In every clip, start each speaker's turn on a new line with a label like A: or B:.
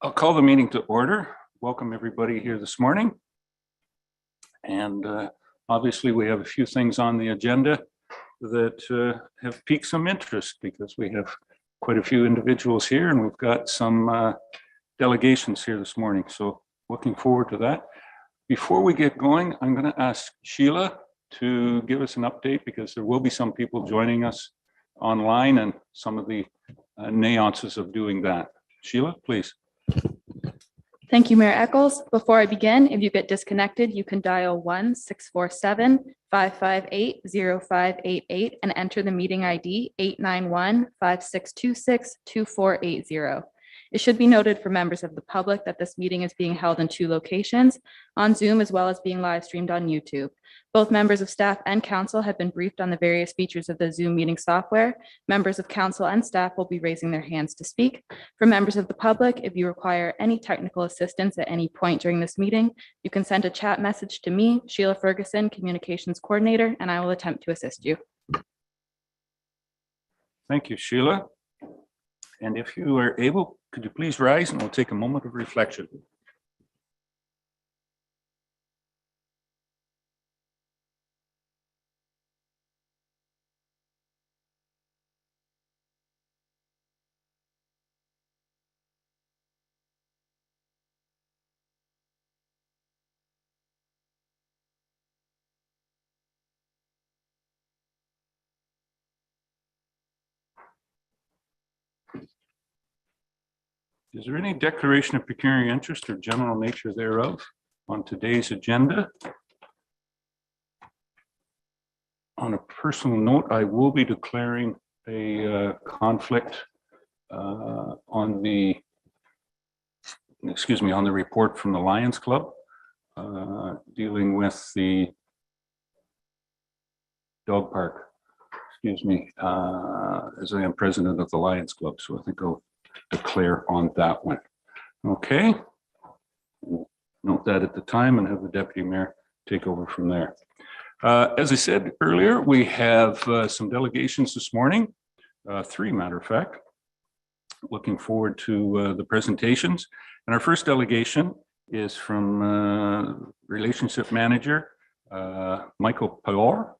A: I'll call the meeting to order. Welcome everybody here this morning. And obviously we have a few things on the agenda that have piqued some interest because we have quite a few individuals here and we've got some delegations here this morning. So looking forward to that. Before we get going, I'm going to ask Sheila to give us an update because there will be some people joining us online and some of the nuances of doing that. Sheila, please.
B: Thank you, Mayor Eccles. Before I begin, if you get disconnected, you can dial 1-647-558-0588 and enter the meeting ID 891-5626-2480. It should be noted for members of the public that this meeting is being held in 2 locations, on Zoom as well as being live streamed on YouTube. Both members of staff and council have been briefed on the various features of the Zoom meeting software. Members of council and staff will be raising their hands to speak. For members of the public, if you require any technical assistance at any point during this meeting, you can send a chat message to me, Sheila Ferguson, Communications Coordinator, and I will attempt to assist you.
A: Thank you, Sheila. And if you are able, could you please rise and we'll take a moment of reflection. Is there any declaration of pecuniary interest or general nature thereof on today's agenda? On a personal note, I will be declaring a conflict on the report from the Lions Club dealing with the dog park, as I am president of the Lions Club. So I think I'll declare on that one. Okay. Note that at the time and have the deputy mayor take over from there. As I said earlier, we have some delegations this morning, 3 matter of fact. Looking forward to the presentations. And our first delegation is from Relationship Manager, Michael Pahor.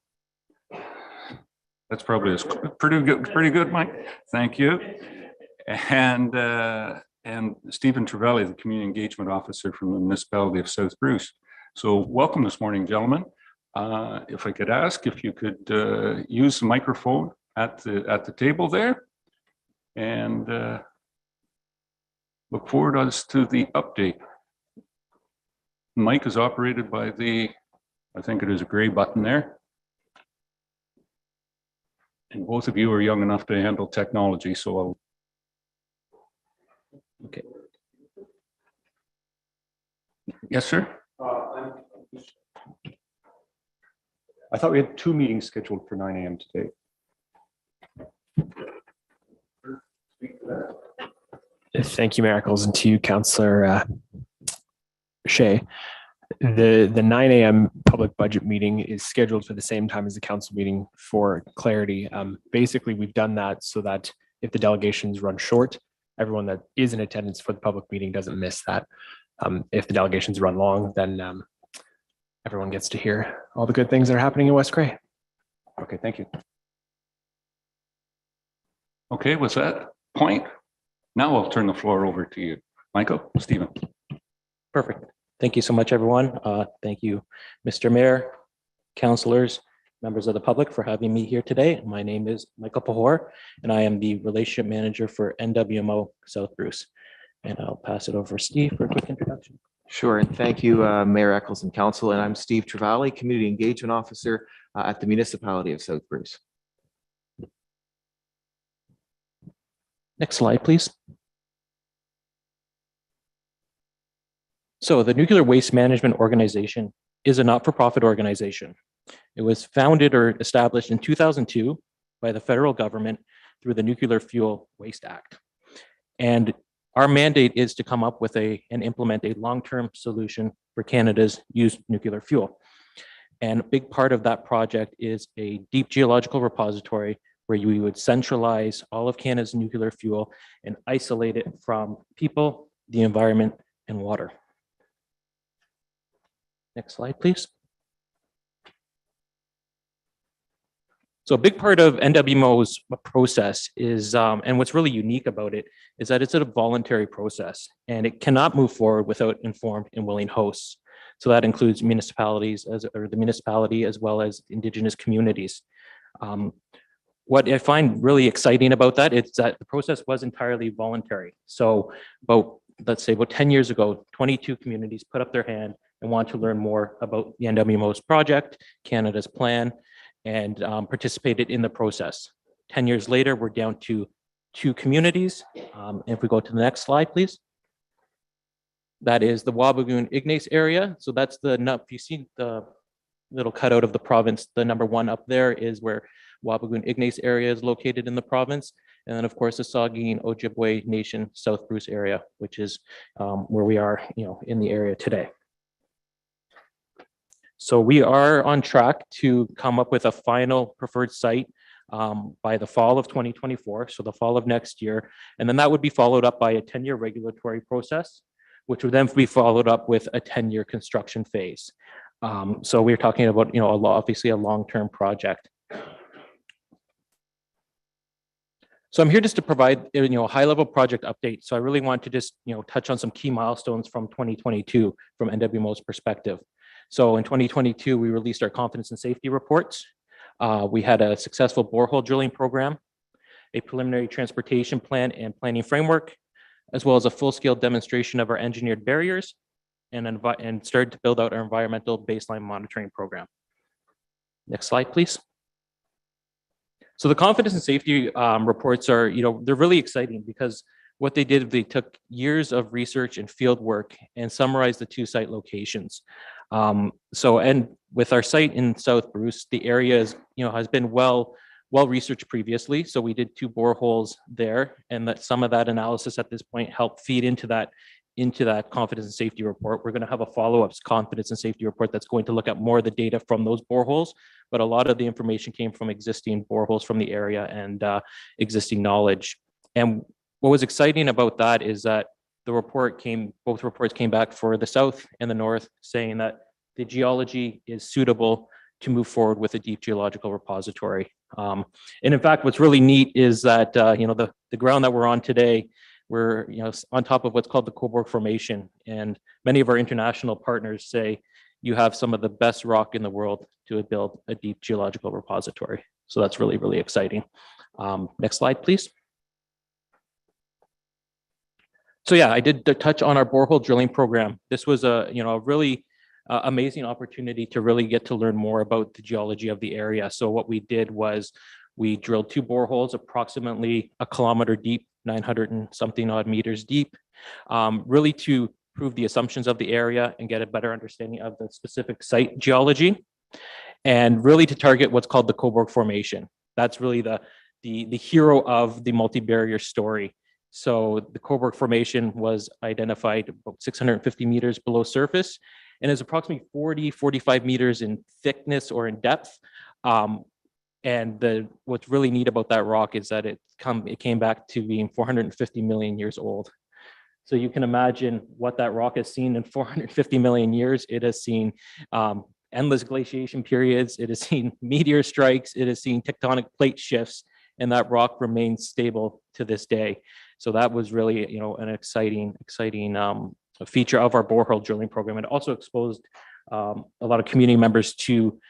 A: That's probably pretty good, Mike. Thank you. And Stephen Trevally, the Community Engagement Officer from the Municipality of South Bruce. So welcome this morning, gentlemen. If I could ask if you could use the microphone at the table there and look forward as to the update. Mic is operated by I think it is a gray button there. And both of you are young enough to handle technology, so I'll. Okay. Yes, sir.
C: I thought we had 2 meetings scheduled for 9 a.m. today.
D: Thank you, Mayor Eccles, and to you, Councillor Shea. The 9 a.m. public budget meeting is scheduled for the same time as the council meeting for clarity. Basically, we've done that so that if the delegations run short, everyone that is in attendance for the public meeting doesn't miss that. If the delegations run long, then everyone gets to hear all the good things that are happening in West Cray.
C: Okay, thank you.
A: Okay, with that point, now I'll turn the floor over to you. Michael, Stephen.
E: Perfect. Thank you so much, everyone. Thank you, Mr. Mayor, councillors, members of the public for having me here today. My name is Michael Pahor, and I am the Relationship Manager for NWMO South Bruce. And I'll pass it over to Steve for a quick introduction.
F: Sure, and thank you, Mayor Eccles and Council. And I'm Steve Trevally, Community Engagement Officer at the Municipality of South Bruce.
E: Next slide, please. So the Nuclear Waste Management Organization is a not-for-profit organization. It was founded or established in 2002 by the federal government through the Nuclear Fuel Waste Act. And our mandate is to come up with and implement a long-term solution for Canada's used nuclear fuel. And a big part of that project is a deep geological repository where we would centralize all of Canada's nuclear fuel and isolate it from people, the environment, and water. Next slide, please. So a big part of NWMO's process is, and what's really unique about it, is that it's a voluntary process and it cannot move forward without informed and willing hosts. So that includes municipalities or the municipality as well as Indigenous communities. What I find really exciting about that is that the process was entirely voluntary. So let's say about 10 years ago, 22 communities put up their hand and want to learn more about the NWMO's project, Canada's plan, and participated in the process. 10 years later, we're down to 2 communities. If we go to the next slide, please. That is the Wabigoon Ignace area. So that's if you see the little cutout of the province, the number 1 up there is where Wabigoon Ignace area is located in the province. And then of course the Saugeen Ojibwe Nation South Bruce area, which is where we are, in the area today. So we are on track to come up with a final preferred site by the fall of 2024, so the fall of next year. And then that would be followed up by a 10-year regulatory process, which would then be followed up with a 10-year construction phase. So we're talking about, obviously a long-term project. So I'm here just to provide, a high-level project update. So I really want to just, touch on some key milestones from 2022 from NWMO's perspective. So in 2022, we released our confidence and safety reports. We had a successful borehole drilling program, a preliminary transportation plan and planning framework, as well as a full-scale demonstration of our engineered barriers, and started to build out our environmental baseline monitoring program. Next slide, please. So the confidence and safety reports are, they're really exciting because what they did, they took years of research and field work and summarized the 2 site locations. And with our site in South Bruce, the area is, has been well researched previously. So we did 2 boreholes there, and that some of that analysis at this point helped feed into that confidence and safety report. We're going to have a follow-up confidence and safety report that's going to look at more of the data from those boreholes, but a lot of the information came from existing boreholes from the area and existing knowledge. And what was exciting about that is that both reports came back for the south and the north, saying that the geology is suitable to move forward with a deep geological repository. And in fact, what's really neat is that the ground that we're on today, we're on top of what's called the Cobourg Formation, and many of our international partners say you have some of the best rock in the world to build a deep geological repository. So that's really, really exciting. Next slide, please. So yeah, I did touch on our borehole drilling program. This was a really amazing opportunity to really get to learn more about the geology of the area. So what we did was we drilled 2 boreholes approximately 1 kilometer deep, 900 and something odd meters deep, really to prove the assumptions of the area and get a better understanding of the specific site geology, and really to target what's called the Cobourg Formation. That's really the hero of the multi-barrier story. So the Cobourg Formation was identified about 650 meters below surface and is approximately 45 meters in thickness or in depth. And what's really neat about that rock is that it came back to being 450 million years old. So you can imagine what that rock has seen in 450 million years. It has seen endless glaciation periods. It has seen meteor strikes. It has seen tectonic plate shifts, and that rock remains stable to this day. So that was really, an exciting feature of our borehole drilling program. It also exposed a lot of community members to,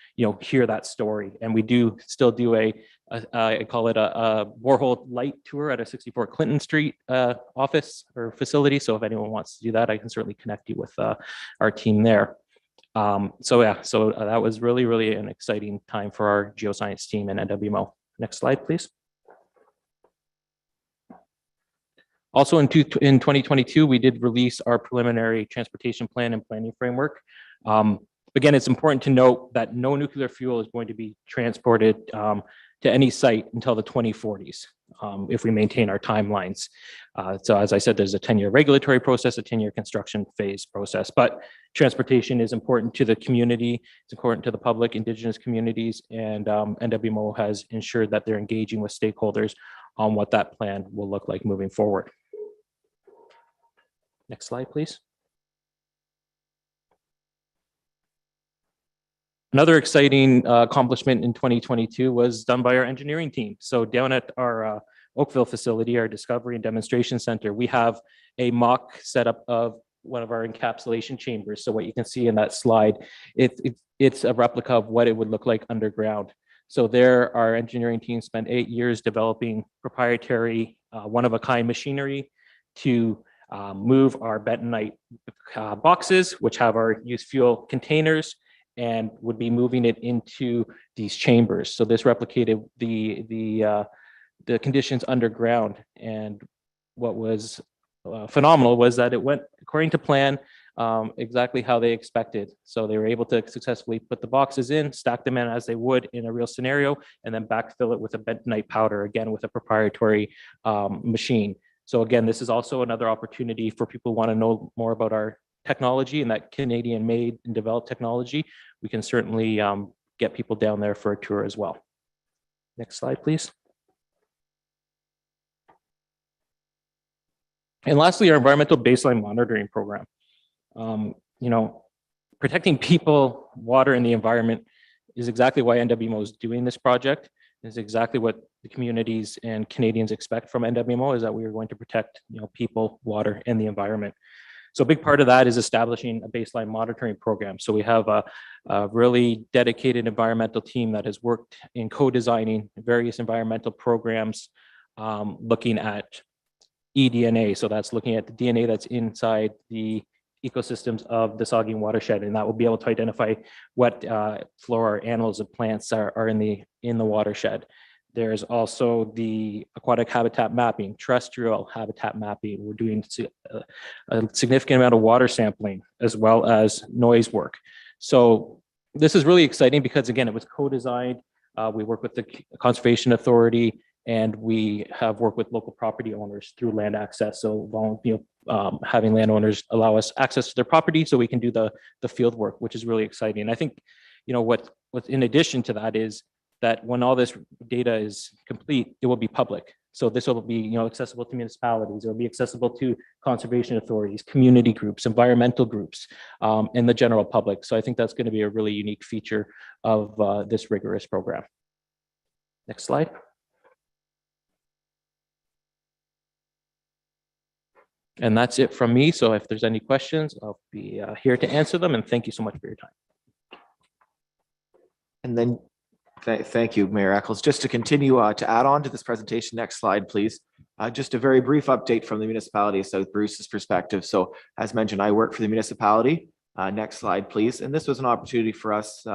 E: hear that story. And we do still do I call it a borehole light tour at a 64 Clinton Street office or facility. So if anyone wants to do that, I can certainly connect you with our team there. So that was really, really an exciting time for our geoscience team and NWMO. Next slide, please. Also in 2022, we did release our preliminary transportation plan and planning framework. Again, it's important to note that no nuclear fuel is going to be transported to any site until the 2040s if we maintain our timelines. So as I said, there's a 10-year regulatory process, a 10-year construction phase process, but transportation is important to the community. It's important to the public, Indigenous communities, and NWMO has ensured that they're engaging with stakeholders on what that plan will look like moving forward. Next slide, please. Another exciting accomplishment in 2022 was done by our engineering team. So down at our Oakville facility, our Discovery and Demonstration Center, we have a mock setup of one of our encapsulation chambers. So what you can see in that slide, it's a replica of what it would look like underground. So there, our engineering team spent 8 years developing proprietary one-of-a-kind machinery to move our bentonite boxes, which have our used fuel containers, and would be moving it into these chambers. So this replicated the conditions underground. And what was phenomenal was that it went according to plan, exactly how they expected. So they were able to successfully put the boxes in, stack them in as they would in a real scenario, and then backfill it with a bentonite powder, again, with a proprietary machine. So again, this is also another opportunity for people who want to know more about our technology and that Canadian made and developed technology. We can certainly get people down there for a tour as well. Next slide, please. And lastly, our environmental baseline monitoring program. Protecting people, water, and the environment is exactly why NWMO is doing this project. Is exactly what the communities and Canadians expect from NWMO, is that we are going to protect people, water, and the environment. So a big part of that is establishing a baseline monitoring program. So we have a really dedicated environmental team that has worked in co-designing various environmental programs, looking at eDNA. So that's looking at the DNA that's inside the ecosystems of the Saugeen watershed, and that will be able to identify what flora, animals, and plants are in the watershed. There's also the aquatic habitat mapping, terrestrial habitat mapping. We're doing a significant amount of water sampling as well as noise work. So this is really exciting because, again, it was co-designed. We work with the Conservation Authority, and we have worked with local property owners through land access. So having landowners allow us access to their property so we can do the field work, which is really exciting. And I think, what's in addition to that is that when all this data is complete, it will be public. So this will be accessible to municipalities. It will be accessible to conservation authorities, community groups, environmental groups, and the general public. So I think that's going to be a really unique feature of this rigorous program. Next slide. And that's it from me. So if there's any questions, I'll be here to answer them. And thank you so much for your time.
F: And then, thank you, Mayor Eccles. Just to continue to add on to this presentation, next slide, please. Just a very brief update from the municipality of South Bruce's perspective. So as mentioned, I work for the municipality. Next slide, please. And this was an opportunity for us.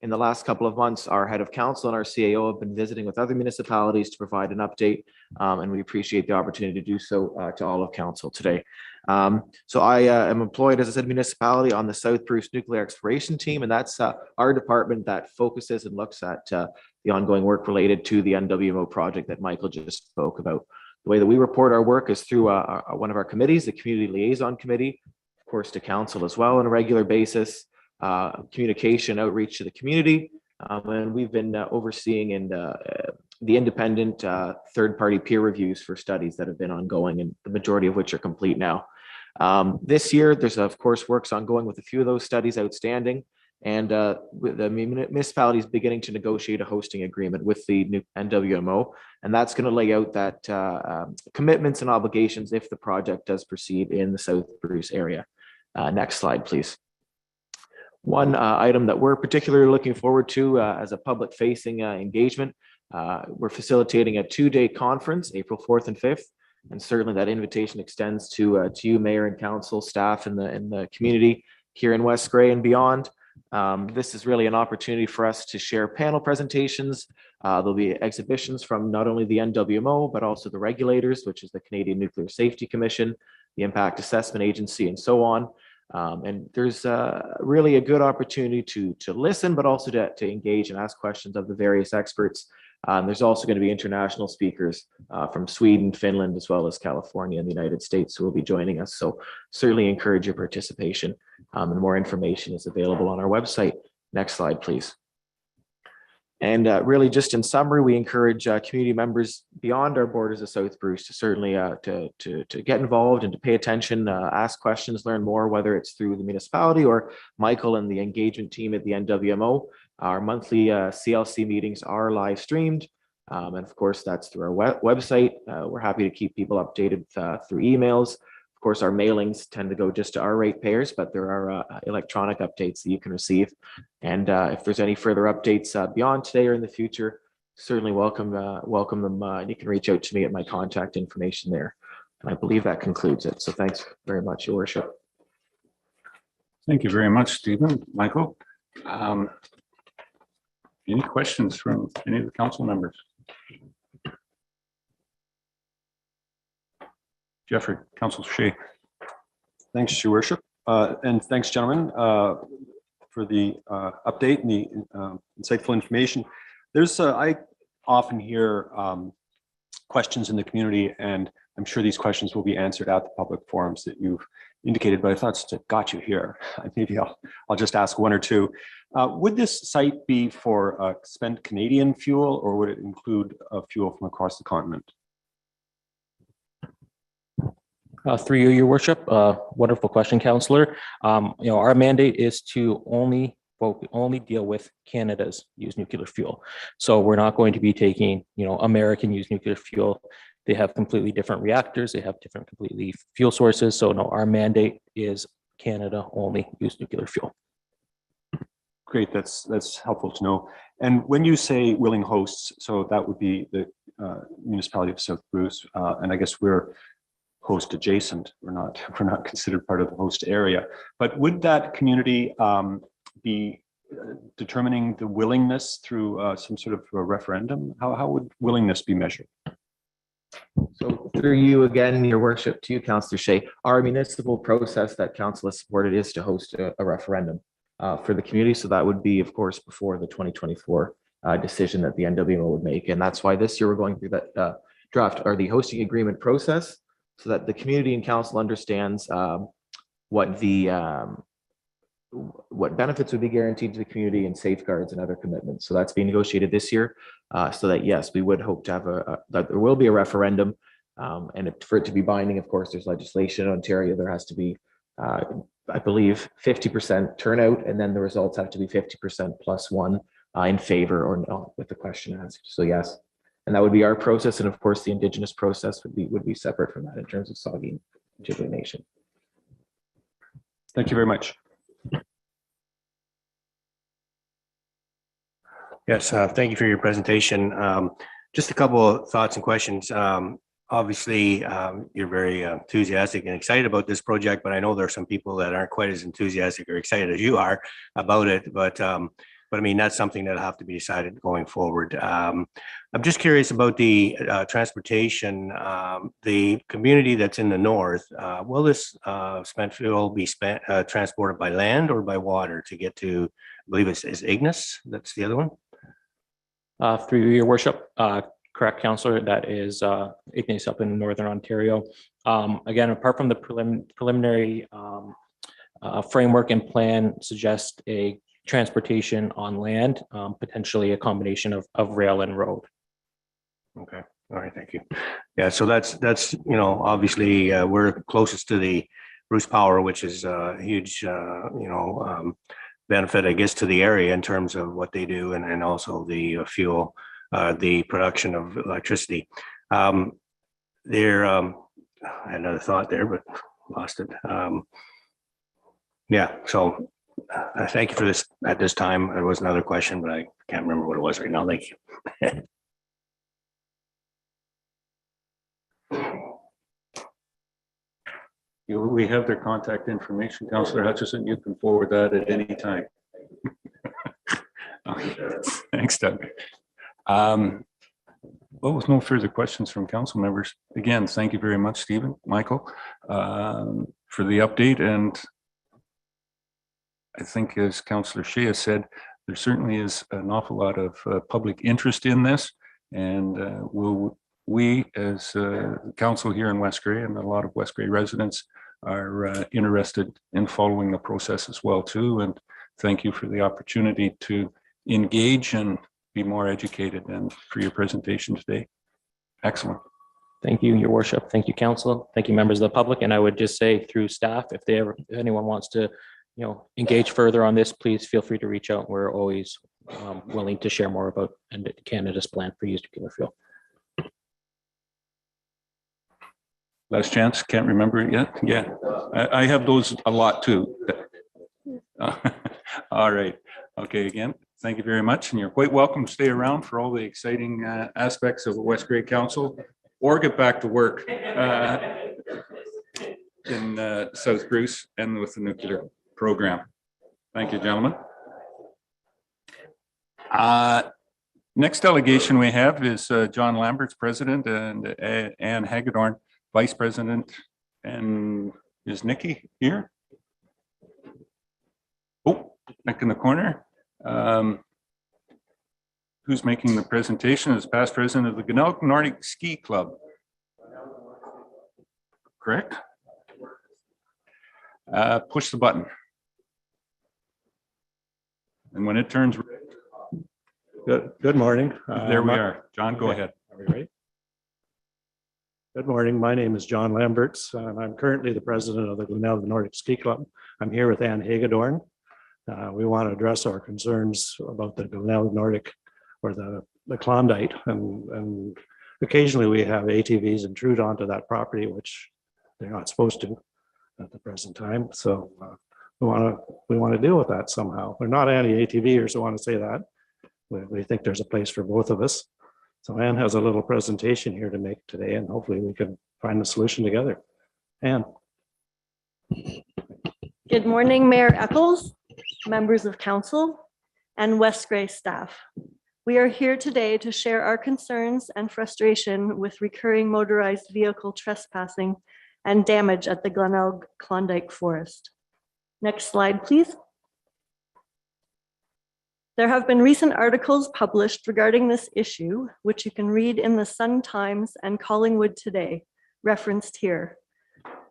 F: In the last couple of months, our head of council and our CAO have been visiting with other municipalities to provide an update, and we appreciate the opportunity to do so to all of council today. So I am employed, as I said, municipality on the South Bruce Nuclear Exploration Team, and that's our department that focuses and looks at the ongoing work related to the NWMO project that Michael just spoke about. The way that we report our work is through one of our committees, the Community Liaison Committee, of course, to council as well on a regular basis. Communication outreach to the community, and we've been overseeing and the independent third-party peer reviews for studies that have been ongoing, and the majority of which are complete now. This year, there's of course works ongoing with a few of those studies outstanding, and the municipality is beginning to negotiate a hosting agreement with the new NWMO, and that's going to lay out that commitments and obligations if the project does proceed in the South Bruce area. Next slide, please. One item that we're particularly looking forward to as a public-facing engagement, we're facilitating a 2-day conference, April 4th and 5th, and certainly that invitation extends to you, Mayor and Council, staff in the community here in West Grey and beyond. This is really an opportunity for us to share panel presentations. There'll be exhibitions from not only the NWMO, but also the regulators, which is the Canadian Nuclear Safety Commission, the Impact Assessment Agency, and so on. And there's really a good opportunity to listen, but also to engage and ask questions of the various experts. There's also going to be international speakers from Sweden, Finland, as well as California and the United States who will be joining us. So certainly encourage your participation, and more information is available on our website. Next slide, please. And really, just in summary, we encourage community members beyond our borders of South Bruce to certainly to get involved and to pay attention, ask questions, learn more, whether it's through the municipality or Michael and the engagement team at the NWMO. Our monthly CLC meetings are live streamed. And of course, that's through our website. We're happy to keep people updated through emails. Of course, our mailings tend to go just to our ratepayers, but there are electronic updates that you can receive. And if there's any further updates beyond today or in the future, certainly welcome them. And you can reach out to me at my contact information there. And I believe that concludes it. So thanks very much, Your Worship.
A: Thank you very much, Stephen. Michael. Any questions from any of the council members? Jeffrey, Councillor Shea.
C: Thanks, Your Worship. And thanks, gentlemen, for the update and the insightful information. I often hear questions in the community, and I'm sure these questions will be answered at the public forums that you've indicated, but I thought since I got you here, maybe I'll just ask one or two. Would this site be for spent Canadian fuel, or would it include fuel from across the continent?
E: Through you, Your Worship. Wonderful question, Councillor. Our mandate is to only deal with Canada's used nuclear fuel. So we're not going to be taking, American used nuclear fuel. They have completely different reactors. They have different completely fuel sources. So no, our mandate is Canada only used nuclear fuel.
C: Great, that's helpful to know. And when you say willing hosts, so that would be the municipality of South Bruce, and I guess we're host adjacent. We're not considered part of the host area. But would that community be determining the willingness through some sort of a referendum? How would willingness be measured?
F: So through you again, Your Worship, to you, Councillor Shea, our municipal process that council has supported is to host a referendum for the community. So that would be, of course, before the 2024 decision that the NWMO would make. And that's why this year we're going through that draft or the hosting agreement process, so that the community and council understands what benefits would be guaranteed to the community and safeguards and other commitments. So that's being negotiated this year, so that yes, we would hope to have that there will be a referendum, and for it to be binding, of course, there's legislation in Ontario. There has to be, I believe, 50% turnout, and then the results have to be 50% plus one in favor or no with the question asked. So yes. And that would be our process. And of course, the Indigenous process would be separate from that in terms of Saugeen Ojibwe Nation.
C: Thank you very much.
G: Yes, thank you for your presentation. Just a couple of thoughts and questions. Obviously, you're very enthusiastic and excited about this project, but I know there are some people that aren't quite as enthusiastic or excited as you are about it. But I mean, that's something that'll have to be decided going forward. I'm just curious about the transportation, the community that's in the north. Will this spent fuel be transported by land or by water to get to, I believe it's Ignis, that's the other one?
E: Through Your Worship, correct, Councillor, that is Ignis up in Northern Ontario. Again, apart from the preliminary framework and plan suggests a transportation on land, potentially a combination of rail and road.
G: Okay, all right, thank you. Yeah, so that's obviously we're closest to the Bruce Power, which is a huge benefit, I guess, to the area in terms of what they do, and also the fuel, the production of electricity. I had another thought there, but lost it. Yeah, so thank you for this at this time. There was another question, but I can't remember what it was right now. Thank you.
A: We have their contact information, Councillor Hutchison. You can forward that at any time. Okay. Thanks, Doug. Well, with no further questions from council members, again, thank you very much, Stephen, Michael, for the update. And I think, as Councillor Shea said, there certainly is an awful lot of public interest in this, and we as council here in West Grey, and a lot of West Grey residents, are interested in following the process as well too. And thank you for the opportunity to engage and be more educated and for your presentation today. Excellent.
E: Thank you, your worship. Thank you, council. Thank you, members of the public. And I would just say through staff, if anyone wants to, engage further on this, please feel free to reach out. We're always willing to share more about Canada's plan for used nuclear fuel.
A: Last chance, can't remember it yet. Yeah, I have those a lot too. All right. Okay, again, thank you very much. And you're quite welcome to stay around for all the exciting aspects of West Grey Council or get back to work in South Bruce and with the nuclear program. Thank you, gentlemen. Next delegation we have is John Lambert's president and Ann Hagedorn, vice president. And is Nikki here? Oh, back in the corner. Who's making the presentation is past president of the Glenelg Nordic Ski Club. Correct? Push the button. And when it turns red,
H: Good morning.
A: there we are. John, go ahead.
H: Are we ready? Good morning. My name is John Lamberts, and I'm currently the president of the Glenelg Nordic Ski Club. I'm here with Ann Hagedorn. We want to address our concerns about the Glenelg Nordic or the Klondike, and occasionally we have ATVs intrude onto that property, which they're not supposed to at the present time. So we want to deal with that somehow. We're not anti-ATVers who want to say that. We think there's a place for both of us. So Ann has a little presentation here to make today, and hopefully we can find a solution together. Ann.
I: Good morning, Mayor Eccles, members of council, and West Grey staff. We are here today to share our concerns and frustration with recurring motorized vehicle trespassing and damage at the Glenelg Klondike Forest. Next slide, please. There have been recent articles published regarding this issue, which you can read in the Sun Times and Collingwood Today, referenced here.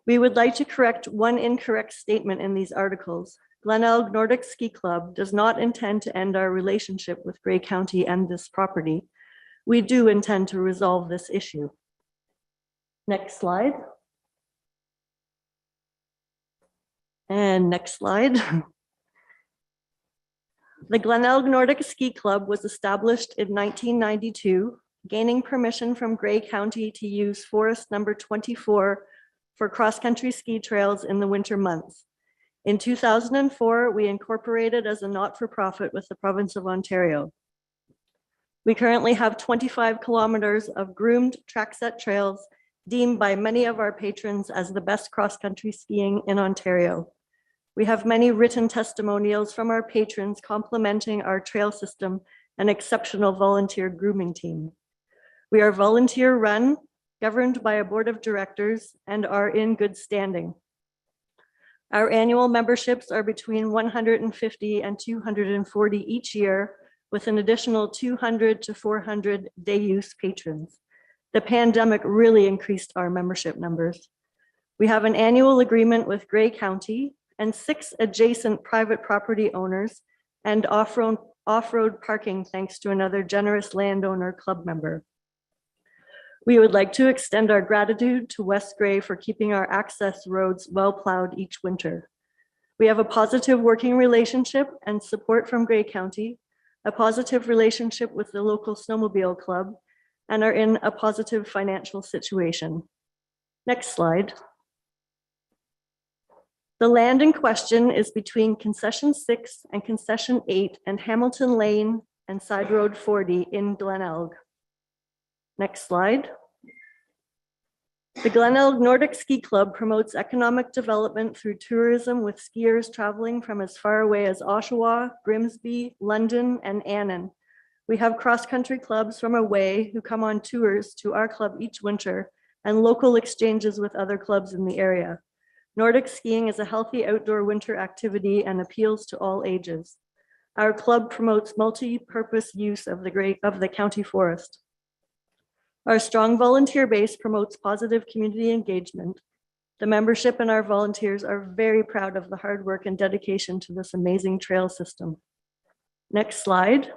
I: We would like to correct one incorrect statement in these articles. Glenelg Nordic Ski Club does not intend to end our relationship with Grey County and this property. We do intend to resolve this issue. Next slide. And next slide. The Glenelg Nordic Ski Club was established in 1992, gaining permission from Grey County to use Forest Number 24 for cross-country ski trails in the winter months. In 2004, we incorporated as a not-for-profit with the province of Ontario. We currently have 25 kilometers of groomed track set trails deemed by many of our patrons as the best cross-country skiing in Ontario. We have many written testimonials from our patrons complimenting our trail system and exceptional volunteer grooming team. We are volunteer run, governed by a board of directors, and are in good standing. Our annual memberships are between 150 and 240 each year, with an additional 200 to 400 day use patrons. The pandemic really increased our membership numbers. We have an annual agreement with Grey County and 6 adjacent private property owners and off-road parking thanks to another generous landowner club member. We would like to extend our gratitude to West Grey for keeping our access roads well plowed each winter. We have a positive working relationship and support from Grey County, a positive relationship with the local snowmobile club, and are in a positive financial situation. Next slide. The land in question is between Concession 6 and Concession 8 and Hamilton Lane and Side Road 40 in Glenelg. Next slide. The Glenelg Nordic Ski Club promotes economic development through tourism with skiers traveling from as far away as Oshawa, Grimsby, London, and Annan. We have cross-country clubs from away who come on tours to our club each winter and local exchanges with other clubs in the area. Nordic skiing is a healthy outdoor winter activity and appeals to all ages. Our club promotes multi-purpose use of the county forest. Our strong volunteer base promotes positive community engagement. The membership and our volunteers are very proud of the hard work and dedication to this amazing trail system. Next slide.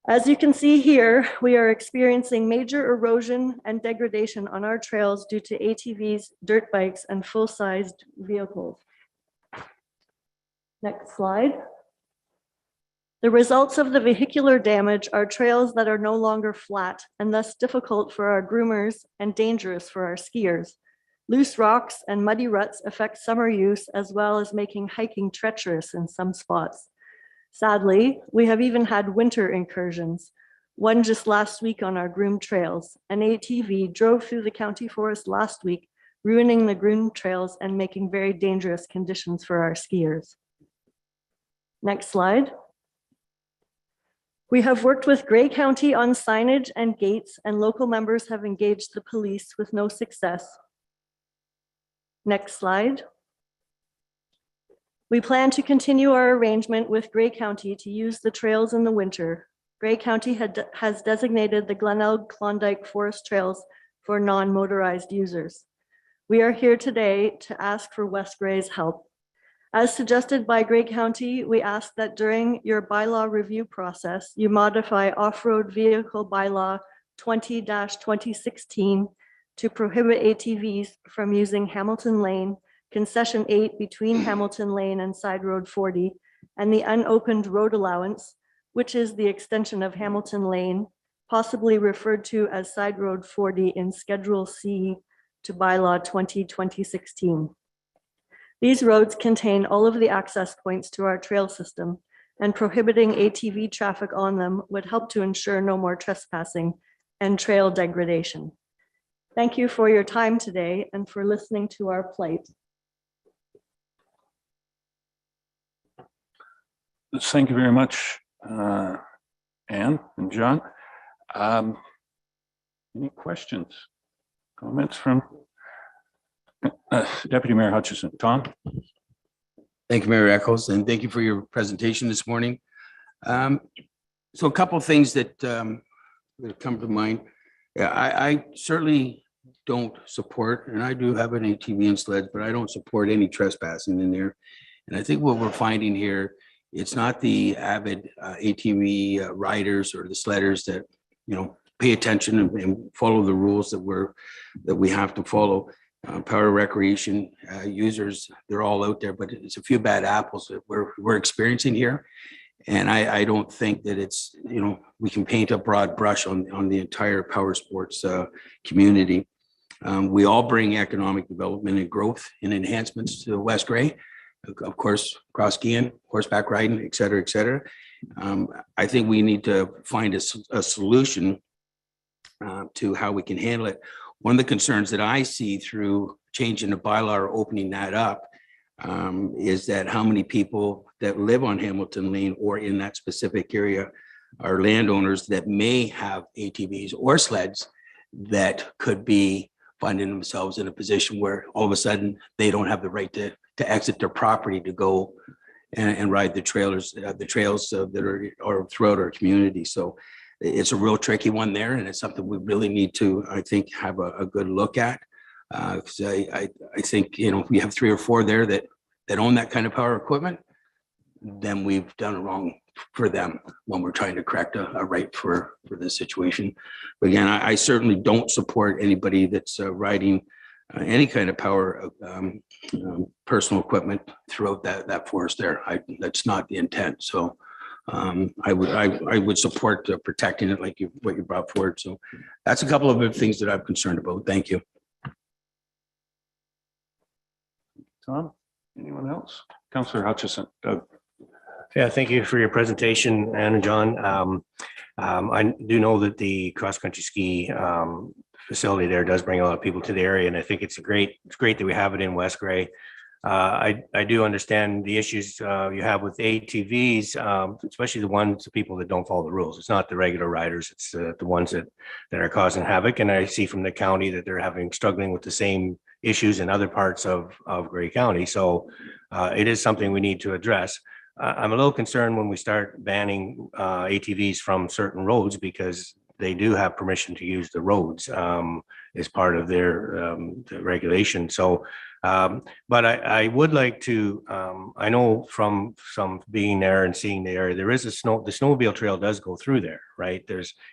I: As you can see here, we are experiencing major erosion and degradation on our trails due to ATVs, dirt bikes, and full-sized vehicles. Next slide. The results of the vehicular damage are trails that are no longer flat and thus difficult for our groomers and dangerous for our skiers. Loose rocks and muddy ruts affect summer use as well as making hiking treacherous in some spots. Sadly, we have even had winter incursions. One just last week on our groomed trails. An ATV drove through the county forest last week, ruining the groomed trails and making very dangerous conditions for our skiers. Next slide. We have worked with Grey County on signage and gates, and local members have engaged the police with no success. Next slide. We plan to continue our arrangement with Grey County to use the trails in the winter. Grey County has designated the Glenelg Klondike Forest Trails for non-motorized users. We are here today to ask for West Grey's help. As suggested by Grey County, we ask that during your bylaw review process, you modify off-road vehicle bylaw 20-2016 to prohibit ATVs from using Hamilton Lane, concession 8 between Hamilton Lane and Side Road 40, and the unopened road allowance, which is the extension of Hamilton Lane, possibly referred to as Side Road 40 in Schedule C to bylaw 20-2016. These roads contain all of the access points to our trail system, and prohibiting ATV traffic on them would help to ensure no more trespassing and trail degradation. Thank you for your time today and for listening to our plight.
A: Thank you very much, Anne and John. Any questions, comments from Deputy Mayor Hutchison? Tom?
J: Thank you, Mayor Eccles, and thank you for your presentation this morning. So a couple of things that come to mind. Yeah, I certainly don't support, and I do have an ATV and sled, but I don't support any trespassing in there. And I think what we're finding here, it's not the avid ATV riders or the sledders that, you know, pay attention and follow the rules that we have to follow. Power recreation users, they're all out there, but it's a few bad apples that we're experiencing here. And I don't think that it's, you know, we can paint a broad brush on the entire power sports community. We all bring economic development and growth and enhancements to West Grey, of course, cross skiing, horseback riding, et cetera, et cetera. I think we need to find a solution to how we can handle it. One of the concerns that I see through changing the bylaw or opening that up is that how many people that live on Hamilton Lane or in that specific area are landowners that may have ATVs or sleds that could be finding themselves in a position where all of a sudden they don't have the right to exit their property to go and ride the trails that are throughout our community. So it's a real tricky one there, and it's something we really need to, I think, have a good look at. Because I think, you know, if we have 3 or 4 there that own that kind of power equipment, then we've done wrong for them when we're trying to correct a right for this situation. But again, I certainly don't support anybody that's riding any kind of power personal equipment throughout that forest there. That's not the intent. So I would support protecting it like what you brought forward. So that's a couple of the things that I'm concerned about. Thank you.
A: Tom, anyone else? Councillor Hutchison. Doug.
G: Yeah, thank you for your presentation, Anne and John. I do know that the cross-country ski facility there does bring a lot of people to the area, and I think it's great that we have it in West Grey. I do understand the issues you have with ATVs, especially the people that don't follow the rules. It's not the regular riders, it's the ones that are causing havoc. And I see from the county that they're struggling with the same issues in other parts of Grey County. So it is something we need to address. I'm a little concerned when we start banning ATVs from certain roads, because they do have permission to use the roads as part of their regulation. So But I would like to, I know from some being there and seeing the area, there is the snowmobile trail does go through there, right?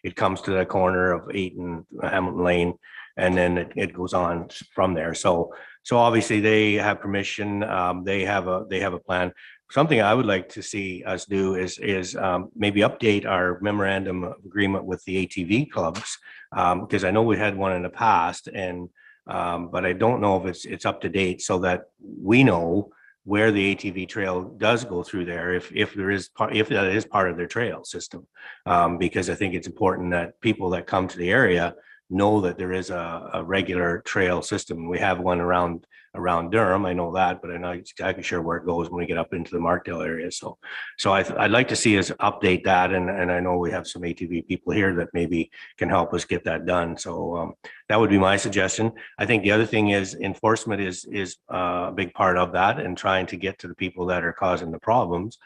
G: It comes to the corner of 8 and Hamilton Lane, and then it goes on from there. So obviously they have permission, they have a plan. Something I would like to see us do is maybe update our memorandum of agreement with the ATV clubs, because I know we had one in the past, and but I don't know if it's up to date, so that we know where the ATV trail does go through there, if that is part of their trail system, because I think it's important that people that come to the area know that there is a regular trail system. We have one around Durham, I know that, but I'm not exactly sure where it goes when we get up into the Markdale area. So I'd like to see us update that, and I know we have some ATV people here that maybe can help us get that done. So that would be my suggestion. I think the other thing is enforcement is a big part of that, and trying to get to the people that are causing the problems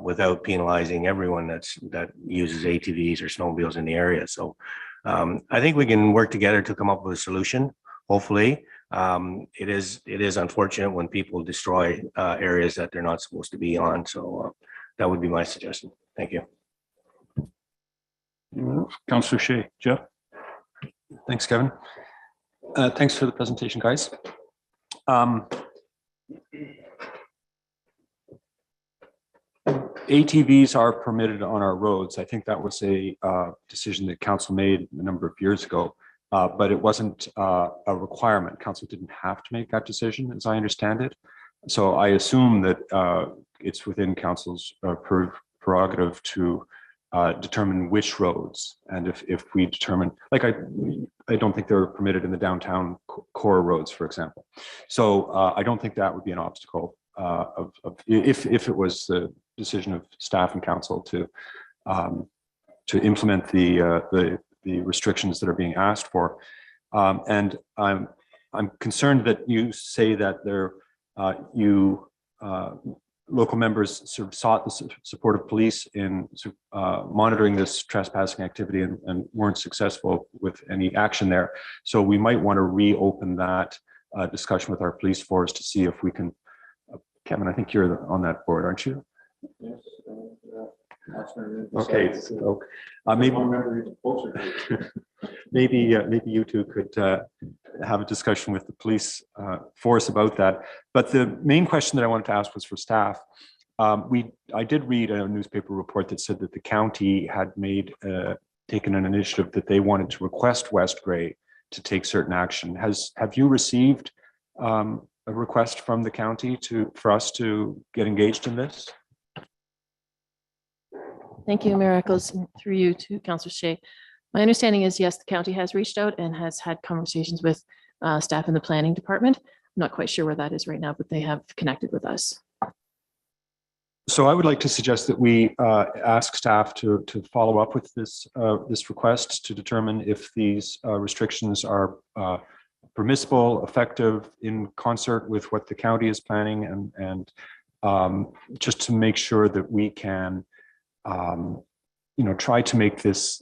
G: without penalizing everyone that uses ATVs or snowmobiles in the area. So I think we can work together to come up with a solution, hopefully. It is unfortunate when people destroy areas that they're not supposed to be on. So that would be my suggestion. Thank you.
A: Councillor Shay, Jeff?
C: Thanks, Kevin. Thanks for the presentation, guys. ATVs are permitted on our roads. I think that was a decision that council made a number of years ago, but it wasn't a requirement. Council didn't have to make that decision, as I understand it. So I assume that it's within council's prerogative to determine which roads. And if we determine, like, I don't think they're permitted in the downtown core roads, for example. So I don't think that would be an obstacle if it was the decision of staff and council to implement the restrictions that are being asked for. And I'm concerned that you say that local members sort of sought the support of police in monitoring this trespassing activity and weren't successful with any action there. So we might want to reopen that discussion with our police force to see if we can. Kevin, I think you're on that board, aren't you? Yes. Okay. So maybe you two could have a discussion with the police force about that. But the main question that I wanted to ask was for staff. I did read a newspaper report that said that the county had taken an initiative that they wanted to request West Grey to take certain action. Have you received a request from the county for us to get engaged in this?
K: Thank you, Mayor Eccles, and through you to Councillor Shay. My understanding is, yes, the county has reached out and has had conversations with staff in the planning department. I'm not quite sure where that is right now, but they have connected with us.
C: So I would like to suggest that we ask staff to follow up with this request to determine if these restrictions are permissible, effective, in concert with what the county is planning, and just to make sure that we can try to make this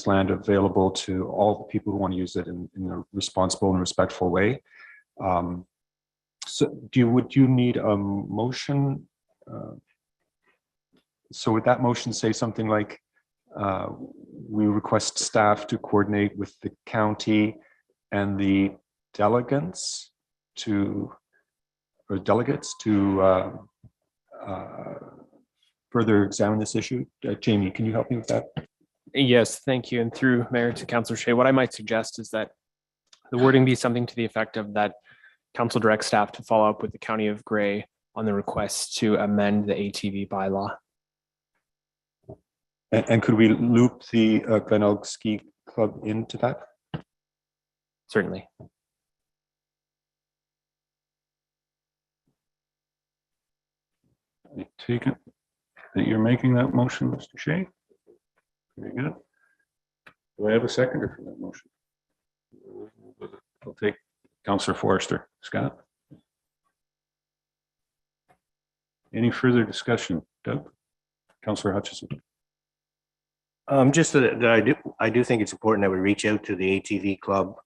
C: land available to all the people who want to use it in a responsible and respectful way. So would you need a motion? So would that motion say something like, we request staff to coordinate with the county and the delegates to further examine this issue? Jamie, can you help me with that?
D: Yes, thank you. And through Mayor to Councillor Shay, what I might suggest is that the wording be something to the effect of that council direct staff to follow up with the County of Grey on the request to amend the ATV bylaw.
C: And could we loop the Glenelg Ski Club into that?
D: Certainly.
A: I take it that you're making that motion, Mr. Shay? Very good. Do I have a seconder for that motion? I'll take Councillor Forrester. Scott? Any further discussion? Doug? Councillor Hutchison?
G: Just that I do think it's important that we reach out to the ATV club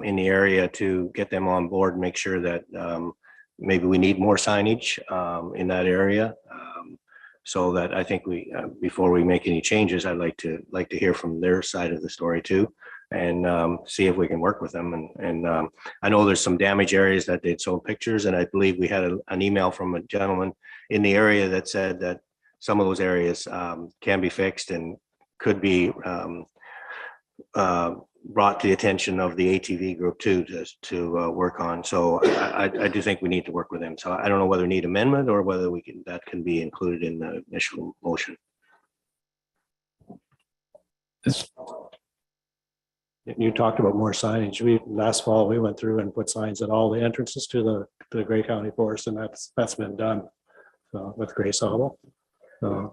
G: in the area to get them on board, make sure that maybe we need more signage in that area. So that I think we, before we make any changes, I'd like to hear from their side of the story too, and see if we can work with them. And I know there's some damage areas that they'd sold pictures, and I believe we had an email from a gentleman in the area that said that some of those areas can be fixed and could be brought to the attention of the ATV group too, to work on. So I do think we need to work with them. So I don't know whether we need amendment or whether that can be included in the initial motion.
H: You talked about more signage. Last fall, we went through and put signs at all the entrances to the Grey County Forest, and that's been done. So with Grace Hobble. So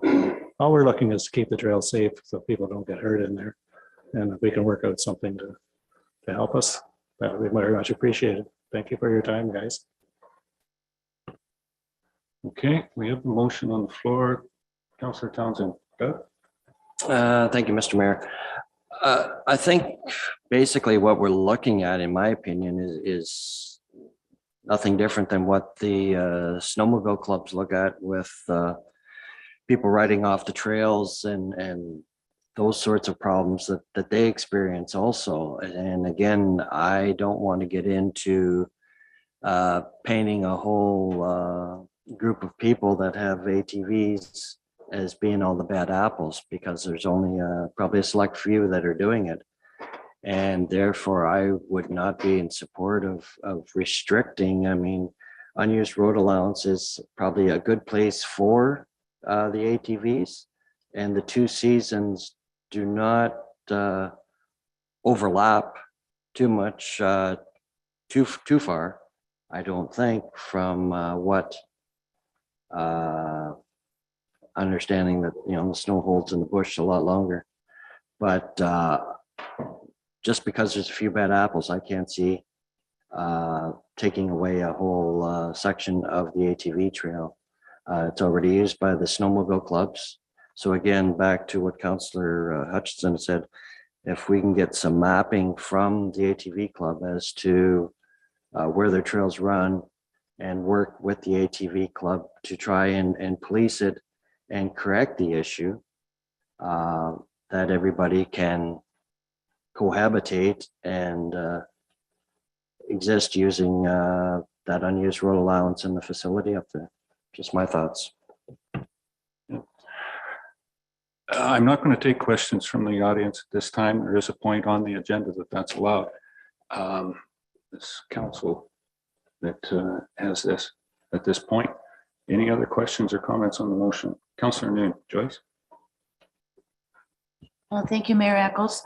H: all we're looking is to keep the trail safe so people don't get hurt in there. And if we can work out something to help us, that would be very much appreciated. Thank you for your time, guys.
A: Okay, we have a motion on the floor. Councillor Townsend. Go.
L: Thank you, Mr. Mayor. I think basically what we're looking at, in my opinion, is nothing different than what the snowmobile clubs look at with people riding off the trails and those sorts of problems that they experience also. And again, I don't want to get into painting a whole group of people that have ATVs as being all the bad apples, because there's only probably a select few that are doing it. And therefore, I would not be in support of restricting. I mean, unused road allowance is probably a good place for the ATVs, and the two seasons do not overlap too much, too far, I don't think, from what understanding that, you know, the snow holds in the bush a lot longer. But just because there's a few bad apples, I can't see taking away a whole section of the ATV trail. It's already used by the snowmobile clubs. So again, back to what Councillor Hutchinson said, if we can get some mapping from the ATV club as to where their trails run and work with the ATV club to try and police it and correct the issue, that everybody can cohabitate and exist using that unused road allowance in the facility up there. Just my thoughts.
A: I'm not going to take questions from the audience at this time. There is a point on the agenda that's allowed. This council that has this at this point. Any other questions or comments on the motion? Councillor Noon, Joyce?
M: Well, thank you, Mayor Eccles.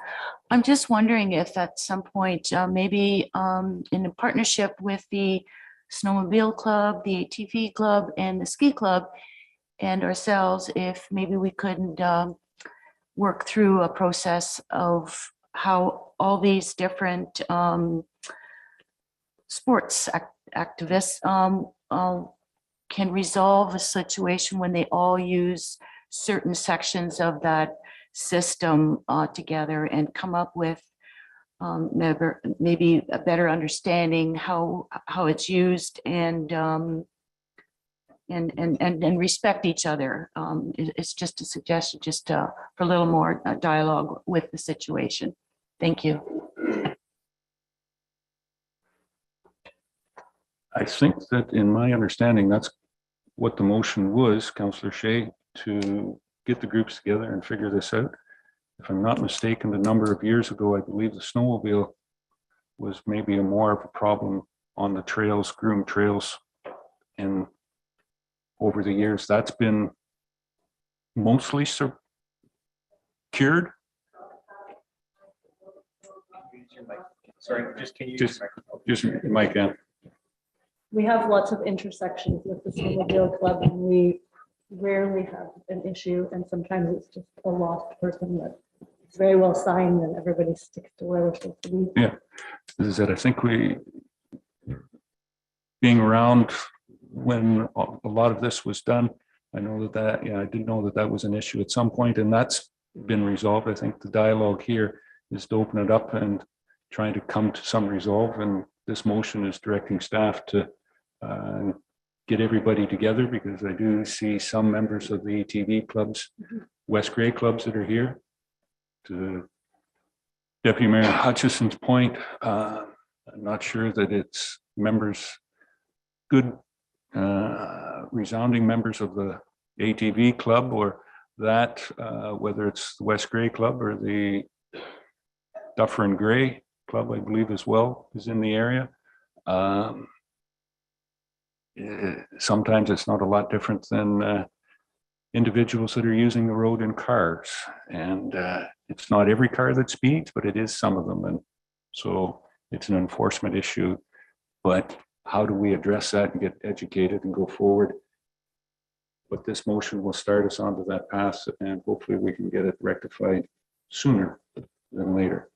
M: I'm just wondering if at some point, maybe in a partnership with the Snowmobile Club, the ATV Club, and the Ski Club, and ourselves, if maybe we couldn't work through a process of how all these different sports activists can resolve a situation when they all use certain sections of that system together and come up with maybe a better understanding how it's used and respect each other. It's just a suggestion, just for a little more dialogue with the situation. Thank you.
A: I think that in my understanding, that's what the motion was, Councillor Shea, to get the groups together and figure this out. If I'm not mistaken, a number of years ago, I believe the snowmobile was maybe more of a problem on the trails, groomed trails. And over the years, that's been mostly cured.
C: Sorry, just can you
A: Just mic in.
I: We have lots of intersections with the snowmobile club, and we rarely have an issue, and sometimes it's just a lost person that it's very well signed and everybody sticks to where we're supposed to be.
A: Yeah, this is it. I think being around when a lot of this was done, I know that I didn't know that was an issue at some point, and that's been resolved. I think the dialogue here is to open it up and trying to come to some resolve, and this motion is directing staff to get everybody together, because I do see some members of the ATV clubs, West Gray clubs that are here. To Deputy Mayor Hutchison's point, I'm not sure that it's members, good resounding members of the ATV club, or that whether it's the West Gray Club or the Duffer and Gray Club, I believe as well, is in the area. Sometimes it's not a lot different than individuals that are using the road in cars, and it's not every car that speeds, but it is some of them, and so it's an enforcement issue. But how do we address that and get educated and go forward? But this motion will start us onto that path, and hopefully we can get it rectified sooner than later.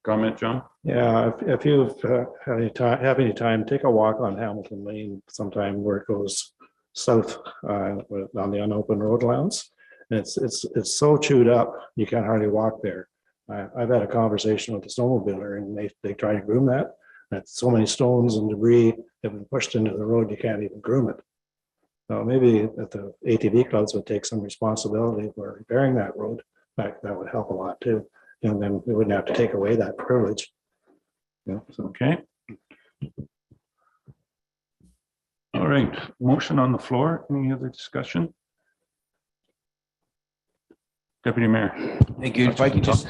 A: Comment, John?
H: Yeah, if you've have any time, take a walk on Hamilton Lane sometime where it goes south on the unopened road allowance. It's so chewed up, you can't hardly walk there. I've had a conversation with the snowmobiler, and they try to groom that. That's so many stones and debris have been pushed into the road, you can't even groom it. So maybe that the ATV clubs would take some responsibility for repairing that road. That would help a lot too. And then we wouldn't have to take away that privilege.
A: Yeah, okay. All right, motion on the floor. Any other discussion? Deputy Mayor.
J: Thank you. If I can just,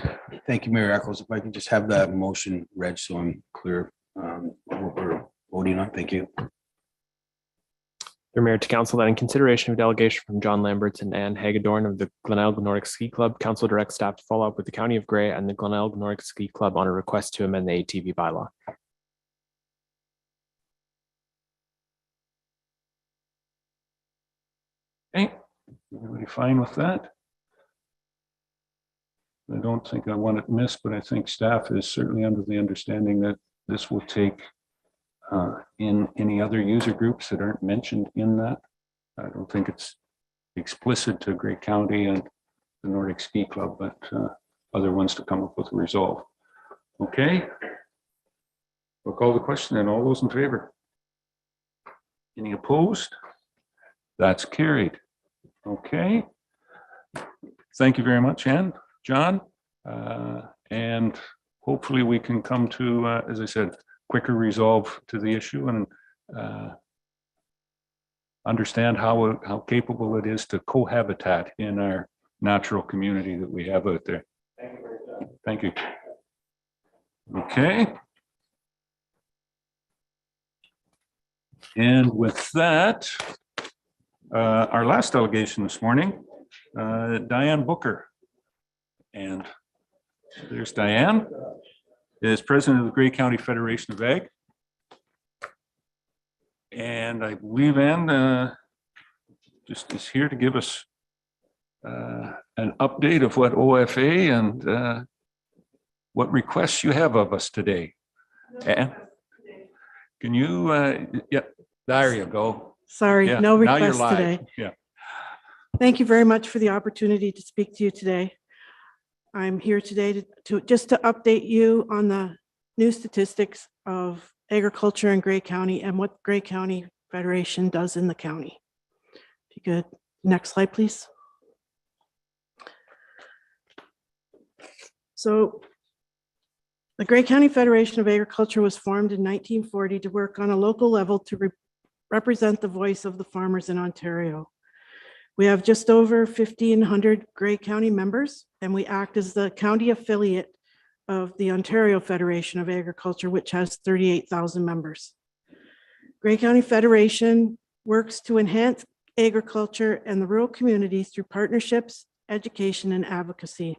J: thank you, Mayor Eccles. If I can just have that motion read so I'm clear what we're voting on. Thank you.
D: Your Mayor, to council that in consideration of delegation from John Lamberts and Ann Hagedorn of the Glenelg Nordic Ski Club, council directs staff to follow up with the County of Gray and the Glenelg Nordic Ski Club on a request to amend the ATV bylaw.
A: Okay, everybody fine with that? I don't think I want it missed, but I think staff is certainly under the understanding that this will take in any other user groups that aren't mentioned in that. I don't think it's explicit to Gray County and the Nordic Ski Club, but other ones to come up with a resolve. Okay. We'll call the question, and all those in favor? Any opposed? That's carried. Okay. Thank you very much, Ann, John. And hopefully we can come to, as I said, quicker resolve to the issue, and understand how capable it is to cohabitat in our natural community that we have out there. Thank you. Okay. And with that, our last delegation this morning, Diane Booker. And there's Diane, is president of the Gray County Federation of Ag. And I believe Ann just is here to give us an update of what OFA and what requests you have of us today. Ann, can you, yeah, there you go.
N: Sorry,
A: Yeah,
N: no
A: now you're
N: request
A: live.
N: today.
A: Yeah.
N: Thank you very much for the opportunity to speak to you today. I'm here today to just to update you on the new statistics of agriculture in Gray County and what Gray County Federation does in the county. If you could, next slide, please. So the Gray County Federation of Agriculture was formed in 1940 to work on a local level to represent the voice of the farmers in Ontario. We have just over 1,500 Gray County members, and we act as the county affiliate of the Ontario Federation of Agriculture, which has 38,000 members. Gray County Federation works to enhance agriculture and the rural communities through partnerships, education, and advocacy.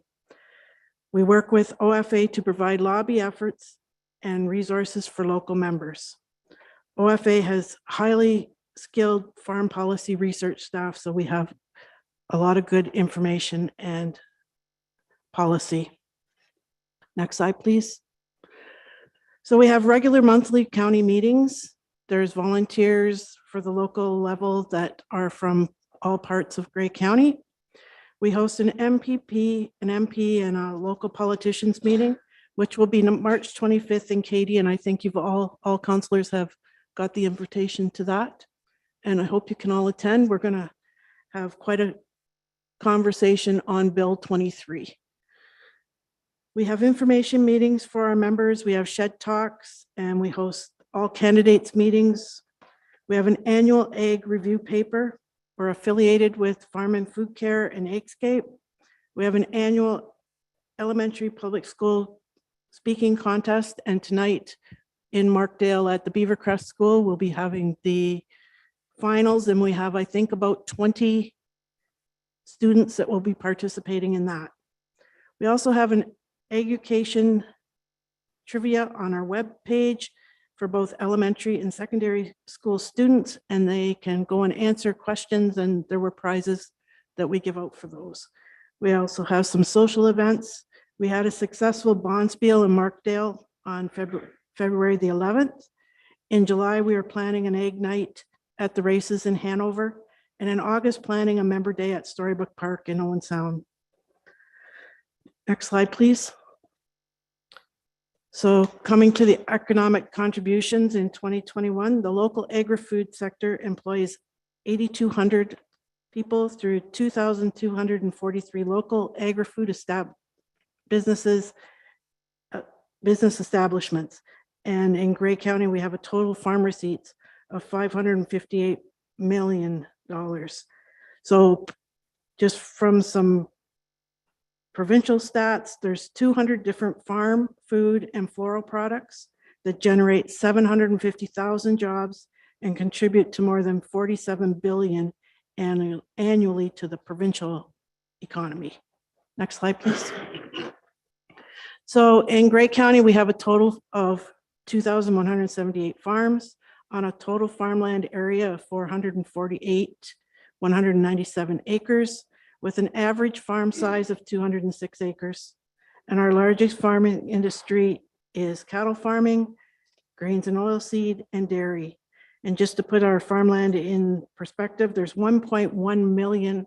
N: We work with OFA to provide lobby efforts and resources for local members. OFA has highly skilled farm policy research staff, so we have a lot of good information and policy. Next slide, please. So we have regular monthly county meetings. There's volunteers for the local level that are from all parts of Gray County. We host an MPP, an MP, and a local politicians meeting. which will be March 25th in Katy. And I think you've all counselors have got the invitation to that. And I hope you can all attend. We're going to have quite a conversation on Bill 23. We have information meetings for our members. We have shed talks and we host all candidates meetings. We have an annual ag review paper. We're affiliated with Farm and Food Care and Eggscape. We have an annual elementary public school speaking contest. And tonight in Markdale at the Beavercrest School, we'll be having the finals. And we have, I think, about 20 students that will be participating in that. We also have an education trivia on our web page for both elementary and secondary school students, and they can go and answer questions, and there were prizes that we give out for those. We also have some social events. We had a successful Bonspiel in Markdale on February the 11th. In July, we are planning an egg night at the races in Hanover, and in August, planning a member day at Storybook Park in Owen Sound. Next slide, please. So coming to the economic contributions in 2021, the local agri-food sector employs 8,200 people through 2,243 local agri-food business establishments. And in Grey County, we have a total farm receipts of $558 million. So just from some provincial stats, there's 200 different farm, food, and floral products that generate 750,000 jobs and contribute to more than 47 billion annually to the provincial economy. Next slide, please. So in Grey County, we have a total of 2,178 farms on a total farmland area of 197 acres, with an average farm size of 206 acres. And our largest farming industry is cattle farming, grains and oilseed, and dairy. And just to put our farmland in perspective, there's 1.1 million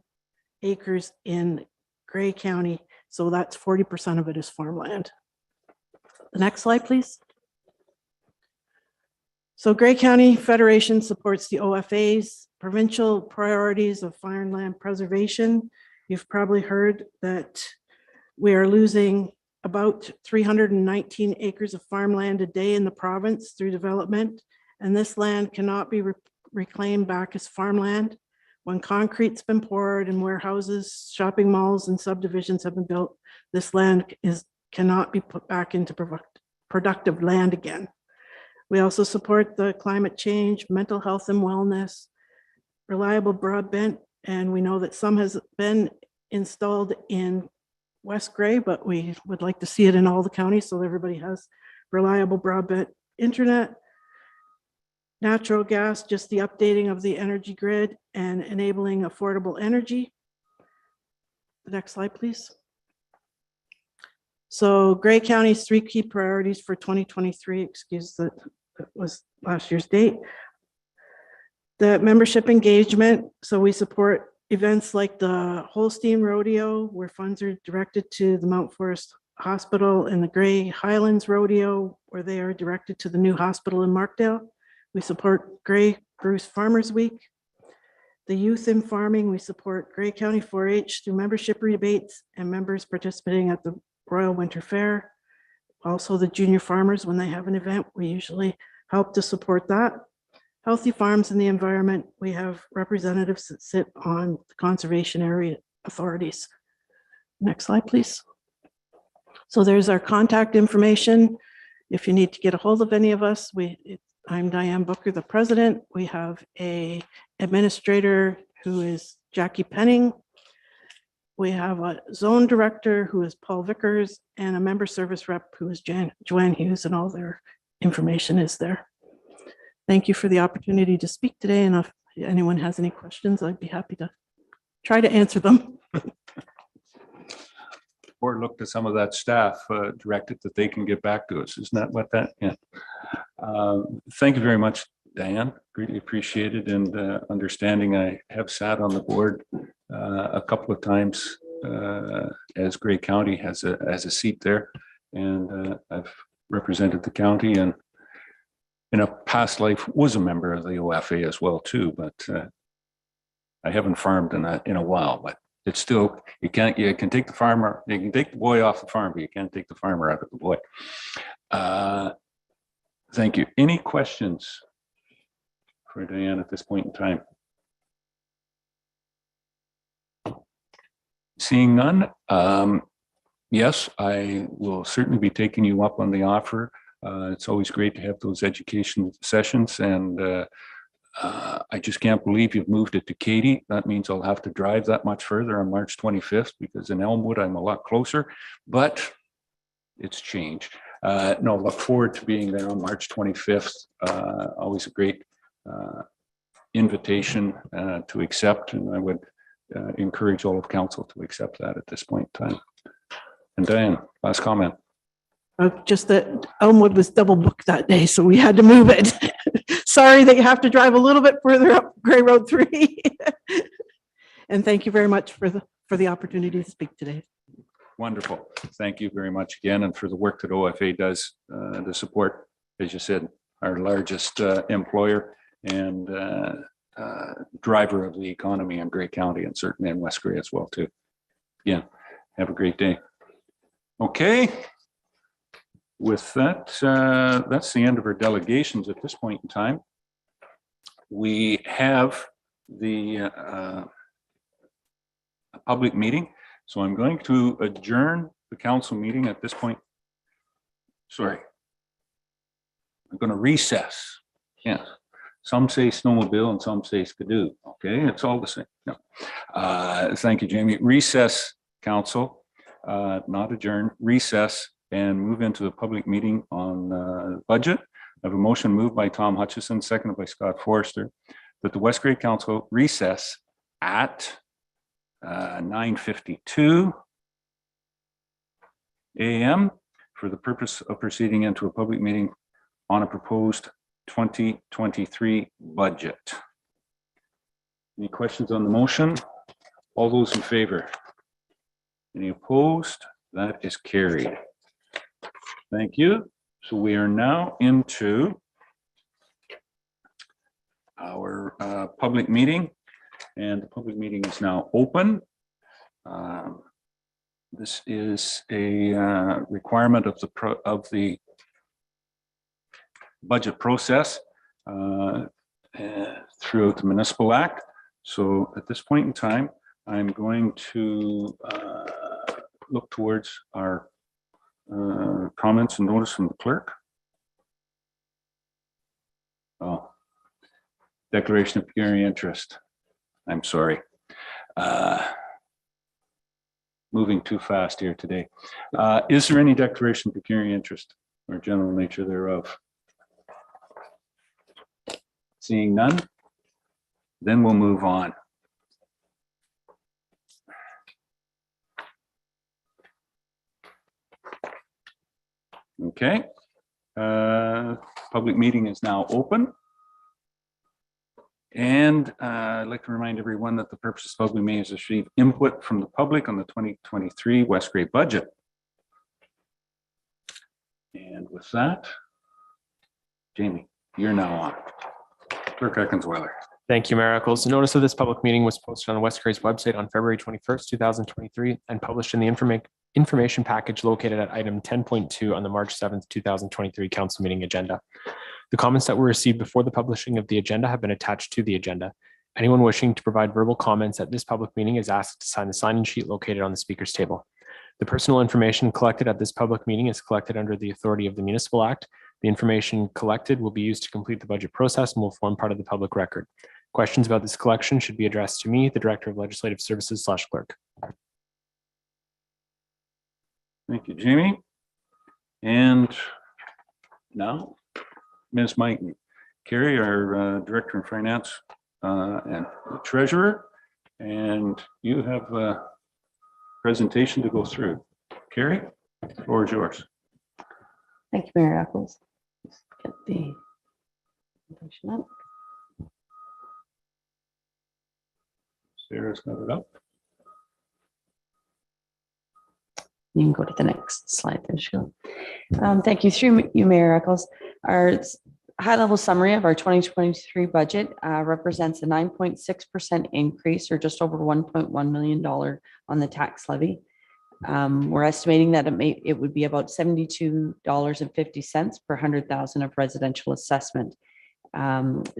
N: acres in Grey County. So that's 40% of it is farmland. The next slide, please. So Grey County Federation supports the OFA's provincial priorities of farmland preservation. You've probably heard that we are losing about 319 acres of farmland a day in the province through development, and this land cannot be reclaimed back as farmland. When concrete's been poured and warehouses, shopping malls, and subdivisions have been built, this land cannot be put back into productive land again. We also support the climate change, mental health and wellness, reliable broadband, and we know that some has been installed in West Grey, but we would like to see it in all the counties so everybody has reliable broadband internet, natural gas, just the updating of the energy grid and enabling affordable energy. The next slide, please. So Grey County's 3 key priorities for 2023, excuse that was last year's date. The membership engagement, so we support events like the Holstein Rodeo, where funds are directed to the Mount Forest Hospital, and the Grey Highlands Rodeo, where they are directed to the new hospital in Markdale. We support Grey Bruce Farmers Week. The youth in farming, we support Grey County 4-H through membership rebates and members participating at the Royal Winter Fair. Also the junior farmers, when they have an event, we usually help to support that. Healthy farms and the environment, we have representatives that sit on the conservation area authorities. Next slide, please. So there's our contact information. If you need to get a hold of any of us, I'm Diane Booker, the president. We have a administrator who is Jackie Penning. We have a zone director who is Paul Vickers, and a member service rep who is Joanne Hughes, and all their information is there. Thank you for the opportunity to speak today, and if anyone has any questions, I'd be happy to try to answer them.
A: Or look to some of that staff directed that they can get back to us. Isn't that what that? Yeah. Thank you very much, Diane. Greatly appreciated, and understanding. I have sat on the board a couple of times as Grey County has a seat there, and I've represented the county and in a past life was a member of the OFA as well too, but I haven't farmed in a while, but it's still, you can take the farmer, you can take the boy off the farm, but you can't take the farmer out of the boy. Thank you. Any questions for Diane at this point in time? Seeing none, yes, I will certainly be taking you up on the offer. It's always great to have those education sessions, and I just can't believe you've moved it to Katy. That means I'll have to drive that much further on March 25th, because in Elmwood I'm a lot closer, but it's changed. No, look forward to being there on March 25th. Always a great invitation to accept, and I would encourage all of council to accept that at this point in time. And Diane, last comment.
N: Just that Elmwood was double booked that day, so we had to move it. Sorry that you have to drive a little bit further up Gray Road 3. And thank you very much for the opportunity to speak today.
A: Wonderful. Thank you very much again, and for the work that OFA does to support, as you said, our largest employer and driver of the economy in Grey County, and certainly in West Grey as well too. Yeah, have a great day. Okay. With that, that's the end of our delegations at this point in time. We have the public meeting. So I'm going to adjourn the council meeting at this point. Sorry. I'm going to recess. Yes. Some say snowmobile and some say skidoo. Okay, it's all the same. No. Thank you, Jamie. Recess, council, not adjourn, recess, and move into the public meeting on budget. I have a motion moved by Tom Hutchison, seconded by Scott Forrester, that the West Grey Council recess at 9:52 a.m. for the purpose of proceeding into a public meeting on a proposed 2023 budget. Any questions on the motion? All those in favor? Any opposed? That is carried. Thank you. So we are now into our public meeting, and the public meeting is now open. This is a requirement of the budget process throughout the Municipal Act. So at this point in time, I'm going to look towards our comments and notice from the clerk. Oh, declaration of pecuniary interest. I'm sorry. Moving too fast here today. Is there any declaration of pecuniary interest or general nature thereof? Seeing none, then we'll move on. Okay, public meeting is now open. And I'd like to remind everyone that the purpose of public meeting is to receive input from the public on the 2023 West Grey budget. And with that, Jamie, you're now on. Clerk Eckensweiler.
D: Thank you, Mayor Eccles. Notice of this public meeting was posted on West Grey's website on February 21st, 2023, and published in the information package located at item 10.2 on the March 7th, 2023 council meeting agenda. The comments that were received before the publishing of the agenda have been attached to the agenda. Anyone wishing to provide verbal comments at this public meeting is asked to sign the sign-in sheet located on the speaker's table. The personal information collected at this public meeting is collected under the authority of the Municipal Act. The information collected will be used to complete the budget process and will form part of the public record. Questions about this collection should be addressed to me, the Director of Legislative Services / Clerk.
A: Thank you, Jamie. And now, Ms. Mighton, Carrie, our Director of Finance and Treasurer, and you have a presentation to go through. Carrie, the floor is yours.
O: Thank you, Mayor Eccles. Just get the presentation up.
A: Sarah's got it up.
O: You can go to the next slide there, Sheila. Thank you. Through you, Mayor Eccles. Our high-level summary of our 2023 budget represents a 9.6% increase, or just over $1.1 million on the tax levy. We're estimating that it would be about $72.50 per 100,000 of residential assessment.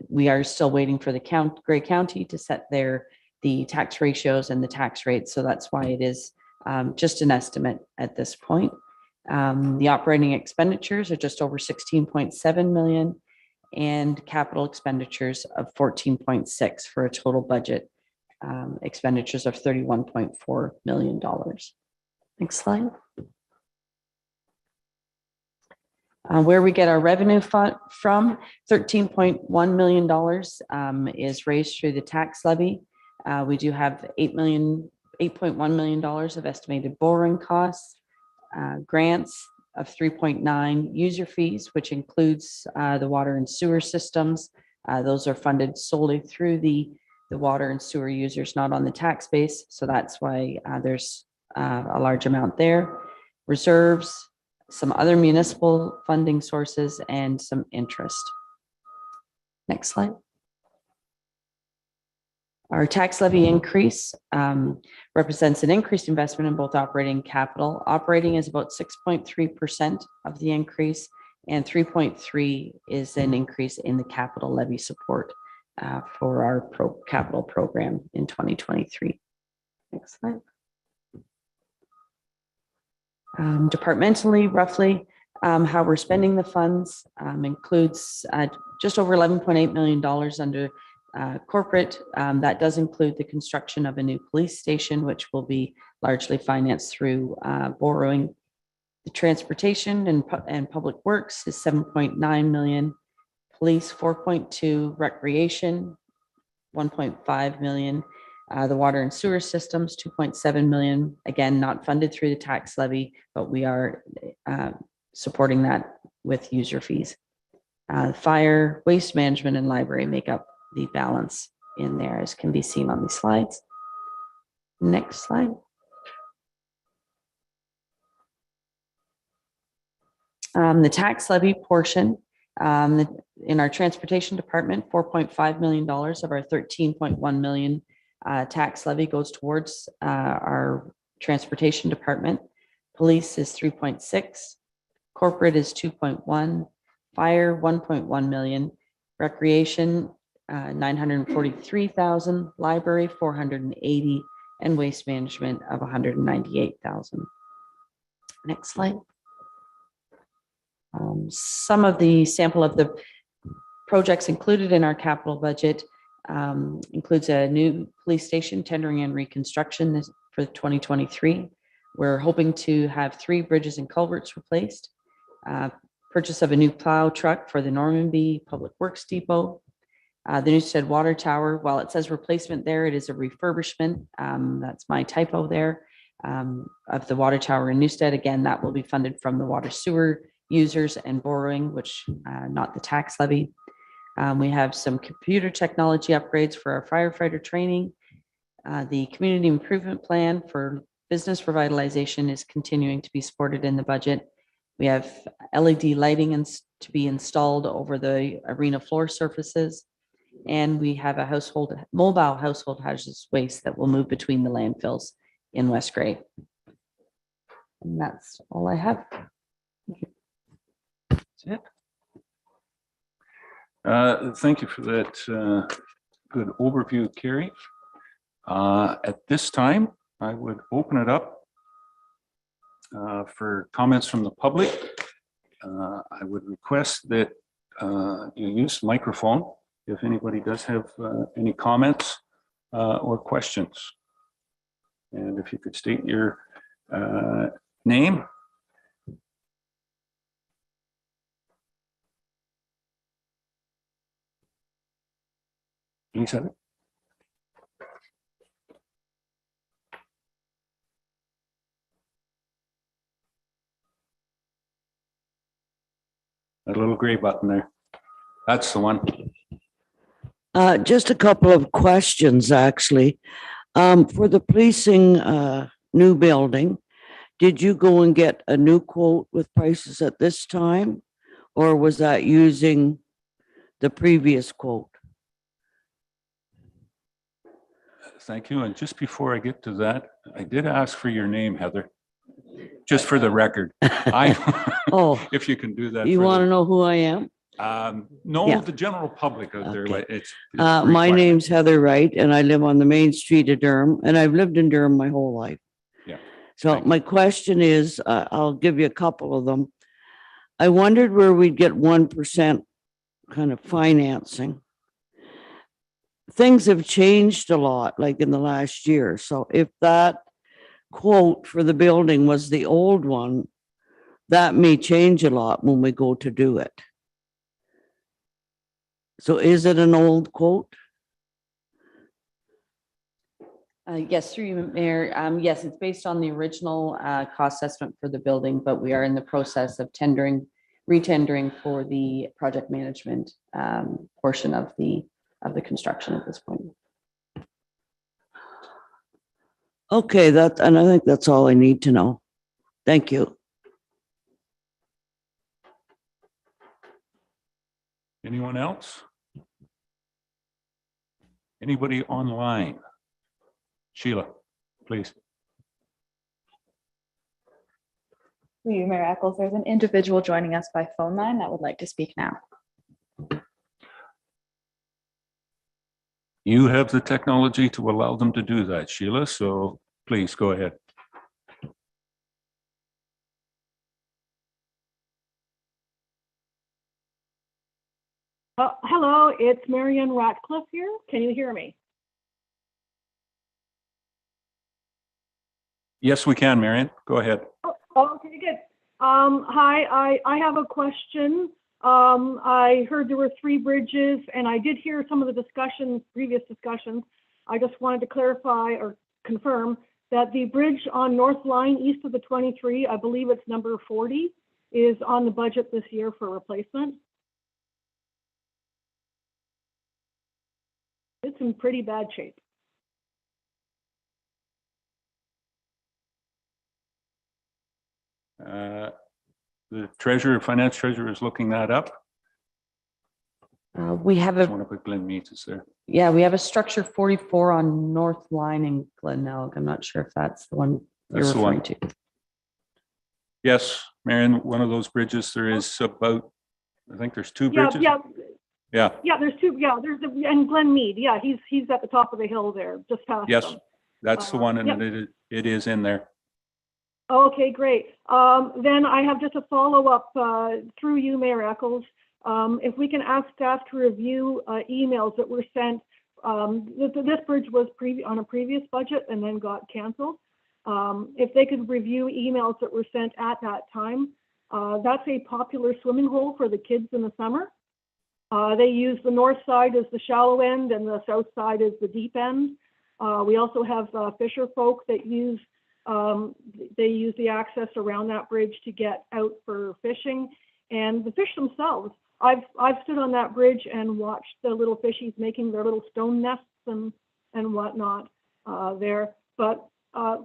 O: We are still waiting for the Grey County to set the tax ratios and the tax rates, so that's why it is just an estimate at this point. The operating expenditures are just over 16.7 million, and capital expenditures of 14.6 for a total budget expenditures of $31.4 million. Next slide. Where we get our revenue from, $13.1 million is raised through the tax levy. We do have $8.1 million of estimated borrowing costs, grants of 3.9, user fees, which includes the water and sewer systems. Those are funded solely through the water and sewer users, not on the tax base. So that's why there's a large amount there. Reserves, some other municipal funding sources, and some interest. Next slide. Our tax levy increase represents an increased investment in both operating and capital. Operating is about 6.3% of the increase, and 3.3% is an increase in the capital levy support for our capital program in 2023. Next slide. Departmentally, roughly, how we're spending the funds includes just over $11.8 million under corporate. That does include the construction of a new police station, which will be largely financed through borrowing. The transportation and public works is 7.9 million, police 4.2, recreation 1.5 million, the water and sewer systems 2.7 million, again not funded through the tax levy, but we are supporting that with user fees. Fire, waste management, and library make up the balance in there, as can be seen on these slides. Next slide. The tax levy portion in our transportation department, $4.5 million of our 13.1 million tax levy goes towards our transportation department. Police is 3.6, corporate is 2.1, fire 1.1 million, recreation 943,000, library 480, and waste management of 198,000. Next slide. Some of the sample of the projects included in our capital budget includes a new police station tendering and reconstruction for 2023. We're hoping to have 3 bridges and culverts replaced, purchase of a new plow truck for the Normanby Public Works Depot. The Newstead Water Tower, while it says replacement there, it is a refurbishment. That's my typo there, of the water tower in Newstead. Again, that will be funded from the water sewer users and borrowing, which not the tax levy. We have some computer technology upgrades for our firefighter training. The community improvement plan for business revitalization is continuing to be supported in the budget. We have LED lighting to be installed over the arena floor surfaces. And we have a mobile household hazardous waste that will move between the landfills in West Grey. And that's all I have.
A: That's it. Thank you for that good overview, Carrie. At this time, I would open it up for comments from the public. I would request that you use the microphone if anybody does have any comments or questions. And if you could state your name. Lisa? That little gray button there. That's the one.
P: Just a couple of questions, actually. For the policing new building, did you go and get a new quote with prices at this time? Or was that using the previous quote?
A: Thank you. And just before I get to that, I did ask for your name, Heather, just for the record.
P: Oh,
A: If you can do that.
P: you
A: for
P: want to
A: the-
P: know who I am?
A: No,
P: Yeah.
A: the general public out there,
P: Okay.
A: like it's.
P: My
A: required.
P: name's Heather Wright and I live on the main street of Durham and I've lived in Durham my whole life.
A: Yeah.
P: So my question is, I'll give you a couple of them. I wondered where we'd get 1% kind of financing. Things have changed a lot, like in the last year. So if that quote for the building was the old one, that may change a lot when we go to do it. So is it an old quote?
O: Yes, through you, Mayor. Yes, it's based on the original cost estimate for the building, but we are in the process of retendering for the project management portion of the construction at this point.
P: Okay, and I think that's all I need to know. Thank you.
A: Anyone else? Anybody online? Sheila, please.
B: Through you, Mayor Eccles, there's an individual joining us by phone line that would like to speak now.
A: You have the technology to allow them to do that, Sheila, so please go ahead.
Q: Hello, it's Marianne Ratcliffe here. Can you hear me?
A: Yes, we can, Marion. Go ahead.
Q: Oh, okay, good. Hi, I have a question. I heard there were 3 bridges and I did hear some of the discussions, previous discussions. I just wanted to clarify or confirm that the bridge on North Line east of the 23, I believe it's number 40, is on the budget this year for replacement. It's in pretty bad shape.
A: The finance treasurer is looking that up.
O: We have
A: Just want to put Glenn Meets is there.
O: Yeah, we have a structure 44 on North Line in Glenelg. I'm not sure if that's the one you're
A: That's the one.
O: referring to.
A: Yes, Marion, one of those bridges, there is about, I think there's 2
Q: Yeah,
A: bridges.
Q: yeah,
A: Yeah,
Q: there's 2. Yeah, and Glen Mead. Yeah, he's at the top of the hill there, just past
A: yes,
Q: them.
A: that's the one, and
Q: Yep.
A: it is in there.
Q: Okay, great. Then I have just a follow-up through you, Mayor Eccles. If we can ask staff to review emails that were sent. This bridge was on a previous budget and then got canceled. If they could review emails that were sent at that time. That's a popular swimming hole for the kids in the summer. They use the north side as the shallow end and the south side as the deep end. We also have fisher folk that use the access around that bridge to get out for fishing, and the fish themselves. I've stood on that bridge and watched the little fishies making their little stone nests and whatnot there. But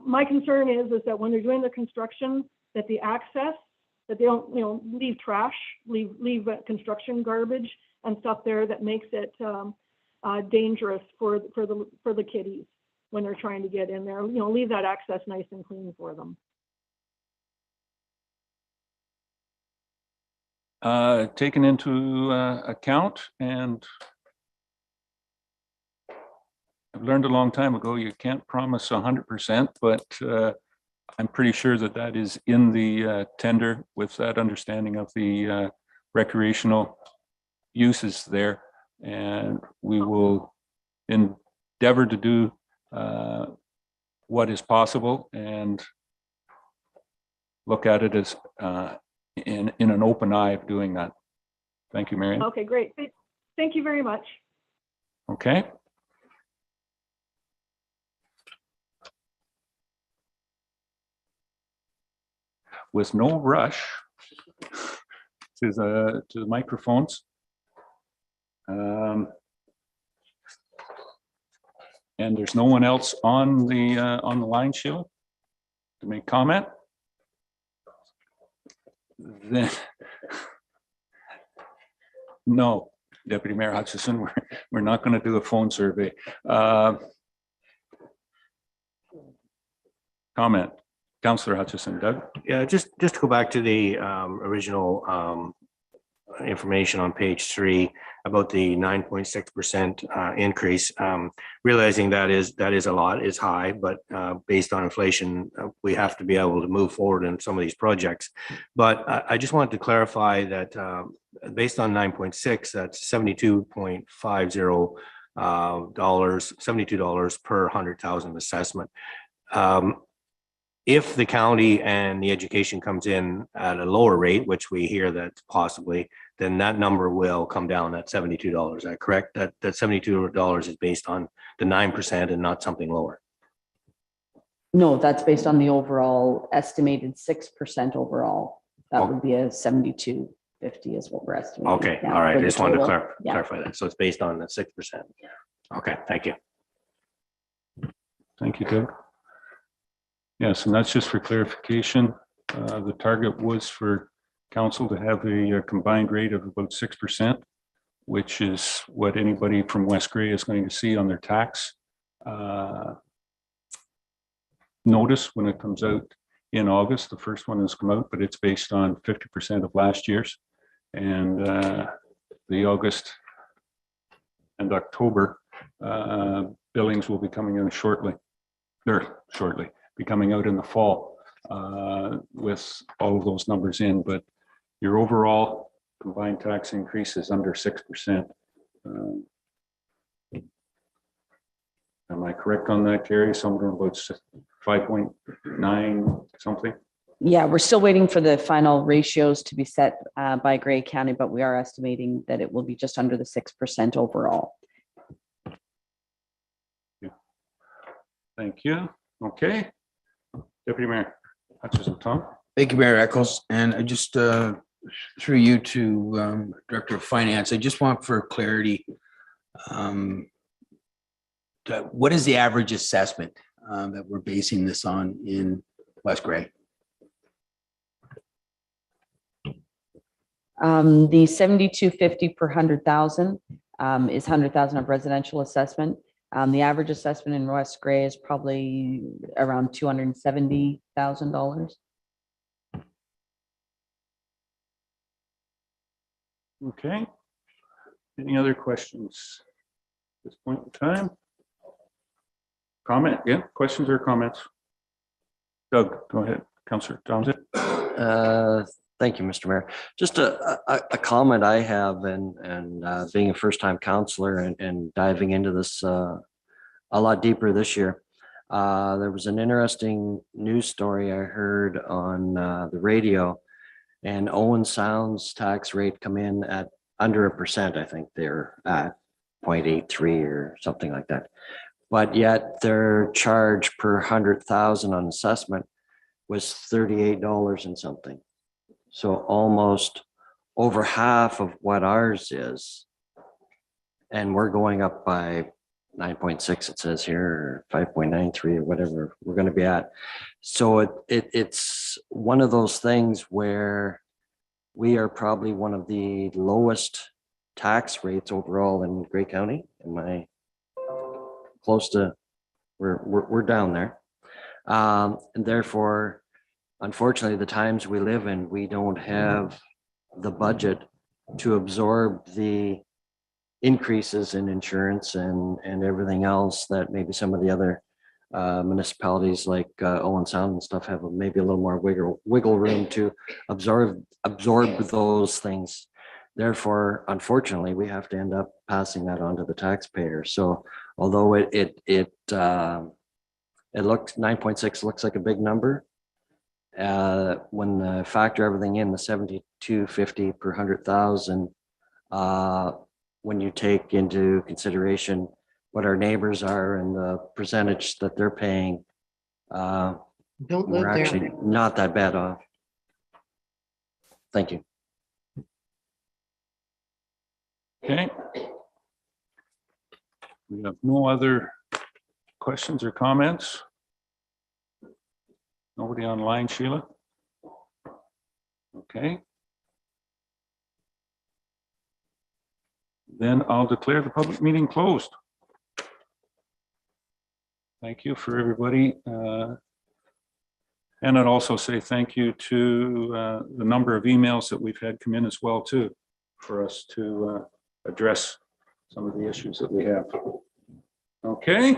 Q: my concern is that when they're doing the construction, that the access, that they don't leave trash, leave construction garbage and stuff there that makes it dangerous for the kiddies when they're trying to get in there. Leave that access nice and clean for them.
A: Taken into account, and I've learned a long time ago, you can't promise 100%, but I'm pretty sure that is in the tender with that understanding of the recreational uses there. And we will endeavor to do what is possible and look at it as in an open eye of doing that. Thank you, Marion.
Q: Okay, great. Thank you very much.
A: Okay. With no rush to the microphones. And there's no one else on the line, Sheila, to make comment. then no, Deputy Mayor Hutchison, we're not going to do a phone survey. Comment, Councillor Hutchison. Doug?
G: Yeah, just to go back to the original information on page 3 about the 9.6% increase. Realizing that is a lot, is high, but based on inflation, we have to be able to move forward in some of these projects. But I just wanted to clarify that based on 9.6, that's $72.50 $72 per 100,000 assessment. If the county and the education comes in at a lower rate, which we hear that possibly, then that number will come down at $72. Is that correct? That $72 is based on the 9% and not something lower.
O: No, that's based on the overall estimated 6% overall. That would be a 72.50 is what we're estimating.
G: Okay,
O: yeah,
G: all right.
O: for
G: I
O: the
G: just wanted to
O: total. Yeah.
G: clarify that. So it's based on the 6%. Okay, thank you.
A: Thank you, Doug. Yes, and that's just for clarification. The target was for council to have a combined rate of about 6%, which is what anybody from West Grey is going to see on their tax notice when it comes out in August. The first one has come out, but it's based on 50% of last year's. And the August and October billings will be coming in shortly. Be coming out in the fall with all of those numbers in, but your overall combined tax increase is under 6%. Am I correct on that, Carrie? Somewhere about 5.9 something?
O: Yeah, we're still waiting for the final ratios to be set by Grey County, but we are estimating that it will be just under the 6% overall.
A: Yeah. Thank you. Okay. Deputy Mayor Hutchison, Tom.
J: Thank you, Mayor Eccles. And I just through you to Director of Finance, I just want for clarity, what is the average assessment that we're basing this on in West Grey?
O: The 7250 per 100,000 is 100,000 of residential assessment. The average assessment in West Grey is probably around $270,000.
A: Okay. Any other questions at this point in time? Comment? Yeah, questions or comments? Doug, go ahead. Councillor Thompson.
L: Thank you, Mr. Mayor. Just a comment I have, and being a first-time councillor and diving into this a lot deeper this year. There was an interesting news story I heard on the radio, and Owen Sound's tax rate come in at under 1%. I think they're at 0.83 or something like that. But yet their charge per 100,000 on assessment was $38 and something. So almost over half of what ours is. And we're going up by 9.6, it says here, or 5.93 or whatever we're going to be at. So it's one of those things where we are probably one of the lowest tax rates overall in Grey County. Am I close to, we're down there. And therefore, unfortunately, the times we live in, we don't have the budget to absorb the increases in insurance and everything else that maybe some of the other municipalities like Owen Sound and stuff have maybe a little more wiggle room to absorb those things. Therefore, unfortunately, we have to end up passing that on to the taxpayer. So although it looks 9.6 looks like a big number, when the factor everything in, the 7250 per 100,000, when you take into consideration what our neighbors are and the percentage that they're paying, we're actually not that bad off. Thank you.
A: Okay. We have no other questions or comments. Nobody online, Sheila? Okay. Then I'll declare the public meeting closed. Thank you for everybody. And I'd also say thank you to the number of emails that we've had come in as well too, for us to address some of the issues that we have. Okay.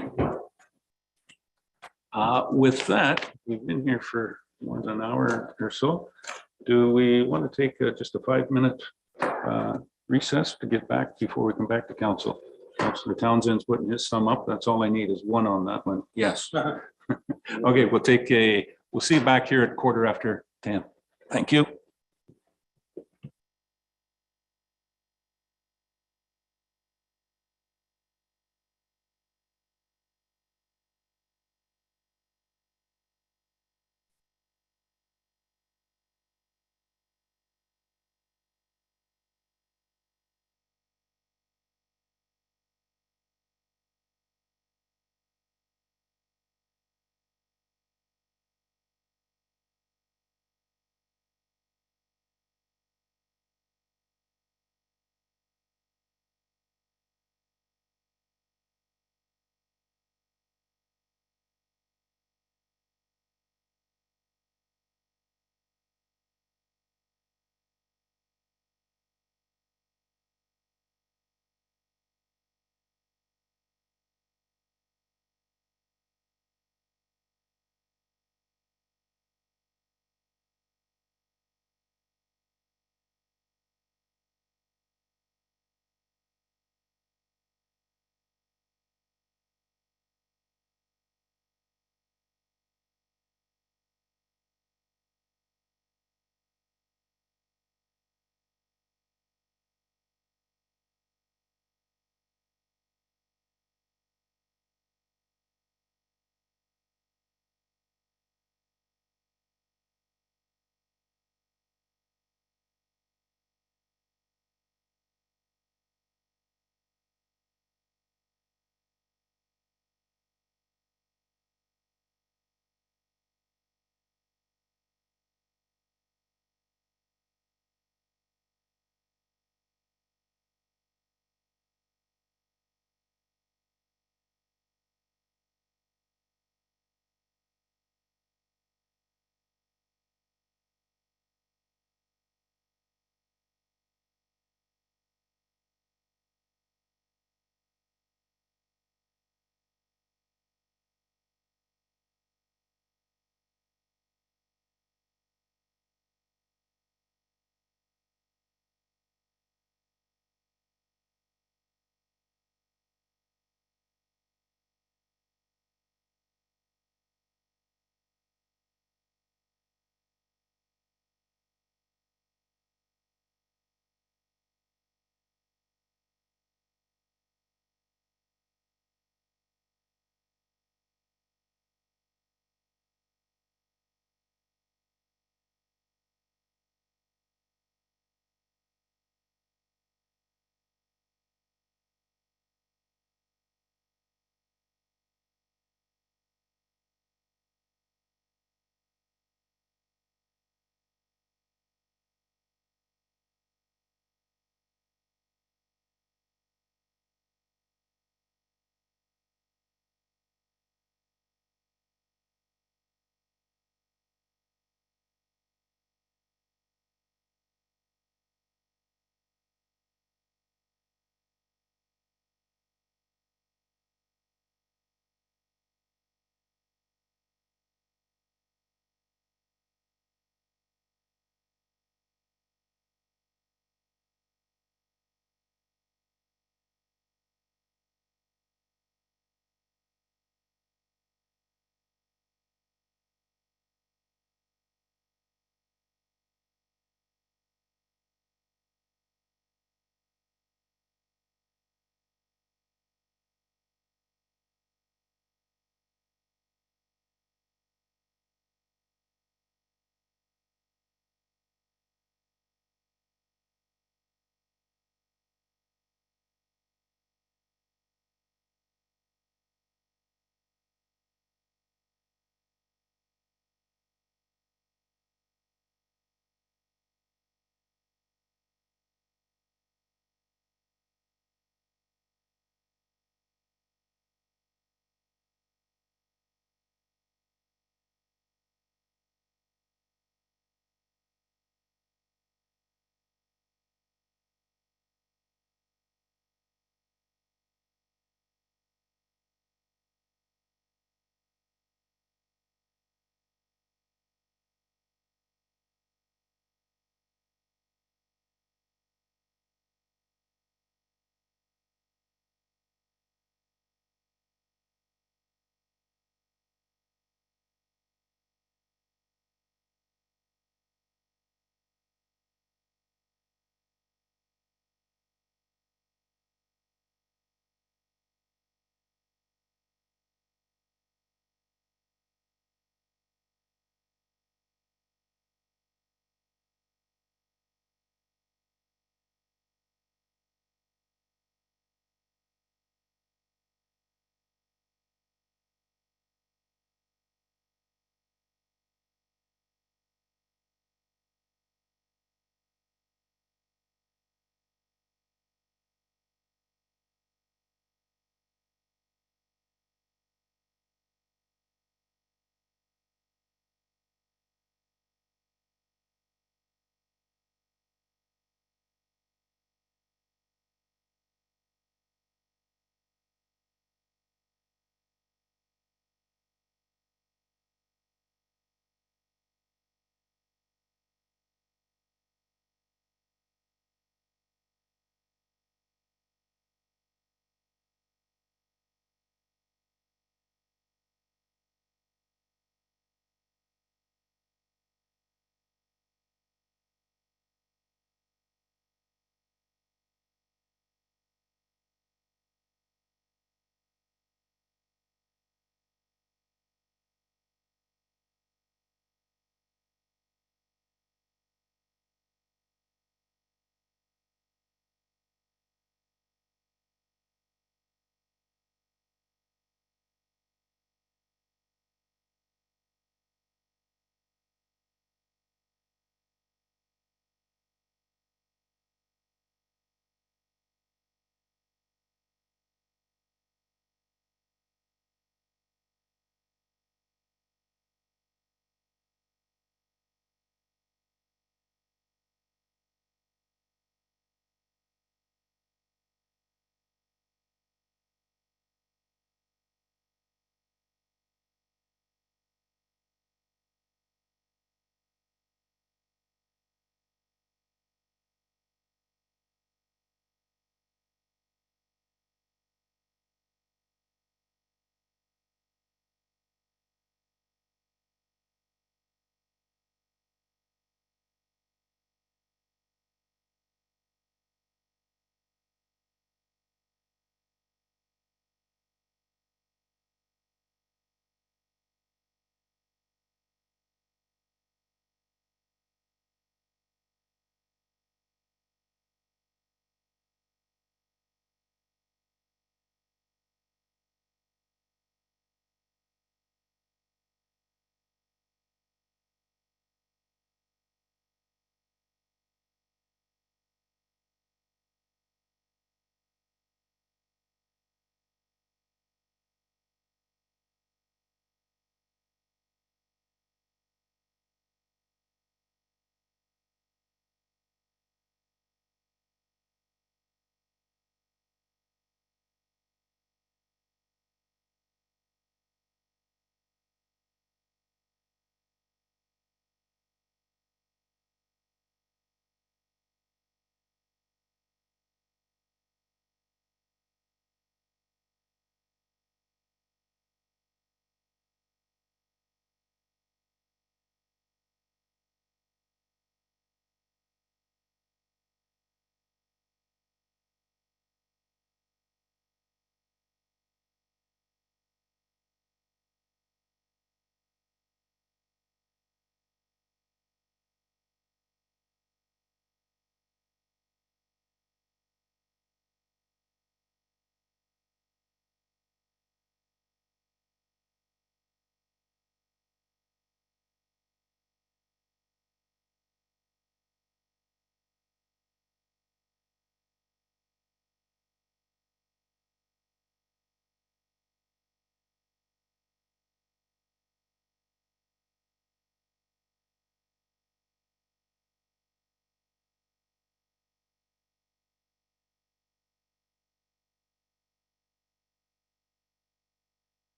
A: With that, we've been here for more than an hour or so. Do we want to take just a 5-minute recess to get back before we come back to council? Councilor Townsend's putting his thumb up. That's all I need is one on that one. Yes. Okay, we'll see you back here at 10:15. Thank you.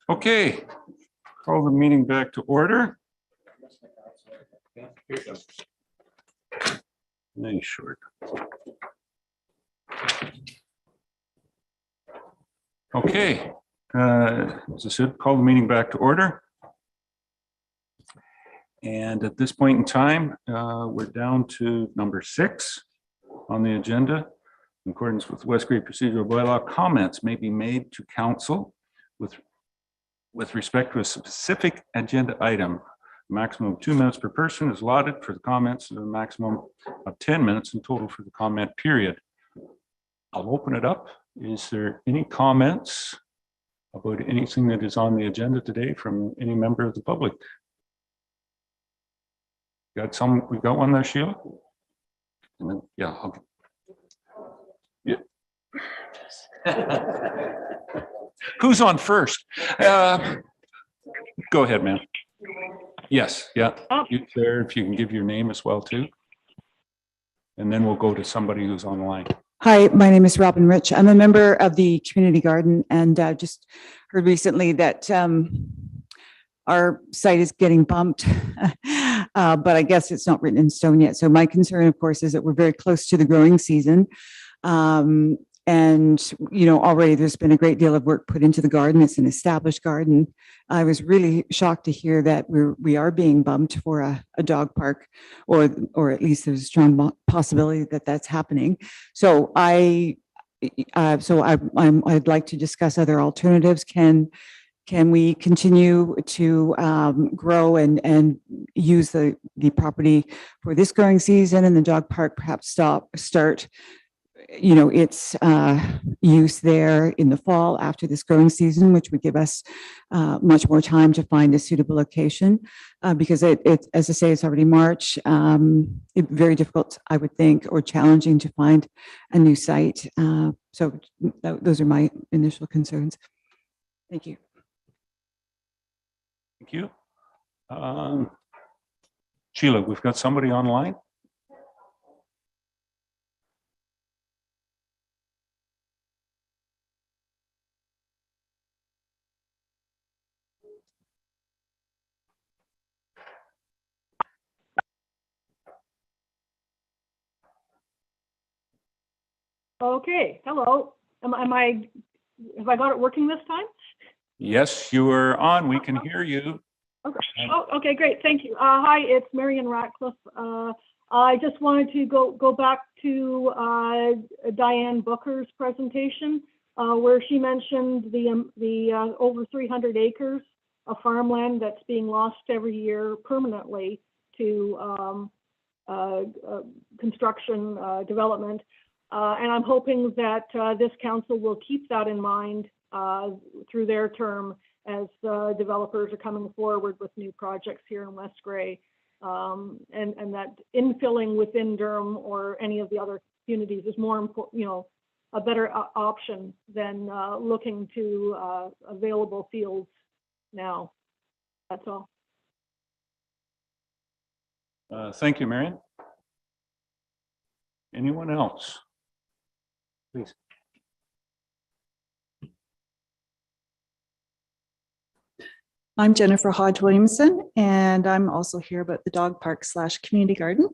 A: Okay, call the meeting back to order. Nice short. Okay, as I said, call the meeting back to order. And at this point in time, we're down to number 6 on the agenda. In accordance with West Grade procedural bylaw, comments may be made to council with respect to a specific agenda item. Maximum of 2 minutes per person is allotted for the comments, and a maximum of 10 minutes in total for the comment period. I'll open it up. Is there any comments about anything that is on the agenda today from any member of the public? Got some, we got one there, Sheila? And then, yeah. Yeah. Who's on first? Go ahead, man. Yes, yeah. You there, if you can give your name as well too. And then we'll go to somebody who's online.
R: Hi, my name is Robin Rich. I'm a member of the Community Garden, and just heard recently that our site is getting bumped, but I guess it's not written in stone yet. So my concern, of course, is that we're very close to the growing season. And, you know, already there's been a great deal of work put into the garden. It's an established garden. I was really shocked to hear that we are being bumped for a dog park, or at least there's a strong possibility that that's happening. So I'd like to discuss other alternatives. Can we continue to grow and use the property for this growing season, and the dog park perhaps start you know, its use there in the fall after this growing season, which would give us much more time to find a suitable location, because it as I say, it's already March. Very difficult, I would think, or challenging to find a new site. So those are my initial concerns. Thank you.
A: Thank you. Sheila, we've got somebody online.
Q: Okay, hello. Have I got it working this time?
A: Yes, you are on. We can hear you.
Q: Okay. Oh, okay, great. Thank you. Hi, it's Marion Ratcliffe. I just wanted to go back to Diane Booker's presentation, where she mentioned the over 300 acres of farmland that's being lost every year permanently to construction development. And I'm hoping that this council will keep that in mind through their term as developers are coming forward with new projects here in West Grey, and that infilling within Durham or any of the other communities is more important, you know, a better option than looking to available fields now. That's all.
A: Thank you, Marion. Anyone else? Please.
S: I'm Jennifer Hodge Williamson, and I'm also here about the dog park / community garden.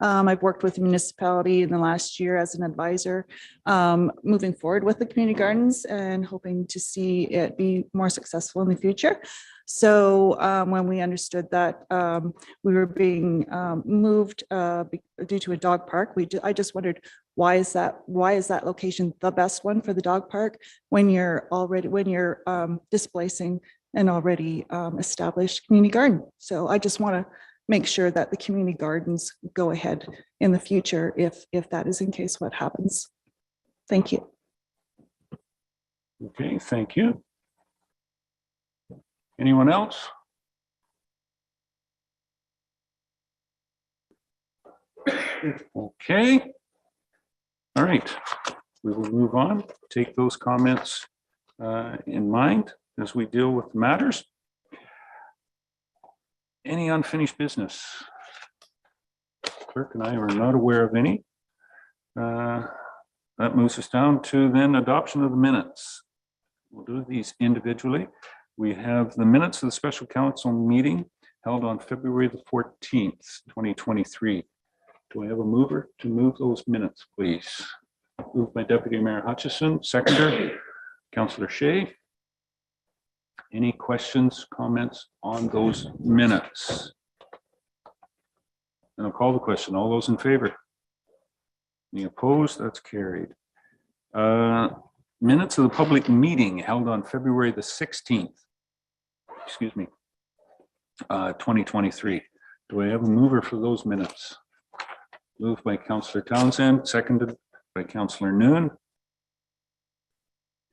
S: I've worked with the municipality in the last year as an advisor, moving forward with the community gardens and hoping to see it be more successful in the future. So when we understood that we were being moved due to a dog park, I just wondered, why is that location the best one for the dog park when you're displacing an already established community garden? So I just want to make sure that the community gardens go ahead in the future if that is in case what happens. Thank you.
A: Okay, thank you. Anyone else? Okay. All right, we will move on. Take those comments in mind as we deal with matters. Any unfinished business? Clerk and I are not aware of any. That moves us down to then adoption of the minutes. We'll do these individually. We have the minutes of the special council meeting held on February the 14th, 2023. Do I have a mover to move those minutes, please? Moved by Deputy Mayor Hutchison, seconder, Councillor Shea. Any questions, comments on those minutes? And I'll call the question. All those in favor? Any opposed? That's carried. Minutes of the public meeting held on February the 16th. Excuse me. 2023. Do I have a mover for those minutes? Moved by Councillor Townsend, seconded by Councillor Noon.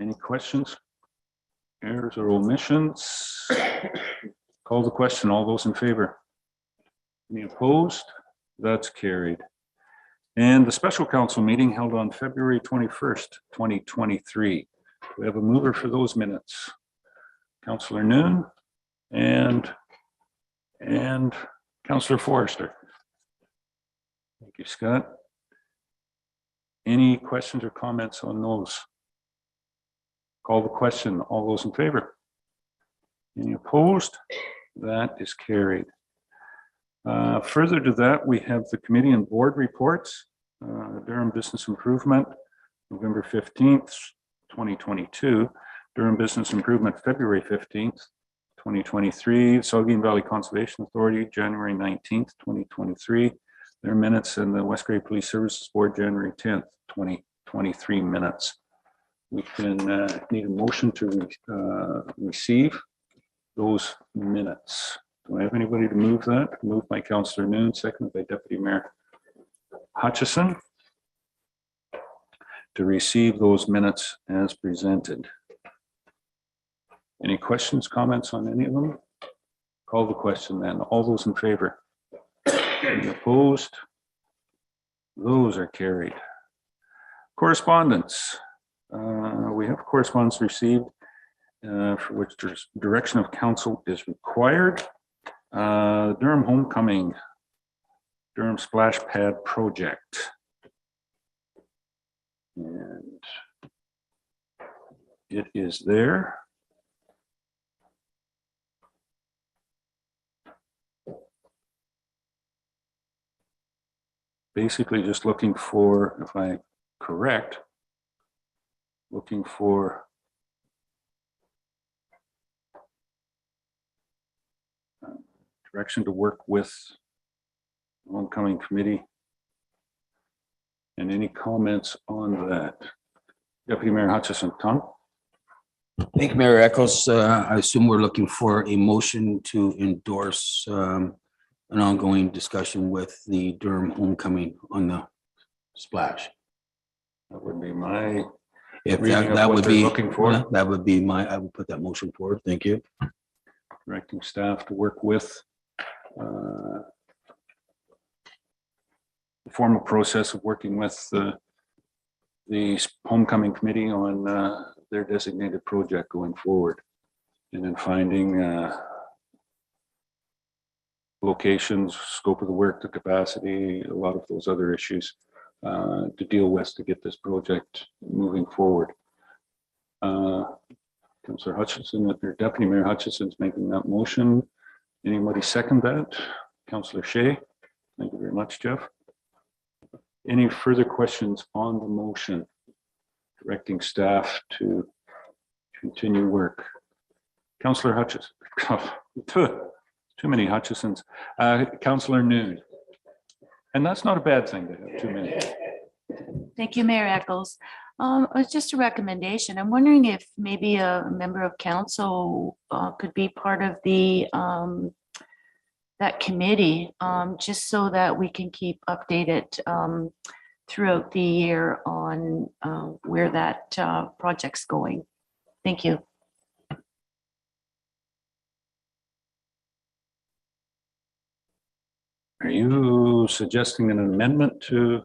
A: Any questions, errors or omissions? Call the question. All those in favor? Any opposed? That's carried. And the special council meeting held on February 21st, 2023. We have a mover for those minutes. Councillor Noon and Councillor Forrester. Thank you, Scott. Any questions or comments on those? Call the question. All those in favor? Any opposed? That is carried. Further to that, we have the committee and board reports. Durham Business Improvement, November 15th, 2022. Durham Business Improvement, February 15th, 2023. Saugeen Valley Conservation Authority, January 19th, 2023. Their minutes, and the West Grey Police Services Board, January 10th, 2023 minutes. We can need a motion to receive those minutes. Do I have anybody to move that? Moved by Councillor Noon, seconded by Deputy Mayor Hutchison, to receive those minutes as presented. Any questions, comments on any of them? Call the question then. All those in favor? Any opposed? Those are carried. Correspondence. We have correspondence received for which direction of council is required. Durham Homecoming, Durham Splash Pad Project. And it is there. Basically just looking for, if I'm correct, looking for direction to work with the homecoming committee. And any comments on that? Deputy Mayor Hutchison, Tom?
J: Thank you, Mayor Eccles. I assume we're looking for a motion to endorse an ongoing discussion with the Durham Homecoming on the splash.
A: That would be my
J: If
A: reading of
J: that
A: what
J: would
A: they're
J: be,
A: looking for.
J: that would be my, I will put that motion forward. Thank you.
A: Directing staff to work with the formal process of working with the homecoming committee on their designated project going forward, and then finding locations, scope of the work, the capacity, a lot of those other issues to deal with to get this project moving forward. Councillor Hutchison, or Deputy Mayor Hutchison's making that motion. Anybody second that? Councillor Shea. Thank you very much, Jeff. Any further questions on the motion? Directing staff to continue work. Councillor Hutchison. Too many Hutchisons. Councillor Noon. And that's not a bad thing to have too many.
M: Thank you, Mayor Eccles. It's just a recommendation. I'm wondering if maybe a member of council could be part of the that committee, just so that we can keep updated throughout the year on where that project's going. Thank you.
A: Are you suggesting an amendment to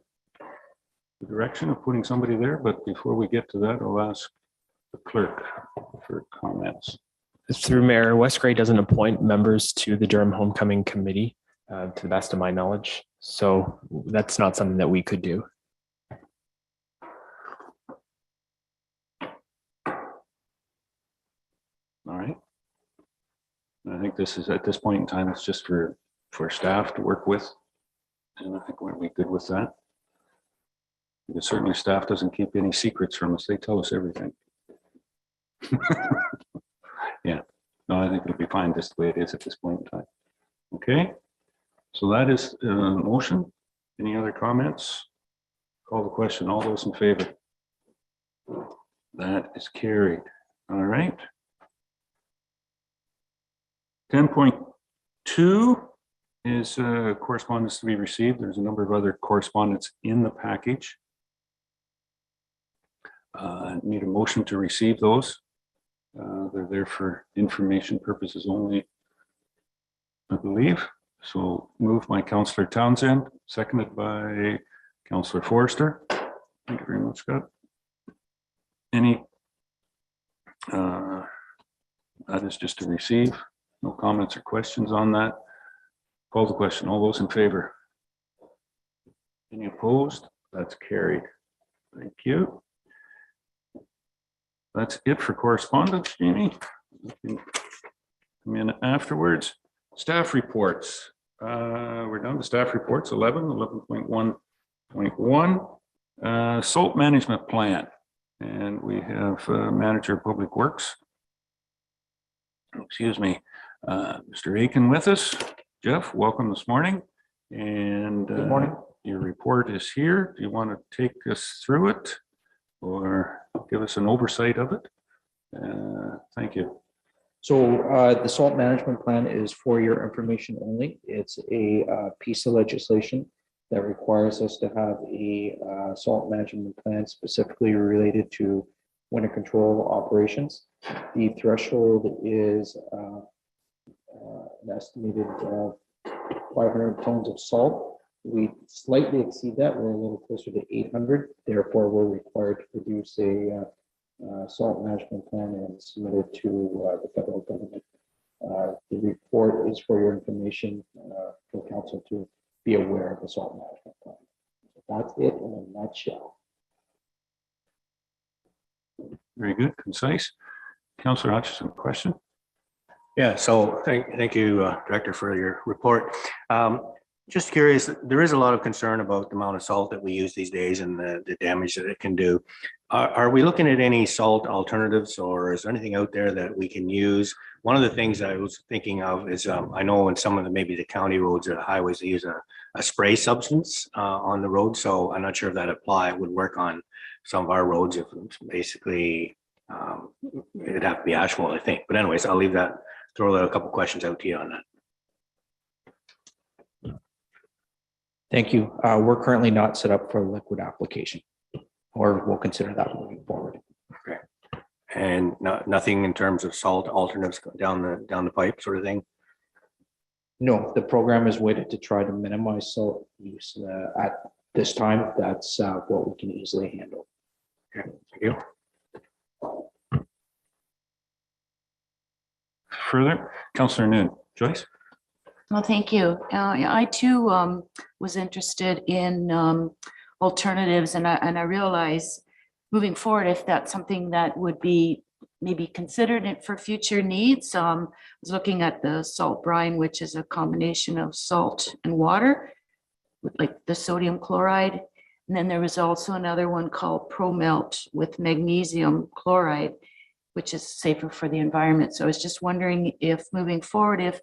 A: the direction of putting somebody there? But before we get to that, I'll ask the clerk for comments.
D: Through Mayor, West Grey doesn't appoint members to the Durham Homecoming Committee, to the best of my knowledge. So that's not something that we could do.
A: All right. I think this is, at this point in time, it's just for staff to work with. And I think we'll be good with that. Because certainly staff doesn't keep any secrets from us. They tell us everything. Yeah, no, I think it'll be fine just the way it is at this point in time. Okay, so that is motion. Any other comments? Call the question. All those in favor? That is carried. All right. 10.2 is correspondence to be received. There's a number of other correspondence in the package. Need a motion to receive those. They're there for information purposes only, I believe. So moved by Councillor Townsend, seconded by Councillor Forrester. Thank you very much, Scott. Any? That is just to receive. No comments or questions on that. Call the question. All those in favor? Any opposed? That's carried. Thank you. That's it for correspondence, Jamie. You can come in afterwards. Staff reports. We're down to staff reports 11.1.1. Salt management plan. And we have Manager of Public Works. Excuse me, Mr. Aiken with us. Jeff, welcome this morning. And good morning. Your report is here. Do you want to take us through it or give us an oversight of it? Thank you.
T: So the salt management plan is for your information only. It's a piece of legislation that requires us to have a salt management plan specifically related to winter control operations. The threshold is an estimated 500 tons of salt. We slightly exceed that. We're a little closer to 800. Therefore, we're required to produce a salt management plan and submit it to the federal government. The report is for your information for council to be aware of the salt management plan. That's it in a nutshell.
A: Very good, concise. Councillor Hutchison, question?
G: Yeah, so thank you, Director, for your report. Just curious, there is a lot of concern about the amount of salt that we use these days and the damage that it can do. Are we looking at any salt alternatives, or is there anything out there that we can use? One of the things I was thinking of is I know in some of maybe the county roads or the highways, they use a spray substance on the road. So I'm not sure if that would work on some of our roads. If it's basically it'd have to be asphalt, I think. But anyways, I'll leave that. Throw a couple questions out to you on that.
T: Thank you. We're currently not set up for a liquid application, or we'll consider that moving forward.
G: Okay. And nothing in terms of salt alternatives down the pipe sort of thing?
T: No, the program is weighted to try to minimize salt use at this time. That's what we can easily handle.
G: Okay, thank you.
A: Further, Councillor Noon. Joyce?
M: Well, thank you. I too was interested in alternatives, and I realize moving forward, if that's something that would be maybe considered it for future needs. I was looking at the salt brine, which is a combination of salt and water, with like the sodium chloride. And then there was also another one called ProMelt with magnesium chloride, which is safer for the environment. So I was just wondering if moving forward, if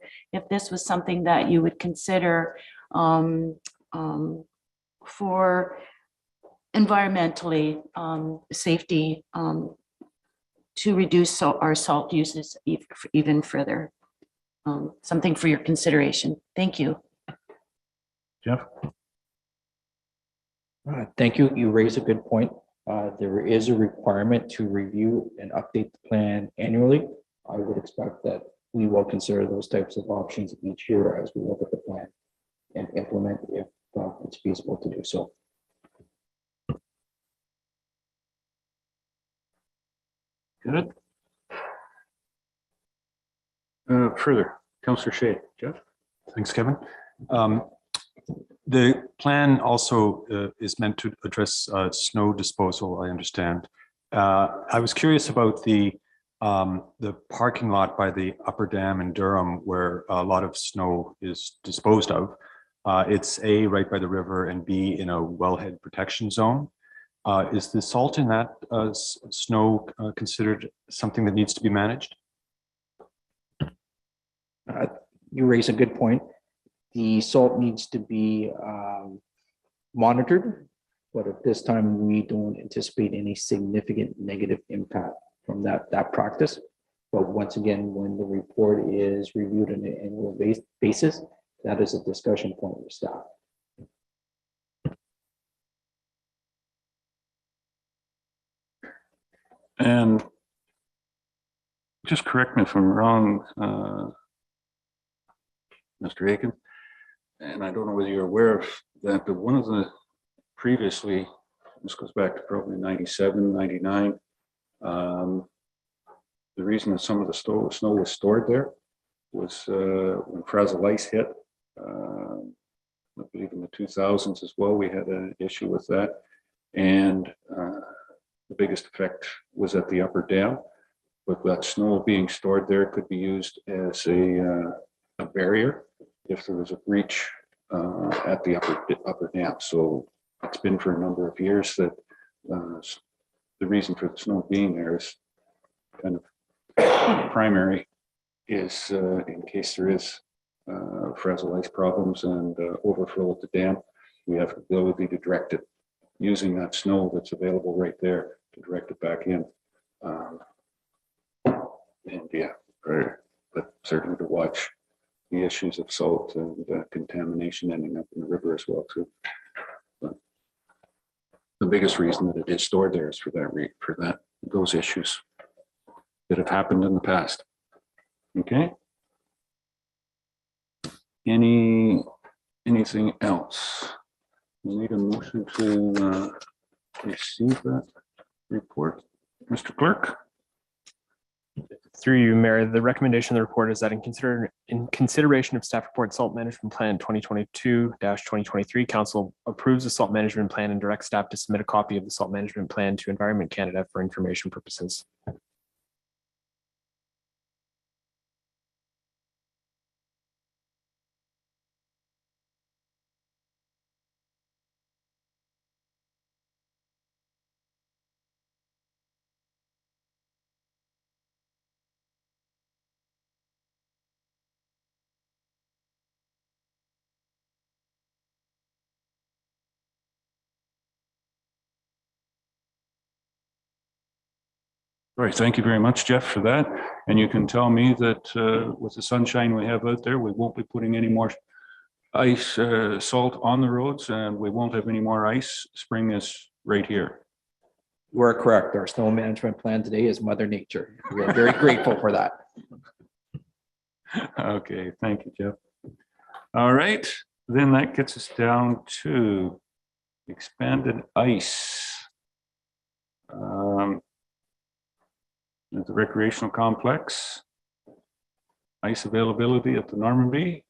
M: this was something that you would consider for environmentally safety to reduce our salt uses even further. Something for your consideration. Thank you.
A: Jeff?
T: Thank you. You raise a good point. There is a requirement to review and update the plan annually. I would expect that we will consider those types of options each year as we look at the plan and implement if it's feasible to do so.
A: Good. Further, Councillor Shea. Jeff?
C: Thanks, Kevin. The plan also is meant to address snow disposal, I understand. I was curious about the the parking lot by the upper dam in Durham where a lot of snow is disposed of. It's A, right by the river, and B, in a wellhead protection zone. Is the salt in that snow considered something that needs to be managed?
T: You raise a good point. The salt needs to be monitored, but at this time, we don't anticipate any significant negative impact from that practice. But once again, when the report is reviewed on an annual basis, that is a discussion point with staff.
A: And just correct me if I'm wrong, Mr. Aiken, and I don't know whether you're aware of that, but one of the previously, this goes back to probably 97, 99, the reason that some of the snow was stored there was when Frazzle Ice hit, I believe in the 2000s as well, we had an issue with that. And the biggest effect was at the upper dam, but that snow being stored there could be used as a barrier if there was a breach at the upper dam. So it's been for a number of years that the reason for the snow being there is kind of primary is in case there is Frazzle Ice problems and overflow at the dam, we have the ability to direct it using that snow that's available right there to direct it back in. And yeah, but certainly to watch the issues of salt and contamination ending up in the river as well too. But the biggest reason that it is stored there is for those issues that have happened in the past. Okay. Anything else? We need a motion to receive that report. Mr. Clerk?
D: Through you, Mayor, the recommendation of the report is that in consideration of staff report Salt Management Plan 2022-2023, Council approves the Salt Management Plan and directs staff to submit a copy of the Salt Management Plan to Environment Canada for information purposes.
A: All right, thank you very much, Jeff, for that. And you can tell me that with the sunshine we have out there, we won't be putting any more ice, salt on the roads, and we won't have any more ice. Spring is right here.
T: You are correct. Our snow management plan today is Mother Nature. We are very grateful for that.
A: Okay, thank you, Jeff. All right, then that gets us down to expanded ice. At the recreational complex, ice availability at the Normanby.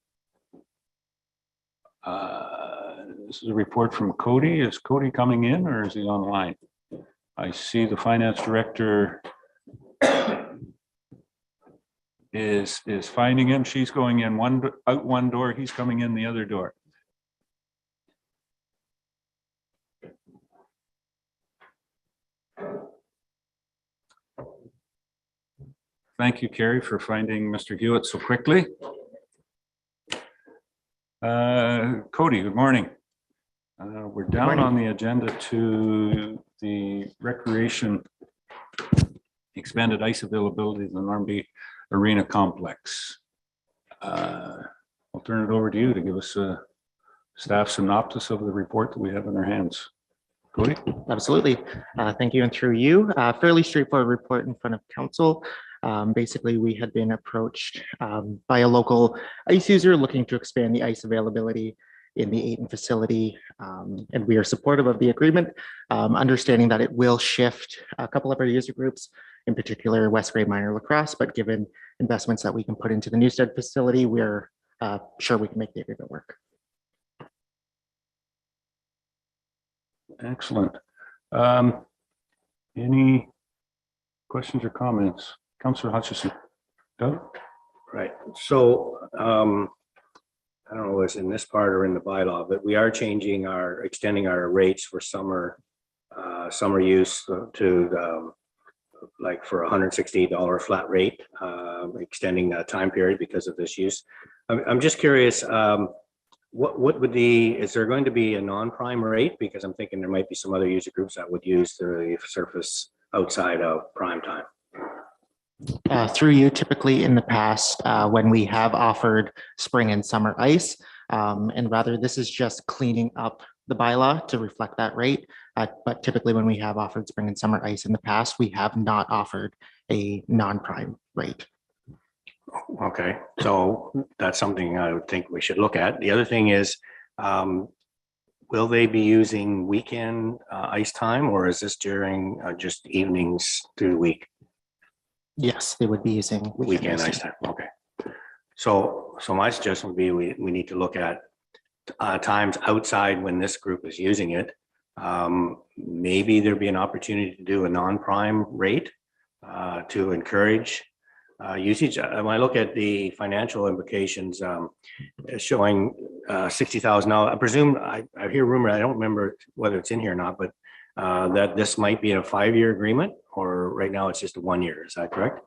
A: This is a report from Cody. Is Cody coming in or is he online? I see the finance director is finding him. She's going in out one door, he's coming in the other door. Thank you, Carrie, for finding Mr. Hewitt so quickly. Cody, good morning. We're down on the agenda to the recreation expanded ice availability in the Normanby Arena Complex. I'll turn it over to you to give us a staff synopsis of the report that we have in our hands. Cody?
U: Absolutely. Thank you. And through you, fairly straightforward report in front of council. Basically, we had been approached by a local ice user looking to expand the ice availability in the Ayton facility, and we are supportive of the agreement, understanding that it will shift a couple of our user groups, in particular West Grade Minor Lacrosse, but given investments that we can put into the Newstead facility, we're sure we can make the agreement work.
A: Excellent. Any questions or comments Councillor Hutchison. Doug?
G: Right, so, I don't know if it's in this part or in the bylaw, but we are extending our rates for summer use to, like for $168 flat rate, extending that time period because of this use. I'm just curious, what would is there going to be a non-prime rate? Because I'm thinking there might be some other user groups that would use the surface outside of prime time.
U: Through you, typically in the past, when we have offered spring and summer ice, and rather this is just cleaning up the bylaw to reflect that rate. But typically when we have offered spring and summer ice in the past, we have not offered a non-prime rate.
G: Okay, so that's something I would think we should look at. The other thing is, will they be using weekend ice time, or is this during just evenings through the week?
U: Yes, they would be using
G: Weekend ice time, okay. So my suggestion would be we need to look at times outside when this group is using it. Maybe there'd be an opportunity to do a non-prime rate to encourage usage. When I look at the financial implications, showing $60,000, I presume, I hear rumor, I don't remember whether it's in here or not, but that this might be a 5-year agreement, or right now it's just a 1 year. Is that correct?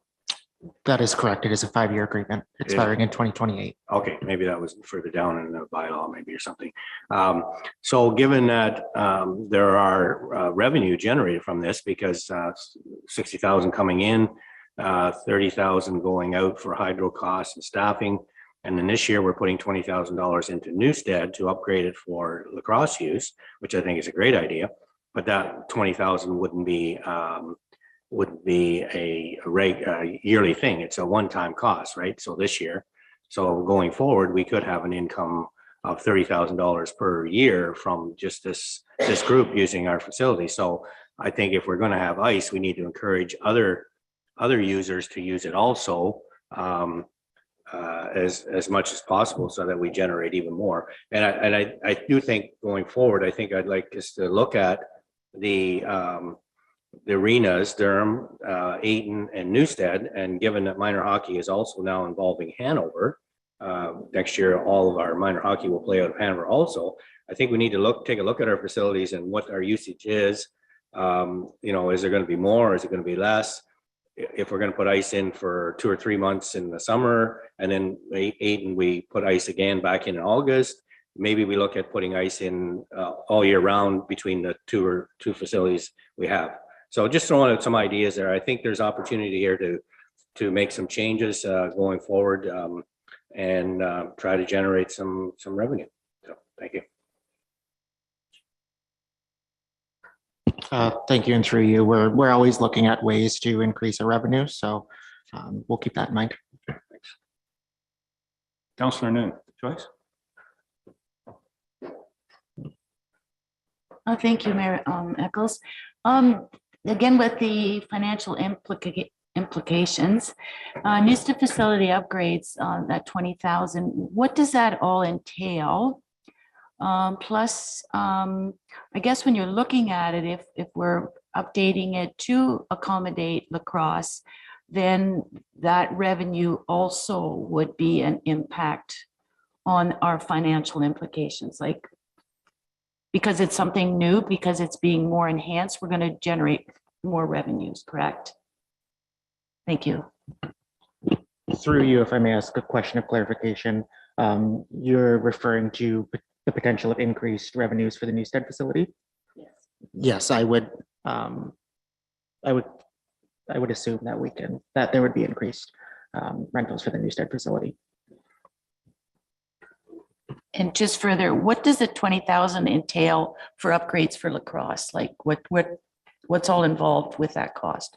U: That is correct. It is a 5-year agreement expiring in 2028.
G: Okay, maybe that was further down in the bylaw, maybe, or something. So given that there are revenue generated from this, because 60,000 coming in, 30,000 going out for hydro costs and staffing, and then this year we're putting $20,000 into Newstead to upgrade it for lacrosse use, which I think is a great idea. But that 20,000 wouldn't be a yearly thing. It's a one-time cost, right? So this year, so going forward, we could have an income of $30,000 per year from just this group using our facility. So I think if we're going to have ice, we need to encourage other users to use it also, as much as possible, so that we generate even more. And I do think going forward, I think I'd like us to look at the arenas, Durham, Ayton, and Newstead. And given that minor hockey is also now involving Hanover, next year all of our minor hockey will play out of Hanover also. I think we need to take a look at our facilities and what our usage is. You know, is there going to be more? Is it going to be less? If we're going to put ice in for 2 or 3 months in the summer, and then Ayton we put ice again back in August, maybe we look at putting ice in all year round between the two facilities we have. So just throwing out some ideas there. I think there's opportunity here to make some changes going forward, and try to generate some revenue. So thank you.
U: Thank you, and through you, we're always looking at ways to increase our revenue, so we'll keep that in mind.
A: Thanks. Councillor Noon, Joyce?
M: Thank you, Mayor Eccles. Again, with the financial implications, Newstead facility upgrades, that 20,000, what does that all entail? Plus, I guess when you're looking at it, if we're updating it to accommodate lacrosse, then that revenue also would be an impact on our financial implications, like, because it's something new, because it's being more enhanced, we're going to generate more revenues, correct? Thank you.
U: Through you, if I may ask a question of clarification, you're referring to the potential of increased revenues for the Newstead facility?
M: Yes.
U: Yes, I would assume that there would be increased rentals for the Newstead facility.
M: And just further, what does the 20,000 entail for upgrades for lacrosse? Like what's all involved with that cost?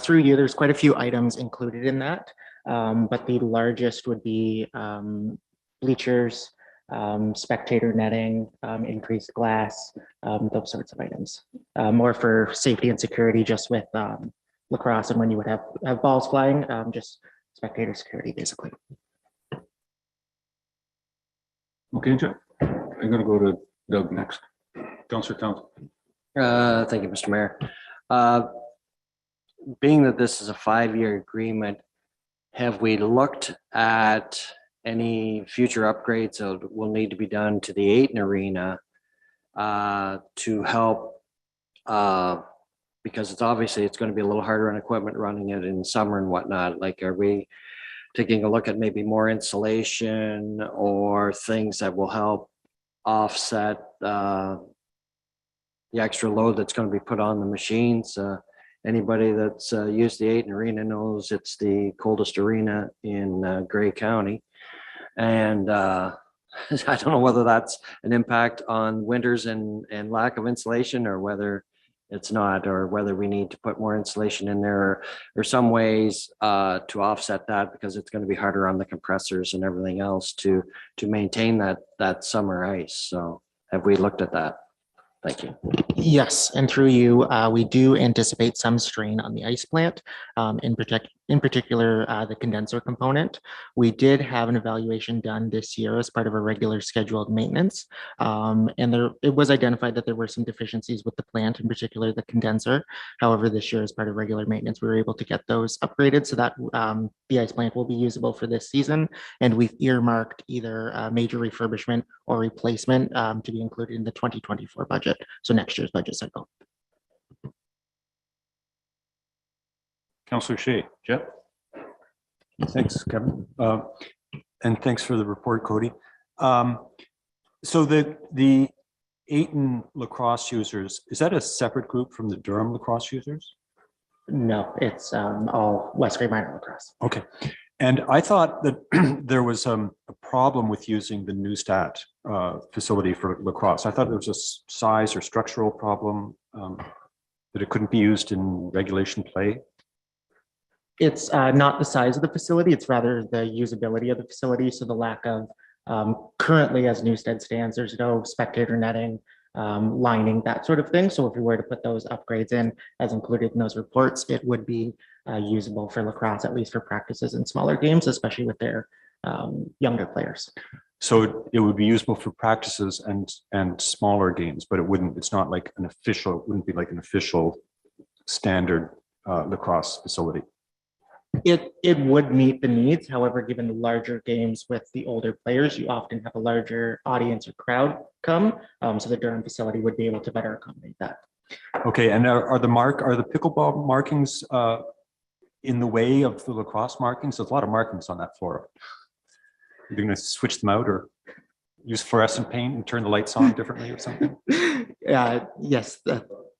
U: Through you, there's quite a few items included in that, but the largest would be bleachers, spectator netting, increased glass, those sorts of items. More for safety and security, just with lacrosse, and when you would have balls flying, just spectator security, basically.
A: Okay, Joe. I'm going to go to Doug next. Councillor Townsend.
L: Thank you, Mr. Mayor. being that this is a 5-year agreement, have we looked at any future upgrades that will need to be done to the Ayton Arena to help? Because it's obviously it's going to be a little harder on equipment running it in summer and whatnot. Like, are we taking a look at maybe more insulation or things that will help offset the extra load that's going to be put on the machines? Anybody that's used the Ayton Arena knows it's the coldest arena in Grey County. And I don't know whether that's an impact on winters and lack of insulation, or whether it's not, or whether we need to put more insulation in there, or some ways to offset that, because it's going to be harder on the compressors and everything else to maintain that summer ice. So have we looked at that? Thank you.
U: Yes, and through you, we do anticipate some strain on the ice plant, in particular, the condenser component. We did have an evaluation done this year as part of a regular scheduled maintenance. It was identified that there were some deficiencies with the plant, in particular the condenser. However, this year as part of regular maintenance, we were able to get those upgraded so that the ice plant will be usable for this season. And we've earmarked either a major refurbishment or replacement to be included in the 2024 budget. So next year's budget cycle.
A: Councillor Shea. Jeff?
C: Thanks, Kevin. And thanks for the report, Cody. So the Ayton lacrosse users, is that a separate group from the Durham lacrosse users?
U: No, it's all West Grey Minor lacrosse.
C: Okay. And I thought that there was a problem with using the Neustadt facility for lacrosse. I thought there was a size or structural problem, that it couldn't be used in regulation play.
U: It's not the size of the facility, it's rather the usability of the facility. So the lack of, currently as Newstead stands, there's no spectator netting, lining, that sort of thing. So if we were to put those upgrades in as included in those reports, it would be usable for lacrosse, at least for practices and smaller games, especially with their younger players.
C: So it would be usable for practices and smaller games, but it's not like an official, it wouldn't be like an official standard lacrosse facility.
U: It would meet the needs. However, given the larger games with the older players, you often have a larger audience or crowd come. So the Durham facility would be able to better accommodate that.
C: Okay, and are the pickleball markings in the way of the lacrosse markings? There's a lot of markings on that floor. You're going to switch them out or use fluorescent paint and turn the lights on differently or something?
U: Yes,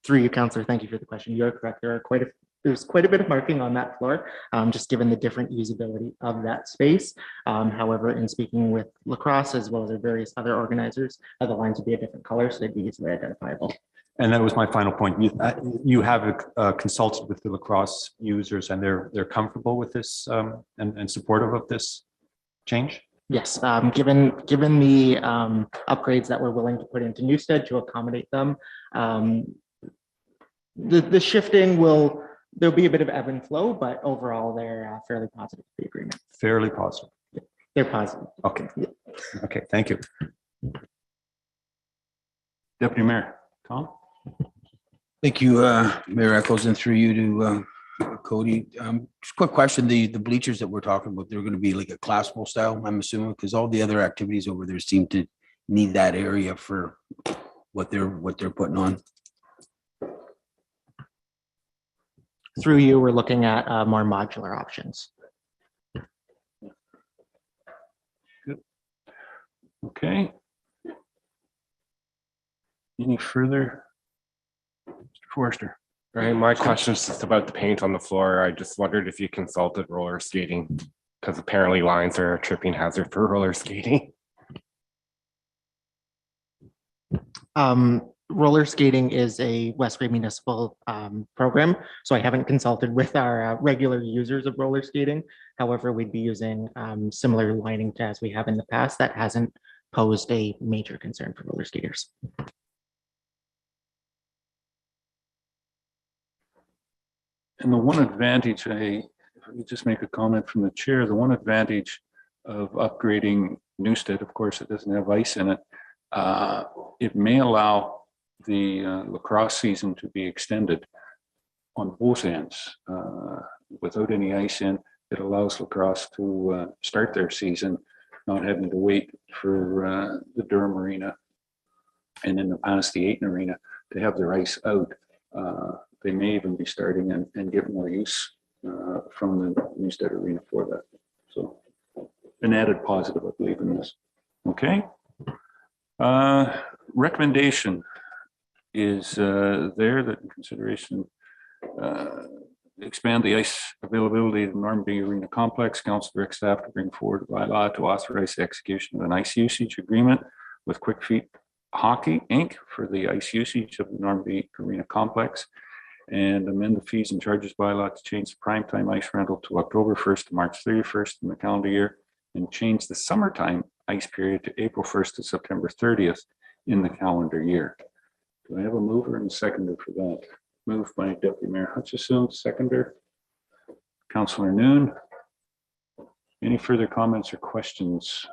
U: through you, Councillor. Thank you for the question. You're correct. There's quite a bit of marking on that floor, just given the different usability of that space. However, in speaking with lacrosse as well as various other organizers, the lines would be a different color, so they'd be easily identifiable.
C: And that was my final point. You have consulted with the lacrosse users, and they're comfortable with this and supportive of this change?
U: Yes, given the upgrades that we're willing to put into Newstead to accommodate them, the shifting there'll be a bit of ebb and flow, but overall they're fairly positive for the agreement.
C: Fairly positive.
U: Yeah, they're positive.
C: Okay. Yeah. Okay. Thank you.
A: Deputy Mayor Tom.
J: Thank you, Mayor Eccles, and through you to Cody. Just quick question: the bleachers that we're talking about, they're going to be like a classical style, I'm assuming, because all the other activities over there seem to need that area for what they're putting on.
U: Through you, we're looking at more modular options.
A: Good. Okay. Any further? Mr. Forrester.
F: Right, my question is just about the paint on the floor. I just wondered if you consulted roller skating, because apparently lines are a tripping hazard for roller skating.
U: Roller skating is a West Grey municipal program, so I haven't consulted with our regular users of roller skating. However, we'd be using similar lining to as we have in the past. That hasn't posed a major concern for roller skaters.
A: And the one advantage, if I could just make a comment from the chair, the one advantage of upgrading Newstead, of course, it doesn't have ice in it. It may allow the lacrosse season to be extended on both ends. Without any ice in, it allows lacrosse to start their season, not having to wait for the Durham Arena and in the past the Ayton Arena to have their ice out. They may even be starting and get more use from the Newstead Arena for that. So an added positive, I believe, in this. Okay. Recommendation is there that in consideration expand the ice availability of the Normandy Arena Complex. Council directs staff to bring forward by law to authorize the execution of an ice usage agreement with Quick Feet Hockey Inc. for the ice usage of the Normandy Arena Complex, and amend the fees and charges bylaw to change the primetime ice rental to October 1st to March 31st in the calendar year, and change the summertime ice period to April 1st to September 30th in the calendar year. Do I have a mover and seconder for that? Moved by Deputy Mayor Hutchison, seconder, Councillor Noon. Any further comments or questions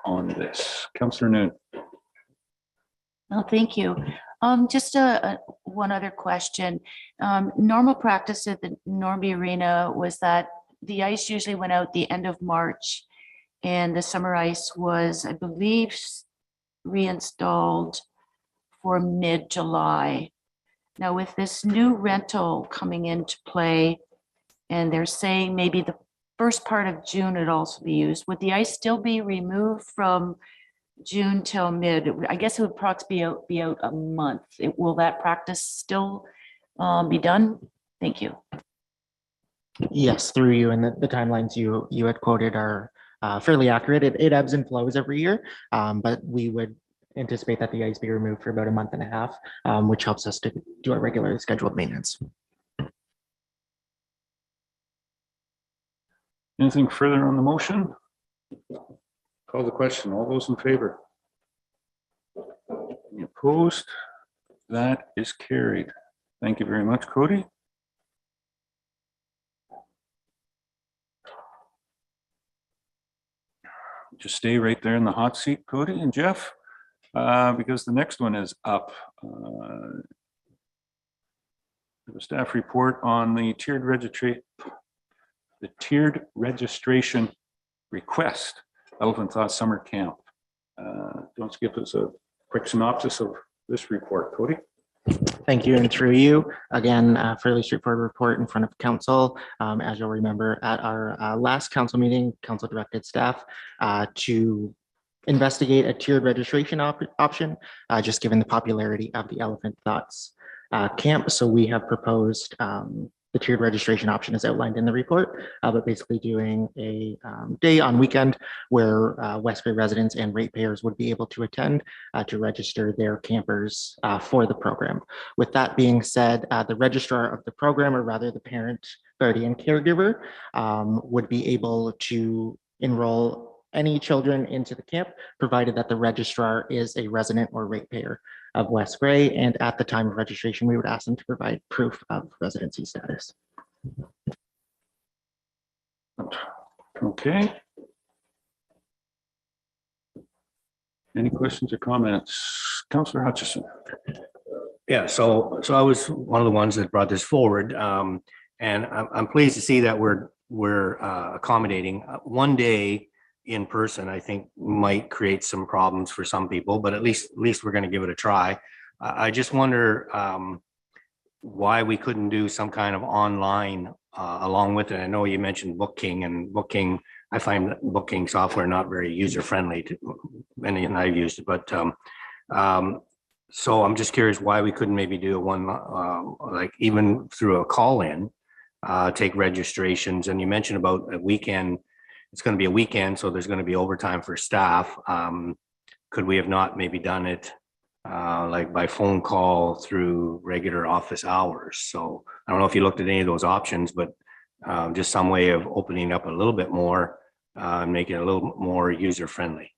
A: on this? Councillor Noon.
M: No, thank you. Just one other question. Normal practice at the Normandy Arena was that the ice usually went out the end of March, and the summer ice was, I believe, reinstalled for mid-July. Now with this new rental coming into play, and they're saying maybe the first part of June would also be used, would the ice still be removed from June till mid? I guess it would approximately be out a month. Will that practice still be done? Thank you.
U: Yes, through you, and the timelines you had quoted are fairly accurate. It ebbs and flows every year, but we would anticipate that the ice be removed for about a month and a half, which helps us to do our regularly scheduled maintenance.
A: Anything further on the motion? Call the question. All those in favor? Any opposed? That is carried. Thank you very much, Cody. Just stay right there in the hot seat, Cody and Jeff, because the next one is up. The staff report on the tiered registration request, Elephant Thought Summer Camp. Don't give us a quick synopsis of this report, Cody.
U: Thank you, and through you, again, fairly straightforward report in front of council. As you'll remember, at our last council meeting, council directed staff to investigate a tiered registration option, just given the popularity of the Elephant Thoughts camp. So we have proposed the tiered registration option is outlined in the report, but basically doing a day on weekend where West Bay residents and ratepayers would be able to attend to register their campers for the program. With that being said, the registrar of the program, or rather the parent, guardian, caregiver, would be able to enroll any children into the camp, provided that the registrar is a resident or ratepayer of West Gray. And at the time of registration, we would ask them to provide proof of residency status.
A: Okay. Any questions or comments? Councillor Hutchison.
G: Yeah, so I was one of the ones that brought this forward, and I'm pleased to see that we're accommodating one day in person. I think might create some problems for some people, but at least we're going to give it a try. I just wonder why we couldn't do some kind of online along with it. I know you mentioned Booking, and Booking, I find that booking software not very user friendly to many, and I've used it, but so I'm just curious why we couldn't maybe do one like even through a call in, take registrations. And you mentioned about a weekend. It's going to be a weekend, so there's going to be overtime for staff. Could we have not maybe done it like by phone call through regular office hours? So I don't know if you looked at any of those options, but just some way of opening up a little bit more, making it a little more user friendly.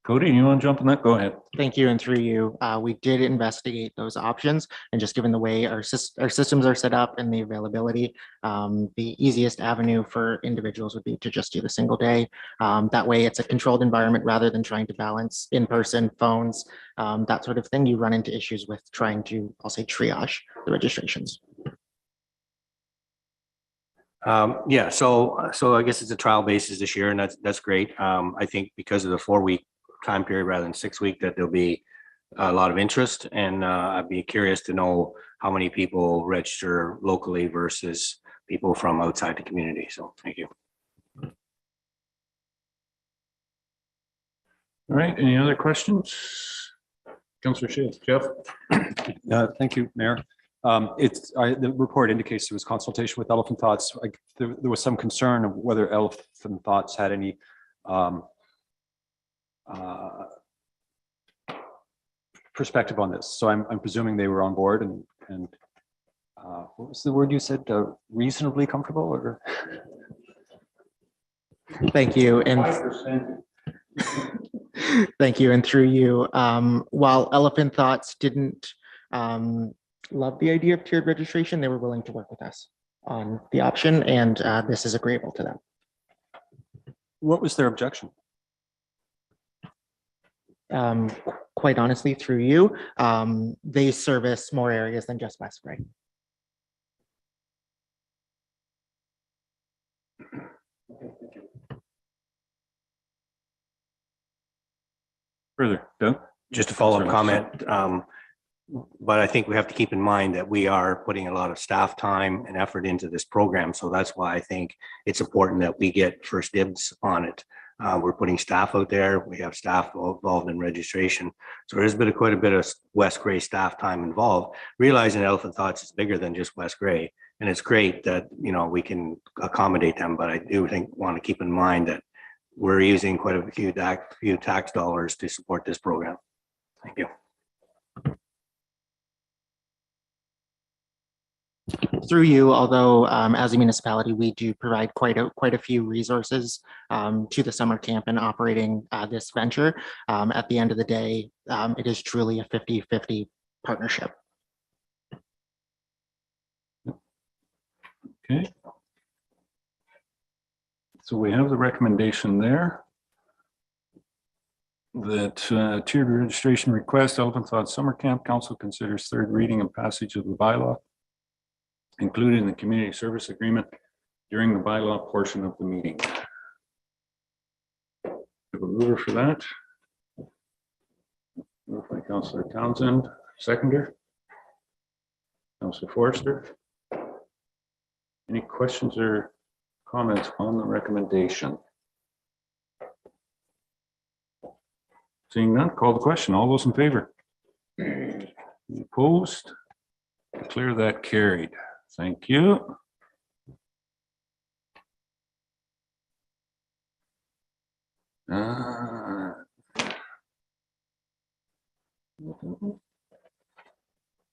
A: Cody, you want to jump on that? Go ahead.
U: Thank you. And through you, we did investigate those options, and just given the way our systems are set up and the availability, the easiest avenue for individuals would be to just do the single day. That way it's a controlled environment rather than trying to balance in-person phones, that sort of thing. You run into issues with trying to, I'll say, triage the registrations.
G: Yeah, so I guess it's a trial basis this year, and that's great. I think because of the 4-week time period rather than 6-week, that there'll be a lot of interest, and I'd be curious to know how many people register locally versus people from outside the community. So thank you.
A: All right, any other questions? Councillor Shea, Jeff?
C: Thank you, Mayor. The report indicates there was consultation with Elephant Thoughts. There was some concern of whether Elephant Thoughts had any perspective on this. So I'm presuming they were on board and what was the word you said? Reasonably comfortable or?
U: Thank you. And thank you. And through you, while Elephant Thoughts didn't love the idea of tiered registration, they were willing to work with us on the option, and this is agreeable to them.
C: What was their objection?
U: Quite honestly, through you, they service more areas than just West Grey.
A: Further, Doug?
G: Just a follow-up comment. But I think we have to keep in mind that we are putting a lot of staff time and effort into this program. So that's why I think it's important that we get first dibs on it. We're putting staff out there. We have staff involved in registration. So there's been quite a bit of West Grey staff time involved, realizing Elephant Thoughts is bigger than just West Grey. And it's great that, you know, we can accommodate them, but I do want to keep in mind that we're using quite a few tax dollars to support this program. Thank you.
U: Through you, although as a municipality, we do provide quite a few resources to the summer camp and operating this venture. At the end of the day, it is truly a 50-50 partnership.
A: Okay. So we have the recommendation there that tiered registration request, Elephant Thoughts Summer Camp, Council considers third reading and passage of the bylaw included in the community service agreement during the bylaw portion of the meeting. Have a mover for that. Moved by Councillor Townsend, seconder. Councillor Forrester. Any questions or comments on the recommendation? Seeing none, call the question. All those in favor? Opposed? Declare that carried. Thank you.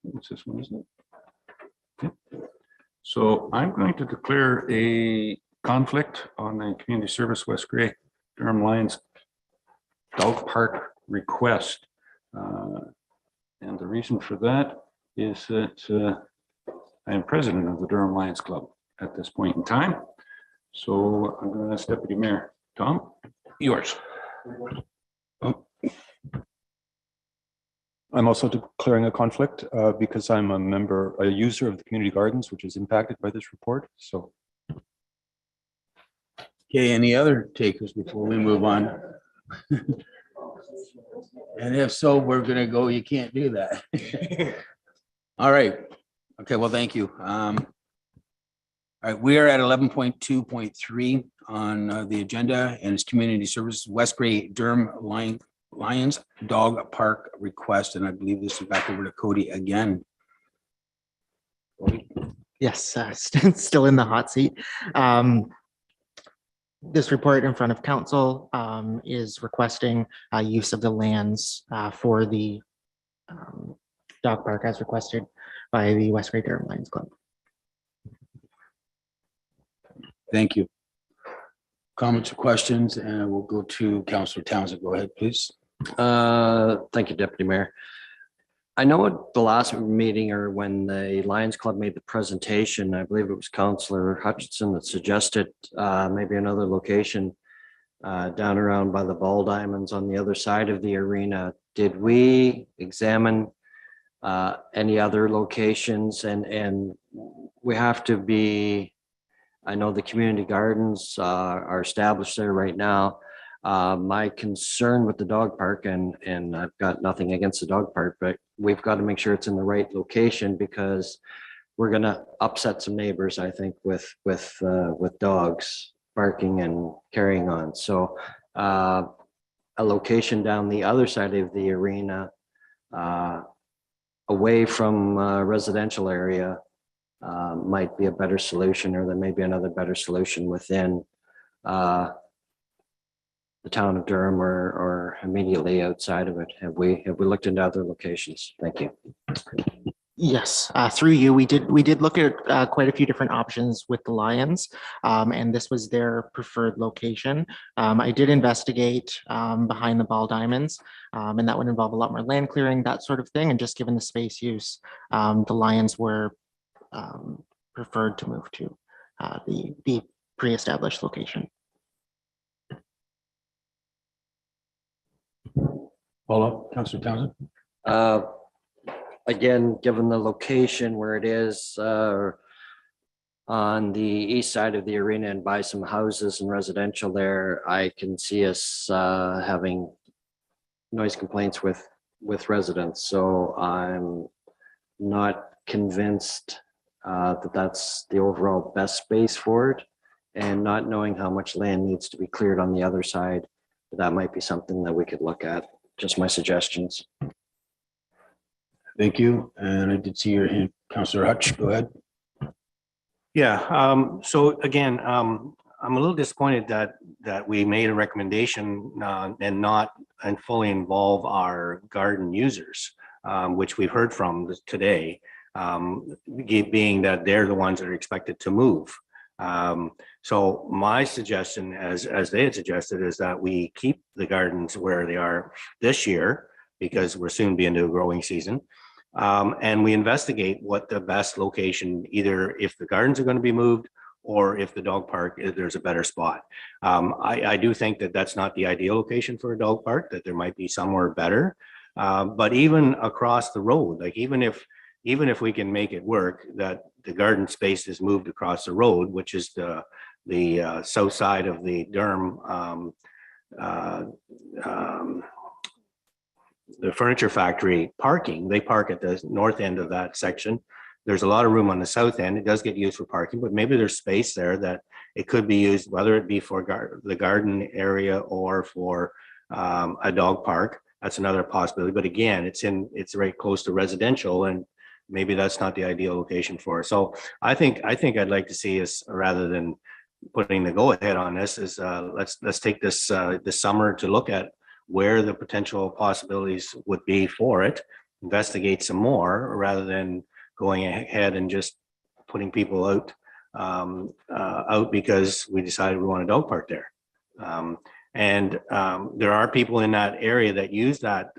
A: What's this one, isn't it? Okay. So I'm going to declare a conflict on the Community Service West Grey Durham Lions Dog Park request. And the reason for that is that I am president of the Durham Lions Club at this point in time. So I'm going to ask Deputy Mayor Tom, yours.
C: I'm also declaring a conflict because I'm a user of the community gardens, which is impacted by this report. So.
J: Okay, any other takers before we move on? And if so, we're gonna go, you can't do that. All right. Okay, well, thank you. All right, we are at 11.2.3 on the agenda, and it's community services, West Grey Durham Lions Dog Park request, and I believe this is back over to Cody again.
U: Yes, still in the hot seat. This report in front of council is requesting use of the lands for the dog park as requested by the West Grey Durham Lions Club.
J: Thank you. Comments or questions? And we'll go to Councillor Townsend. Go ahead, please.
L: Thank you, Deputy Mayor. I know at the last meeting or when the Lions Club made the presentation, I believe it was Councillor Hutchinson that suggested maybe another location down around by the ball diamonds on the other side of the arena. Did we examine any other locations? And we have to be, I know the community gardens are established there right now. My concern with the dog park, and I've got nothing against the dog park, but we've got to make sure it's in the right location because we're going to upset some neighbors, I think, with dogs barking and carrying on. So a location down the other side of the arena, away from residential area, might be a better solution, or there may be another better solution within the town of Durham or immediately outside of it. Have we looked into other locations? Thank you.
U: Yes, through you, we did look at quite a few different options with the Lions, and this was their preferred location. I did investigate behind the ball diamonds, and that would involve a lot more land clearing, that sort of thing. And just given the space use, the Lions were preferred to move to the pre-established location.
J: Follow up, Councillor Townsend.
L: Again, given the location where it is on the east side of the arena and by some houses and residential there, I can see us having noise complaints with residents. So I'm not convinced that that's the overall best space for it, and not knowing how much land needs to be cleared on the other side, that might be something that we could look at. Just my suggestions.
J: Thank you. And I did see your hand, Councillor Hutch. Go ahead.
G: Yeah, so again, I'm a little disappointed that we made a recommendation and fully involve our garden users, which we've heard from today, being that they're the ones that are expected to move. So my suggestion, as they had suggested, is that we keep the gardens where they are this year, because we're soon be into a growing season. And we investigate what the best location, either if the gardens are going to be moved or if the dog park, if there's a better spot. I do think that that's not the ideal location for a dog park, that there might be somewhere better. But even across the road, like even if we can make it work, that the garden space is moved across the road, which is the south side of the Durham, the furniture factory parking. They park at the north end of that section. There's a lot of room on the south end. It does get used for parking, but maybe there's space there that it could be used, whether it be for the garden area or for a dog park. That's another possibility. But again, it's very close to residential, and maybe that's not the ideal location for it. So I think I'd like to see us, rather than putting the go ahead on this, is let's take this summer to look at where the potential possibilities would be for it, investigate some more, rather than going ahead and just putting people out because we decided we want a dog park there. And there are people in that area that use that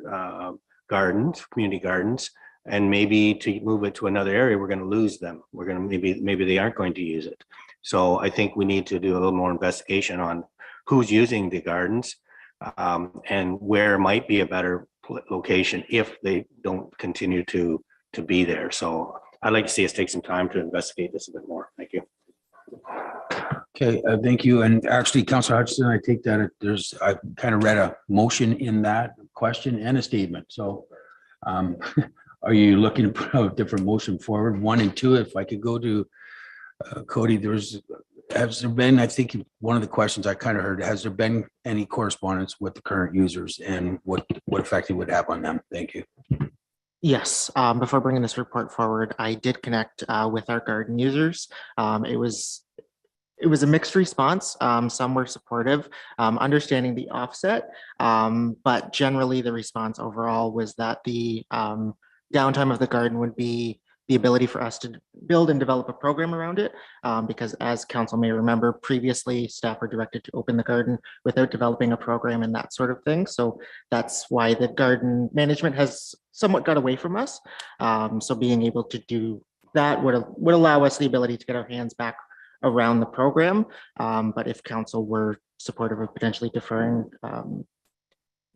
G: community gardens, and maybe to move it to another area, we're going to lose them. We're going to maybe they aren't going to use it. So I think we need to do a little more investigation on who's using the gardens, and where might be a better location if they don't continue to be there. So I'd like to see us take some time to investigate this a bit more. Thank you.
J: Okay, thank you. And actually, Councillor Hutchinson, I take that I kind of read a motion in that question and a statement. So are you looking to put a different motion forward, 1 and 2? If I could go to Cody, has there been, I think one of the questions I kind of heard, has there been any correspondence with the current users and what effect it would have on them? Thank you.
U: Yes, before bringing this report forward, I did connect with our garden users. It was a mixed response. Some were supportive, understanding the offset, but generally the response overall was that the downtime of the garden would be the ability for us to build and develop a program around it. Because as council may remember, previously staff were directed to open the garden without developing a program and that sort of thing. So that's why the garden management has somewhat got away from us. So being able to do that would allow us the ability to get our hands back around the program. But if council were supportive of potentially deferring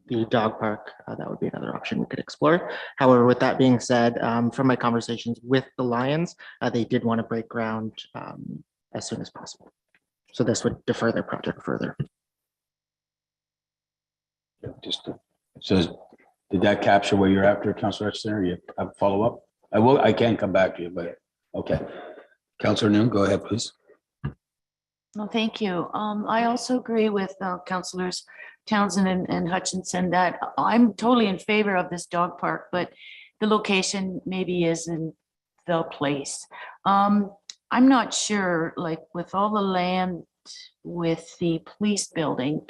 U: the dog park, that would be another option we could explore. However, with that being said, from my conversations with the Lions, they did want to break ground as soon as possible. So this would defer their project further.
J: So did that capture what you're after, Councillor Hutchinson, or you have a follow-up? I can come back to you, but okay. Councillor Noon, go ahead, please.
M: Well, thank you. I also agree with councillors Townsend and Hutchinson that I'm totally in favor of this dog park, but the location maybe isn't the place. I'm not sure, like with all the land with the police building,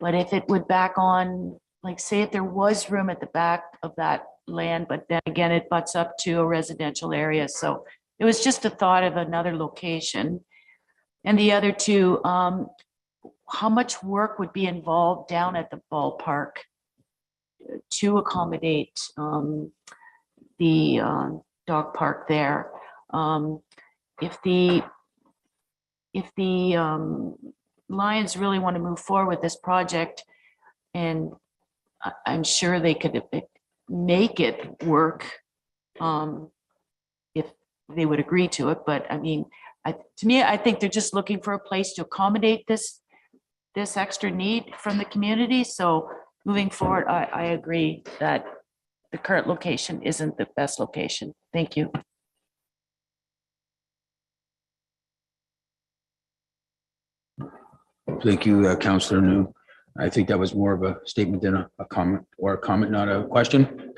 M: but if it would back on, like say if there was room at the back of that land, but then again, it butts up to a residential area. So it was just a thought of another location. And the other two, how much work would be involved down at the ballpark to accommodate the dog park there? If the Lions really want to move forward with this project, and I'm sure they could make it work if they would agree to it. But I mean, to me, I think they're just looking for a place to accommodate this extra need from the community. So moving forward, I agree that the current location isn't the best location. Thank you.
J: Thank you, Councillor Noon. I think that was more of a statement than a comment, or a comment, not a question,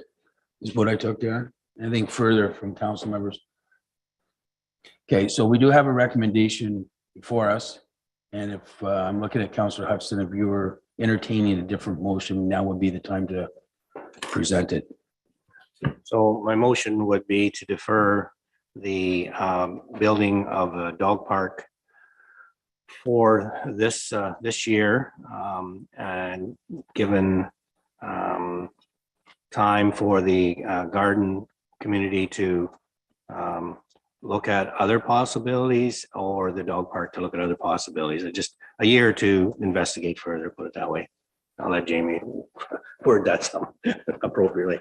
J: is what I took there. Anything further from council members? Okay, so we do have a recommendation before us. And if I'm looking at Councillor Hudson, if you were entertaining a different motion, now would be the time to present it.
G: So my motion would be to defer the building of a dog park for this year, and given time for the garden community to look at other possibilities, or the dog park to look at other possibilities. Just a year to investigate further, put it that way. I'll let Jamie word that appropriately.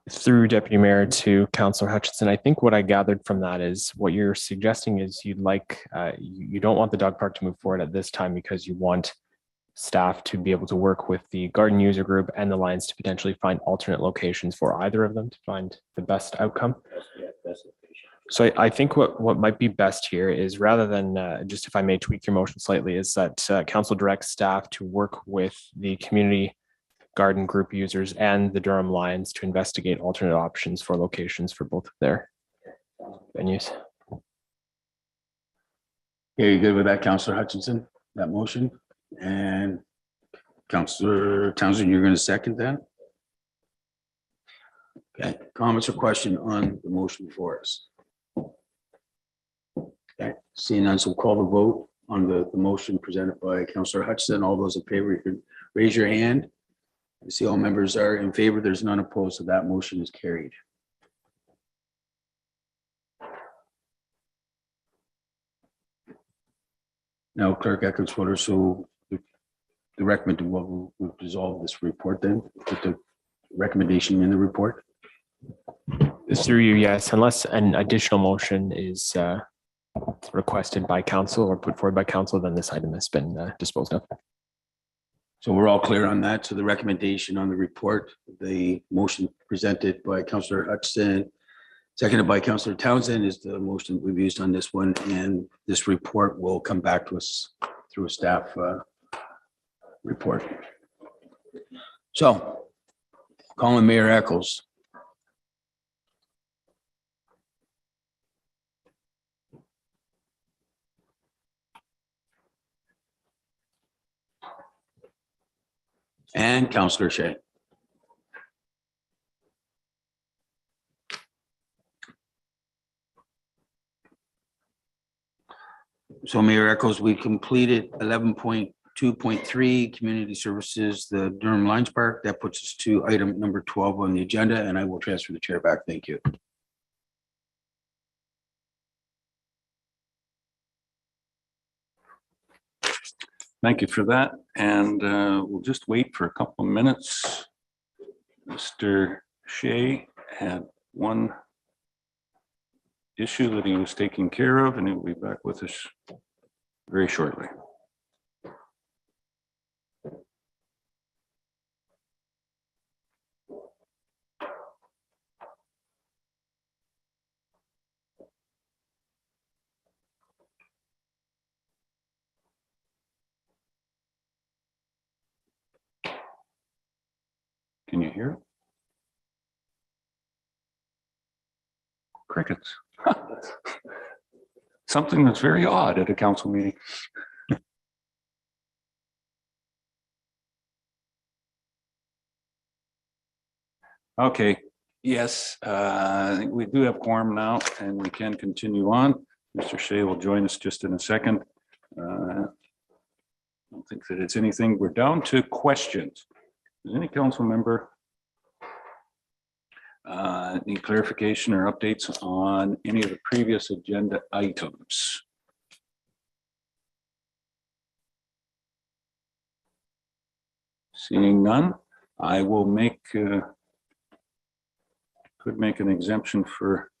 D: Through Deputy Mayor to Councillor Hutchinson, I think what I gathered from that is what you're suggesting is you'd like, you don't want the dog park to move forward at this time because you want staff to be able to work with the garden user group and the Lions to potentially find alternate locations for either of them to find the best outcome. So I think what might be best here is, rather than just, if I may tweak your motion slightly, is that council directs staff to work with the community garden group users and the Durham Lions to investigate alternate options for locations for both of their venues.
J: Okay, you good with that, Councillor Hutchinson, that motion? And Councillor Townsend, you're going to second that? Okay, comments or question on the motion before us? Okay, seeing none, so we'll call the vote on the motion presented by Councillor Hutchinson. All those in favor, you can raise your hand. I see all members are in favor. There's none opposed, so that motion is carried. Now, Clerk Eckert-Swider, so the recommendation, we'll dissolve this report then, with the recommendation in the report.
D: Through you, yes, unless an additional motion is requested by council or put forward by council, then this item has been disposed of.
J: So we're all clear on that. So the recommendation on the report, the motion presented by Councillor Hutchinson, seconded by Councillor Townsend, is the motion we've used on this one. And this report will come back to us through a staff report. So calling Mayor Eccles. And Councillor Shea. So Mayor Echoes, we completed 11.2.3 community services, the Durham Lions Park. That puts us to item number 12 on the agenda, and I will transfer the chair back. Thank you.
A: Thank you for that. And we'll just wait for a couple of minutes. Mr. Shea had one issue that he was taking care of, and he'll be back with us very shortly. Can you hear? Crickets. Something that's very odd at a council meeting. Okay, yes, I think we do have quorum now and we can continue on. Mr. Shea will join us just in a second. I don't think that it's anything. We're down to questions. Does any council member need clarification or updates on any of the previous agenda items? Seeing none, I will make could make an exemption for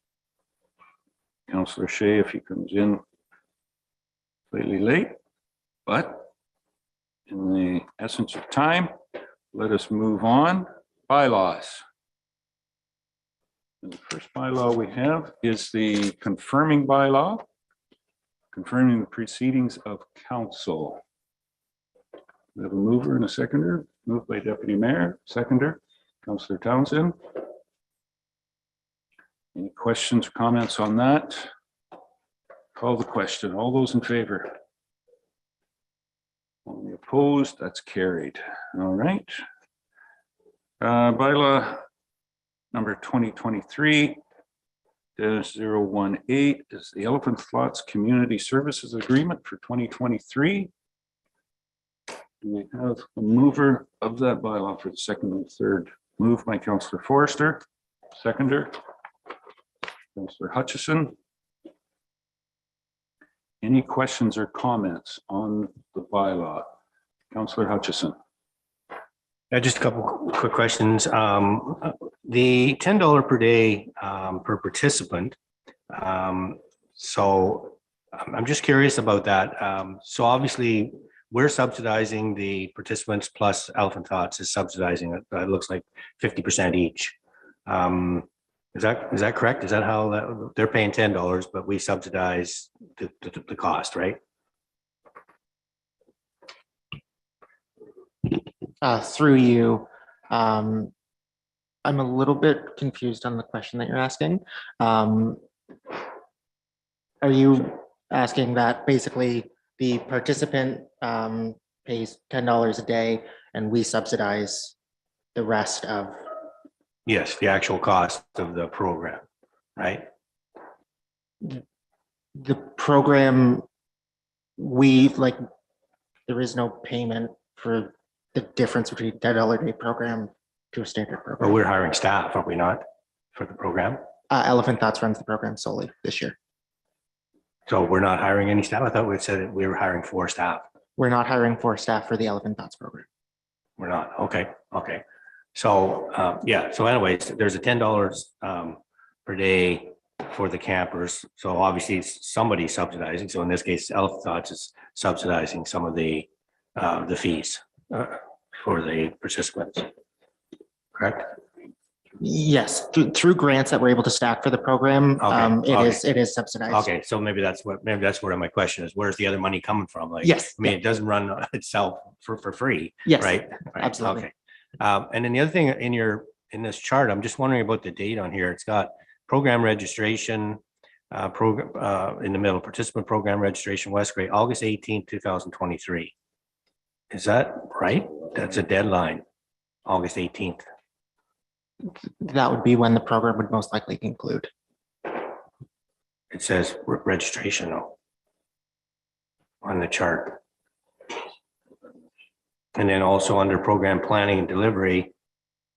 A: Councillor Shea if he comes in slightly late, but in the essence of time, let us move on. Bylaws. And the first bylaw we have is the confirming bylaw, confirming the proceedings of council. We have a mover and a seconder. Moved by Deputy Mayor, seconder, Councillor Townsend. Any questions or comments on that? Call the question. All those in favor? Only opposed? That's carried. All right. Bylaw number 2023-018 is the Elephant Flats Community Services Agreement for 2023. Do we have a mover of that bylaw for the second and third? Moved by Councillor Forrester, seconder, Councillor Hutchison. Any questions or comments on the bylaw? Councillor Hutchison.
G: Just a couple quick questions. The $10 per day per participant. So I'm just curious about that. So obviously we're subsidizing the participants plus Elephant Thoughts is subsidizing it. It looks like 50% each. Is that correct? Is that how they're paying $10, but we subsidize the cost, right?
U: Through you, I'm a little bit confused on the question that you're asking. Are you asking that basically the participant pays $10 a day and we subsidize the rest of?
G: Yes, the actual cost of the program, right?
U: The program, there is no payment for the difference between $10 a day program to a standard program.
G: But we're hiring staff, are we not, for the program?
U: Elephant Thoughts runs the program solely this year.
G: So we're not hiring any staff? I thought we said that we were hiring 4 staff.
U: We're not hiring 4 staff for the Elephant Thoughts program.
G: We're not, okay. So, yeah, so anyways, there's a $10 per day for the campers. So obviously somebody's subsidizing. So in this case, Elephant Thoughts is subsidizing some of the fees for the participants, correct?
U: Yes, through grants that we're able to stack for the program, it is subsidized.
G: Okay, so maybe that's where my question is. Where's the other money coming from? Like,
U: yes,
G: I mean, it doesn't run itself for free.
U: Yes,
G: right?
U: Absolutely.
G: Okay. And then the other thing in this chart, I'm just wondering about the date on here. It's got program registration, program in the middle, participant program registration, West Grey, August 18th, 2023. Is that right? That's a deadline. August 18th.
U: That would be when the program would most likely conclude.
G: It says registration though, on the chart. And then also under program planning and delivery,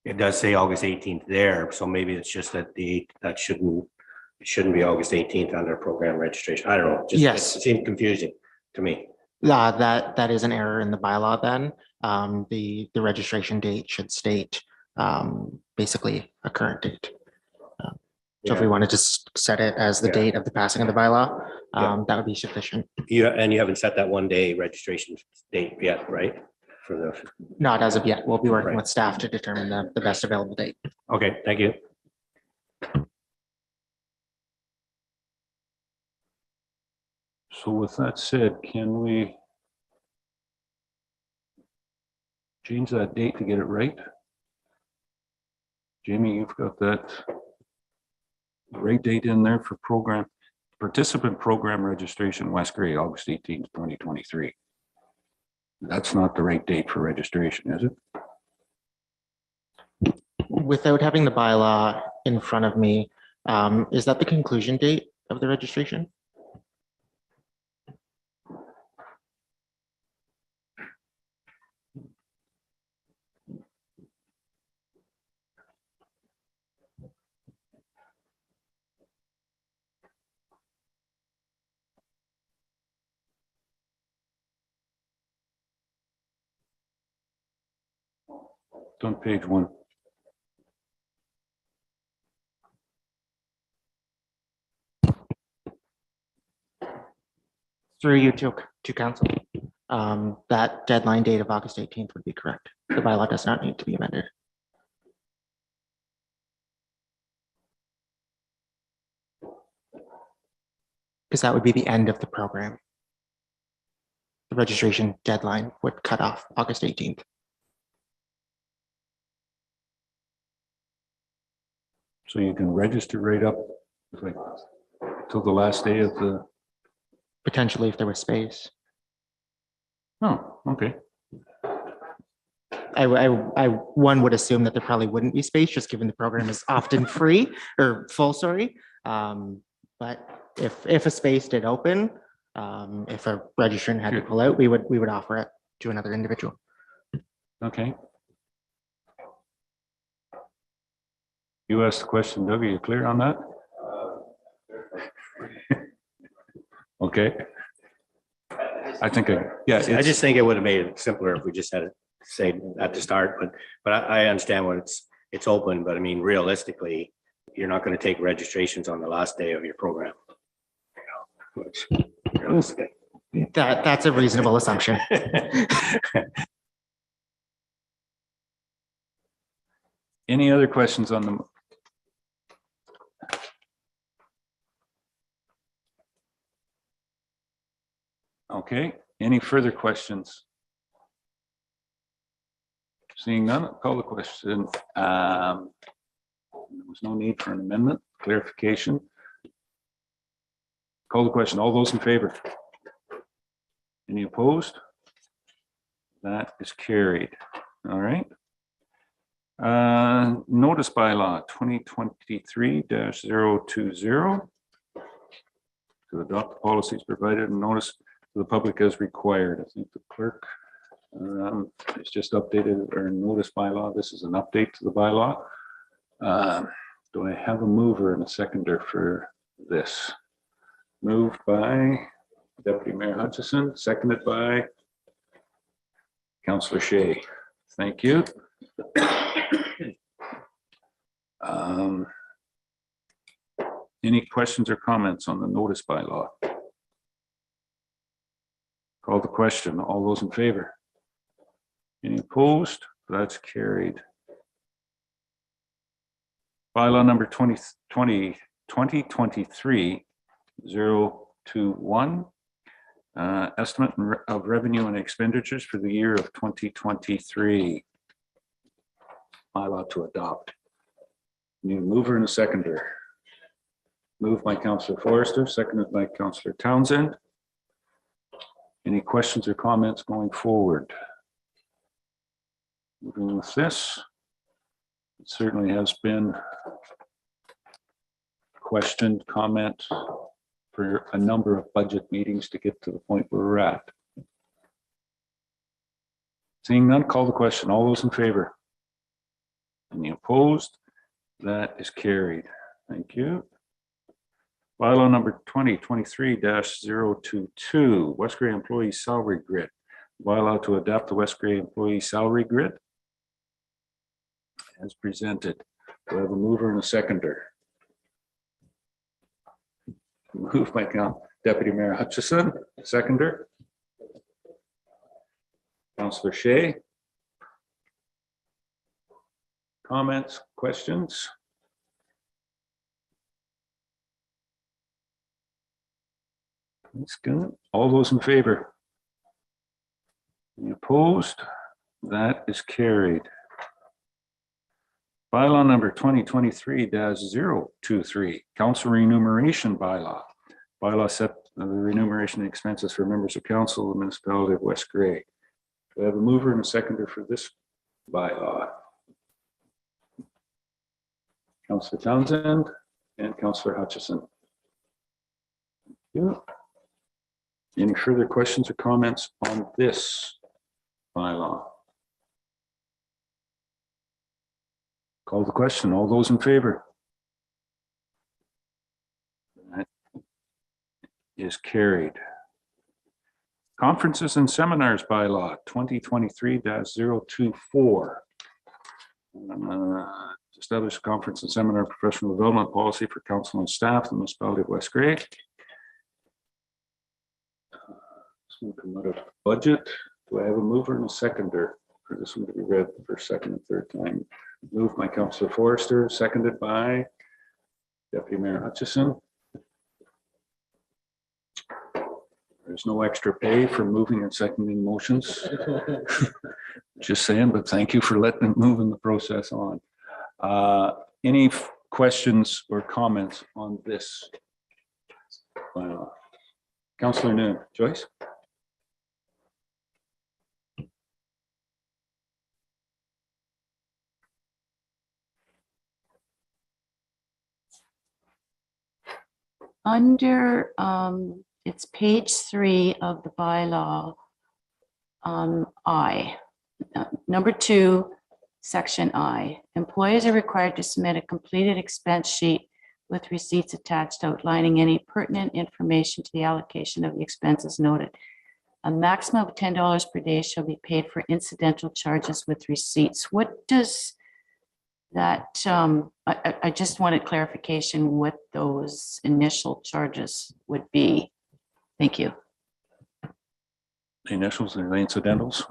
G: it does say August 18th there. So maybe it's just that that shouldn't be August 18th under program registration. I don't know. Just,
U: Yes.
G: It seemed confusing to me.
U: That is an error in the bylaw then. The registration date should state basically a current date. So if we
G: Yeah.
U: want to just set it as the
G: Yeah.
U: date of the passing of the bylaw,
G: Yeah.
U: that would be sufficient.
G: You haven't set that 1 day registration date yet, right? For the,
U: Not as of yet. We'll be working
G: Right.
U: with staff to determine the best available date.
G: okay, thank you.
A: So with that said, can we change that date to get it right? Jamie, you've got that right date in there for program, participant program registration, West Grade, August 18th, 2023. That's not the right date for registration, is it?
U: Without having the bylaw in front of me, is that the conclusion date of the registration?
A: It's on page 1.
U: Through you to council. That deadline date of August 18th would be correct. The bylaw does not need to be amended. Because that would be the end of the program. The registration deadline would cut off August 18th.
A: So you can register right up like till the last day of the,
U: Potentially if there was space.
A: oh, okay.
U: One would assume that there probably wouldn't be space, just given the program is often free or full, sorry. But if a space did open, if a registrant had to pull out, we would offer it to another individual.
A: Okay. You asked the question, Doug, are you clear on that? Okay. I think, yeah.
G: I just think it would have made it simpler if we just had it say at the start, but I understand when it's open, but I mean, realistically, you're not going to take registrations on the last day of your program.
U: That's a reasonable assumption.
A: Any other questions on the? Okay, any further questions? Seeing none, I'll call the question. There was no need for an amendment, clarification. Call the question. All those in favor? Any opposed? That is carried. All right. Notice bylaw 2023-020 to adopt the policies provided and notice to the public as required. I think the clerk it's just updated our notice bylaw. This is an update to the bylaw. Do I have a mover and a seconder for this? Moved by Deputy Mayor Hutchison, seconded by Councillor Shea. Thank you. Any questions or comments on the notice bylaw? Call the question. All those in favor? Any opposed? That's carried. Bylaw number 2023-021. Estimate of revenue and expenditures for the year of 2023. Bylaw to adopt. Need a mover and a seconder. Moved by Councillor Forrester, seconded by Councillor Townsend. Any questions or comments going forward? moving with this. It certainly has been questioned, comment for a number of budget meetings to get to the point where we're at. Seeing none, call the question. All those in favor? Any opposed? That is carried. Thank you. Bylaw number 2023-022, West Grey Employee Salary Grid. Bylaw to adapt the West Grey Employee Salary Grid as presented. Do I have a mover and a seconder? Moved by Deputy Mayor Hutchison, seconder. Councillor Shea. Comments, questions? That's good. All those in favor? Any opposed? That is carried. Bylaw number 2023-023, council remuneration bylaw. Bylaw set the remuneration expenses for members of council of the municipality of West Grey. Do I have a mover and a seconder for this bylaw? Councillor Townsend and Councillor Hutchison. Thank you. Any further questions or comments on this bylaw? Call the question. All those in favor? That is carried. Conferences and seminars bylaw 2023-024. Establish a conference and seminar professional development policy for council and staff in the municipality of West Grey. This one come out of budget. Do I have a mover and a seconder for this one to be read for second and third time? Moved by Councillor Forrester, seconded by Deputy Mayor Hutchison. There's no extra pay for moving and seconding motions. Just saying, but thank you for letting it move in the process on. Any questions or comments on this? Councillor Noon, Joyce?
M: Under, it's page 3 of the bylaw, number 2, section I. Employees are required to submit a completed expense sheet with receipts attached outlining any pertinent information to the allocation of the expenses noted. A maximum of $10 per day shall be paid for incidental charges with receipts. What does that, I just wanted clarification what those initial charges would be. Thank you.
A: The initials and the incidentals?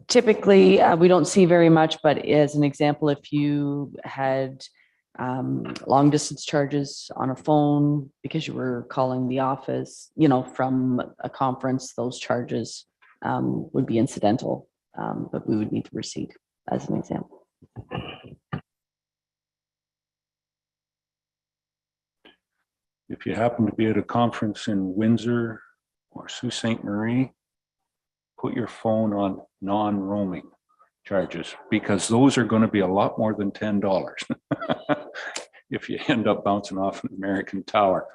O: Typically, we don't see very much, but as an example, if you had long distance charges on a phone because you were calling the office, you know, from a conference, those charges would be incidental, but we would need the receipt as an example.
A: If you happen to be at a conference in Windsor or Sault Ste. Marie, put your phone on non-roaming charges because those are going to be a lot more than $10 if you end up bouncing off an American Tower.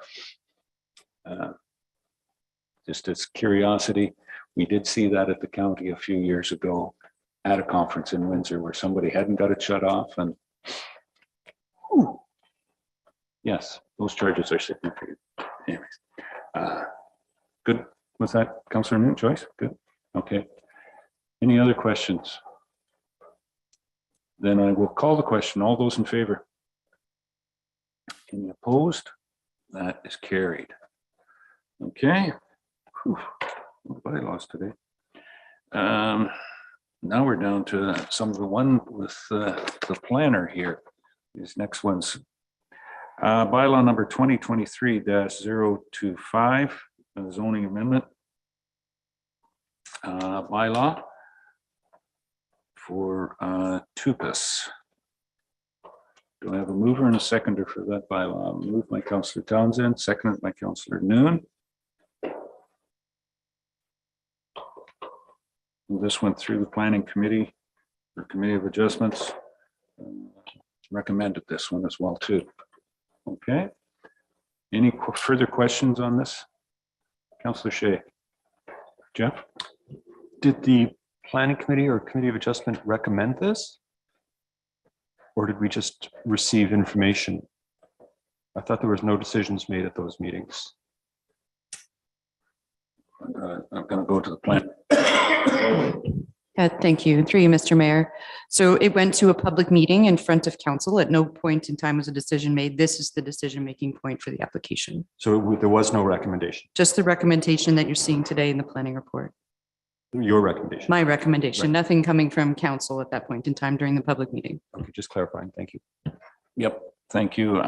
A: Just as curiosity, we did see that at the county a few years ago at a conference in Windsor where somebody hadn't got it shut off and yes, those charges are significant. Anyways, good. Was that Councillor Newton Joyce? Good. Okay. Any other questions? Then I will call the question. All those in favor? Any opposed? That is carried. Okay. Whew. Bylaws today. Now we're down to some of the one with the planner here. These next ones. Bylaw number 2023-025, zoning amendment. Bylaw for TUPAS. Do I have a mover and a seconder for that bylaw? Moved by Councillor Townsend, seconded by Councillor Noon. This went through the planning committee or committee of adjustments. Recommended this one as well too. Okay. Any further questions on this? Councillor Shea. Jeff?
C: Did the planning committee or committee of adjustment recommend this? Or did we just receive information? I thought there was no decisions made at those meetings.
A: I'm going to go to the plan.
E: Thank you. Through you, Mr. Mayor. So it went to a public meeting in front of council. At no point in time was a decision made. This is the decision-making point for the application.
C: So there was no recommendation?
E: Just the recommendation that you're seeing today in the planning report.
C: Your recommendation?
E: My recommendation,
C: Right.
E: nothing coming from council at that point in time during the public meeting.
C: Okay, just clarifying. Thank you.
A: Yep, thank you.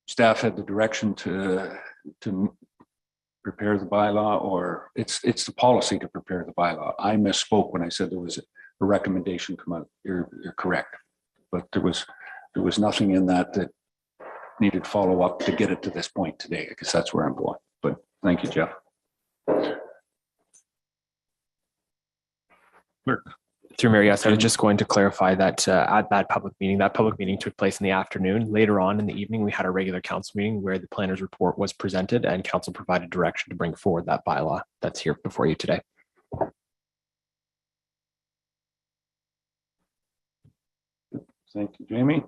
A: Staff had the direction to prepare the bylaw, or it's the policy to prepare the bylaw. I misspoke when I said there was a recommendation come out. You're correct. But there was nothing in that needed follow up to get it to this point today, because that's where I'm going. But thank you, Jeff. Clerk.
D: Through Mayor, yes, I was just going to clarify that at that public meeting took place in the afternoon. Later on in the evening, we had a regular council meeting where the planner's report was presented and council provided direction to bring forward that bylaw that's here before you today.
A: Thank you, Jamie.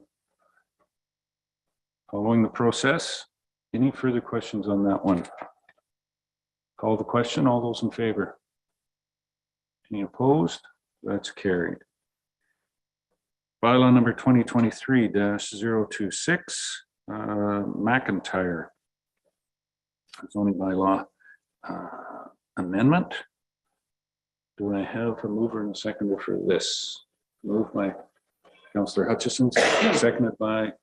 A: Following the process, any further questions on that one? Call the question. All those in favor? Any opposed? That's carried. Bylaw number 2023-026, McIntyre. Zoning bylaw amendment. Do I have a mover and a seconder for this? Moved by Councillor Hutchison, seconded by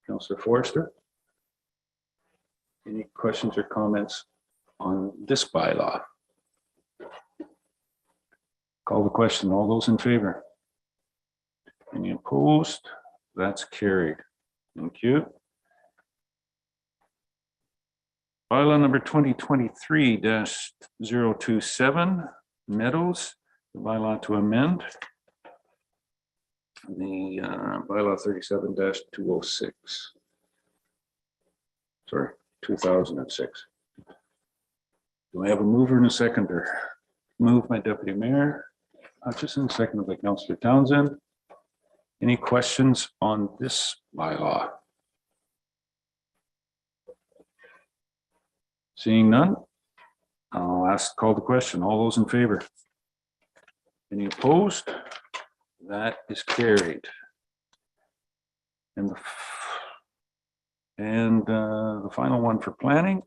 A: Councillor Forrester. Any questions or comments on this bylaw? Call the question. All those in favor? Any opposed? That's carried. Thank you. Bylaw number 2023-027, Meadows, the bylaw to amend the bylaw 37-206. Sorry, 2006. Do I have a mover and a seconder? Moved by Deputy Mayor Hutchison, seconded by Councillor Townsend. Any questions on this bylaw? Seeing none, I'll call the question. All those in favor? Any opposed? That is carried. And the final one for planning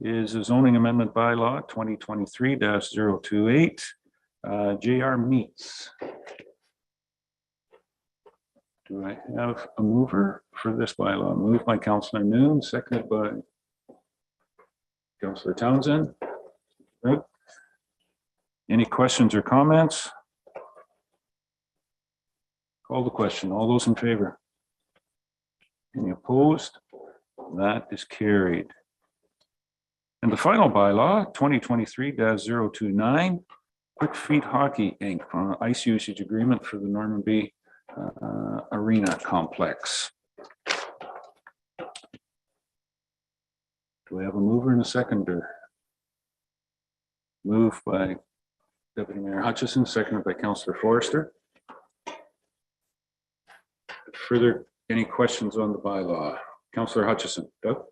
A: is a zoning amendment bylaw 2023-028, JR Meats. Do I have a mover for this bylaw? Moved by Councillor Noon, seconded by Councillor Townsend. Good. Any questions or comments? Call the question. All those in favor? Any opposed? That is carried. And the final bylaw, 2023-029, Quick Feet Hockey Inc. Ice usage agreement for the Normanby Arena Complex. Do we have a mover and a seconder? Moved by Deputy Mayor Hutchison, seconded by Councillor Forrester. Further, any questions on the bylaw? Councillor Hutchison. Doug?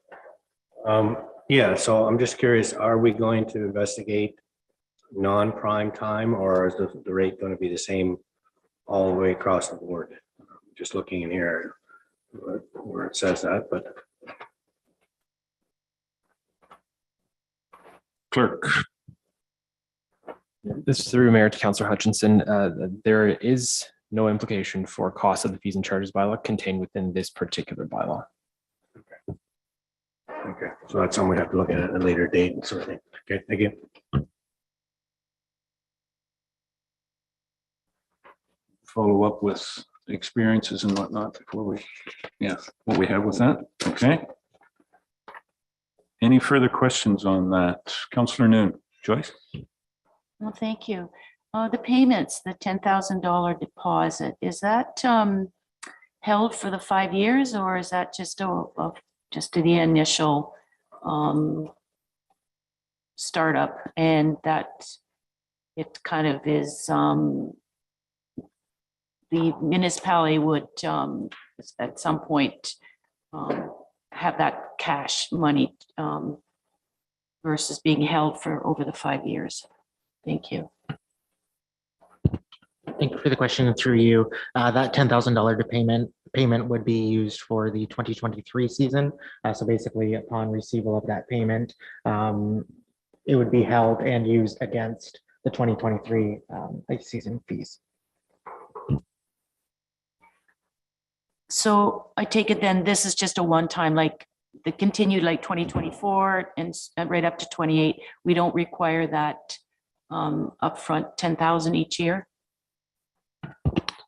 G: Yeah, so I'm just curious, are we going to investigate non-prime time, or is the rate going to be the same all the way across the board? Just looking in here where it says that, but.
A: Clerk.
D: This is through Mayor to Councillor Hutchinson. There is no implication for cost of the fees and charges bylaw contained within this particular bylaw.
G: Okay, so that's something we have to look at a later date and sort of thing. Okay, thank you.
A: Follow up with experiences and whatnot before we, what we have with that. Okay. Any further questions on that? Councillor Noon, Joyce?
M: Well, thank you. The payments, the $10,000 deposit, is that held for the 5 years, or is that just just to the initial startup, and that it kind of is the municipality would at some point have that cash money versus being held for over the 5 years? Thank you.
U: Thank you for the question through you. That $10,000 payment would be used for the 2023 season. So basically upon receival of that payment, it would be held and used against the 2023 ice season fees.
M: So I take it then this is just a one-time, like the continued like 2024 and right up to 28. We don't require that upfront 10,000 each year.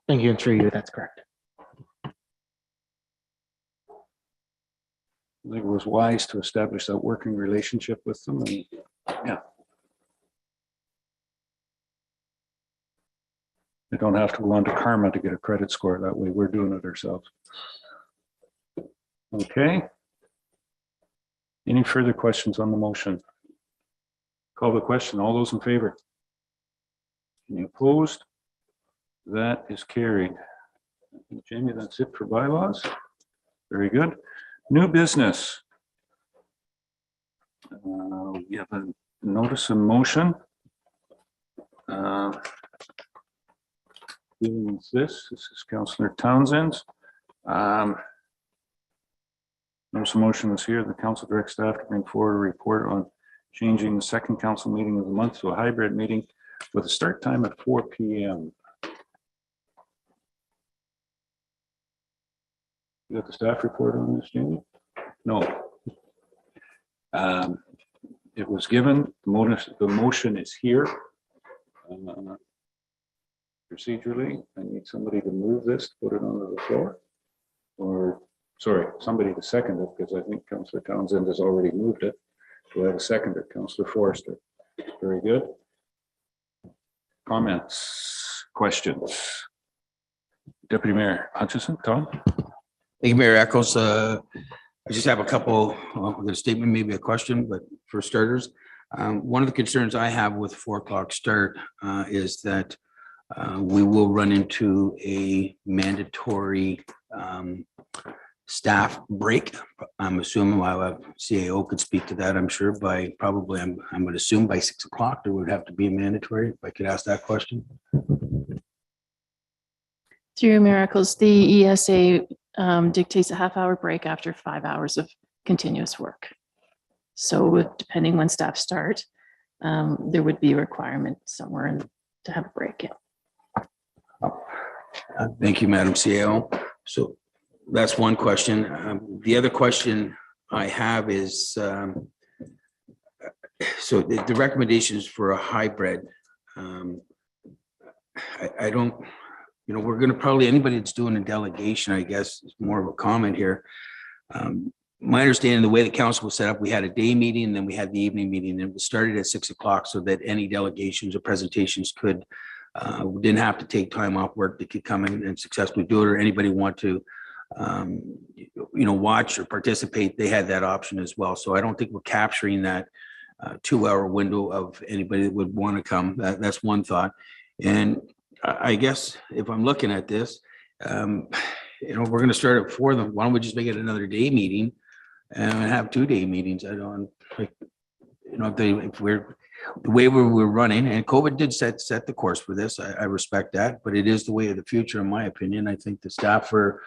U: Thank you, and through you, that's correct.
A: I think it was wise to establish that working relationship with them, and yeah. They don't have to go on to Karma to get a credit score. That way we're doing it ourselves. Okay. Any further questions on the motion? Call the question. All those in favor? Any opposed? That is carried. Jamie, that's it for bylaws. Very good. New business. We have a notice of motion. Dealing with this is Councillor Townsend. Notice of motion is here. The council directs staff to bring forward a report on changing the second council meeting of the month to a hybrid meeting with a start time at 4 p.m. You got the staff report on this, Jamie? No. It was given, the motion is here. Procedurally, I need somebody to move this, to put it onto the floor. Or, sorry, somebody to second it, because I think Councillor Townsend has already moved it. Do I have a seconder? Councillor Forrester. Very good. Comments, questions? Deputy Mayor Hutchison, Tom?
J: Thank you, Mayor Eccles. I just have a couple, with a statement, maybe a question, but for starters, one of the concerns I have with 4 o'clock start is that we will run into a mandatory staff break. I'm assuming while CAO could speak to that, I'm sure by probably, I'm going to assume by 6 o'clock, there would have to be a mandatory, if I could ask that question.
K: Through Miracles, the ESA dictates a half-hour break after 5 hours of continuous work. So depending when staff start, there would be a requirement somewhere to have a break. Yeah.
J: Thank you, Madam CAO. So that's one question. The other question I have is, so the recommendations for a hybrid, I don't, you know, we're going to probably, anybody that's doing a delegation, I guess, is more of a comment here. My understanding, the way the council was set up, we had a day meeting, and then we had the evening meeting, and it was started at 6 o'clock so that any delegations or presentations could, didn't have to take time off work. They could come in and successfully do it, or anybody want to, you know, watch or participate, they had that option as well. So I don't think we're capturing that 2-hour window of anybody that would want to come. That's one thought. And I guess if I'm looking at this, you know, we're going to start at 4. Why don't we just make it another day meeting and have 2-day meetings? I don't, like, you know, if we're the way we're running, and COVID did set the course for this. I respect that, but it is the way of the future, in my opinion. I think the staff they're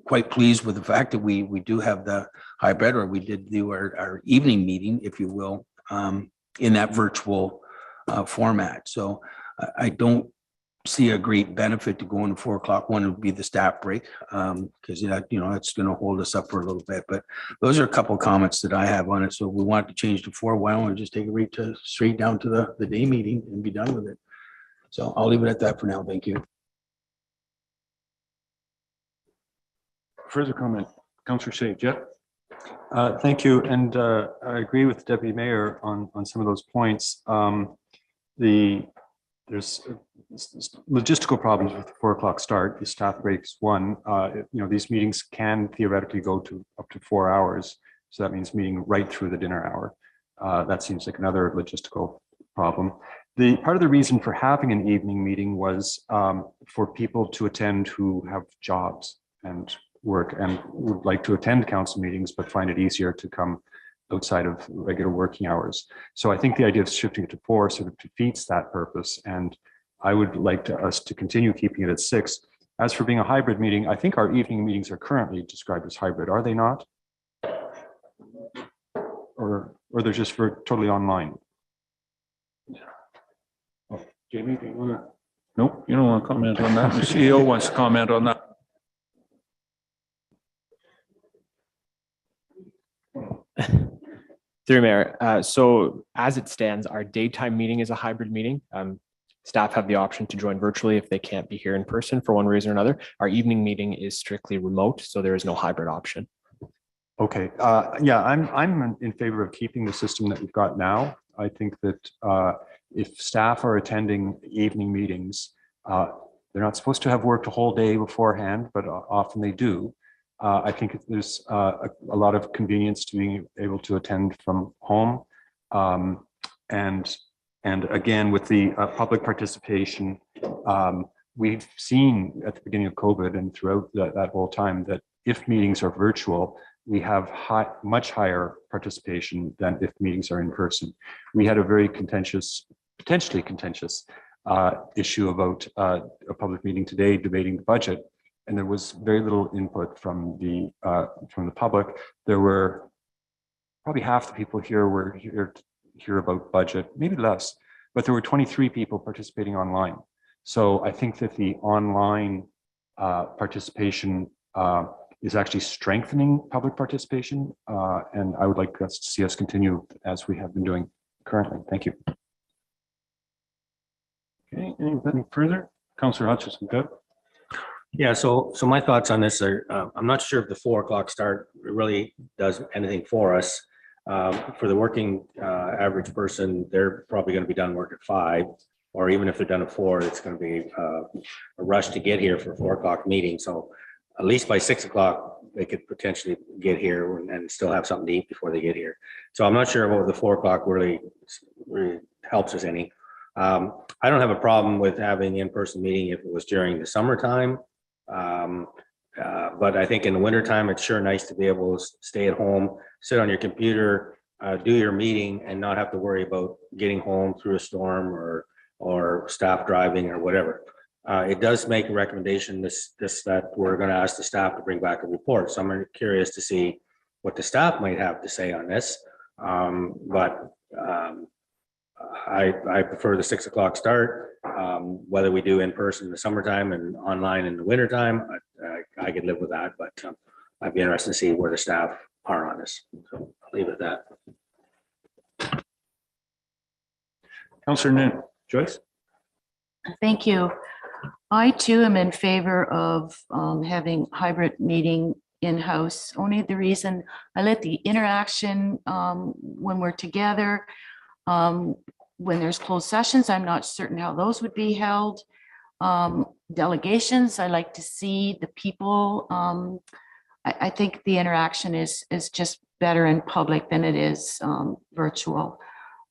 J: quite pleased with the fact that we do have the hybrid, or we did do our evening meeting, if you will, in that virtual format. So I don't see a great benefit to going to 4 o'clock. One would be the staff break, because you know, it's going to hold us up for a little bit. But those are a couple of comments that I have on it. So if we want to change to 4, why don't we just take it straight down to the day meeting and be done with it? So I'll leave it at that for now. Thank you.
A: Further comment, Councillor Shay, Jeff?
C: Thank you. And I agree with Deputy Mayor on some of those points. There's logistical problems with the 4 o'clock start. The staff breaks one. These meetings can theoretically go to up to 4 hours. So that means meeting right through the dinner hour. That seems like another logistical problem. The part of the reason for having an evening meeting was for people to attend who have jobs and work and would like to attend council meetings, but find it easier to come outside of regular working hours. So I think the idea of shifting it to 4 sort of defeats that purpose. And I would like us to continue keeping it at 6. As for being a hybrid meeting, I think our evening meetings are currently described as hybrid, are they not? Or they're just for totally online? Oh, Jamie, do you want to?
A: Nope, you don't want to comment on that. The CEO wants to comment on that.
D: Through Mayor, so as it stands, our daytime meeting is a hybrid meeting. Staff have the option to join virtually if they can't be here in person for one reason or another. Our evening meeting is strictly remote, so there is no hybrid option.
C: Okay, yeah, I'm in favor of keeping the system that we've got now. I think that if staff are attending evening meetings, they're not supposed to have worked a whole day beforehand, but often they do. I think there's a lot of convenience to being able to attend from home. And again, with the public participation, we've seen at the beginning of COVID and throughout that whole time that if meetings are virtual, we have much higher participation than if meetings are in person. We had a very potentially contentious issue about a public meeting today debating the budget. And there was very little input from the public. There were probably half the people here were here to hear about budget, maybe less, but there were 23 people participating online. So I think that the online participation is actually strengthening public participation, and I would like us to see us continue as we have been doing currently. Thank you.
A: Okay, anything further? Councillor Hutchison, good.
G: Yeah, so my thoughts on this are, I'm not sure if the 4 o'clock start really does anything for us. For the working average person, they're probably going to be done work at 5, or even if they're done at 4, it's going to be a rush to get here for a 4 o'clock meeting. So at least by 6 o'clock, they could potentially get here and still have something to eat before they get here. So I'm not sure what the 4 o'clock really helps us any. I don't have a problem with having the in-person meeting if it was during the summertime. But I think in the wintertime, it's sure nice to be able to stay at home, sit on your computer, do your meeting and not have to worry about getting home through a storm or staff driving or whatever. It does make a recommendation that we're going to ask the staff to bring back a report. So I'm curious to see what the staff might have to say on this. I prefer the 6 o'clock start, whether we do in person in the summertime and online in the wintertime. I could live with that, but I'd be interested to see where the staff are on this. So I'll leave it at that.
A: Councillor Noon. Joyce?
M: Thank you. I too am in favor of having hybrid meeting in-house. Only the reason I let the interaction when we're together, when there's closed sessions, I'm not certain how those would be held. Delegations, I like to see the people. I think the interaction is just better in public than it is virtual.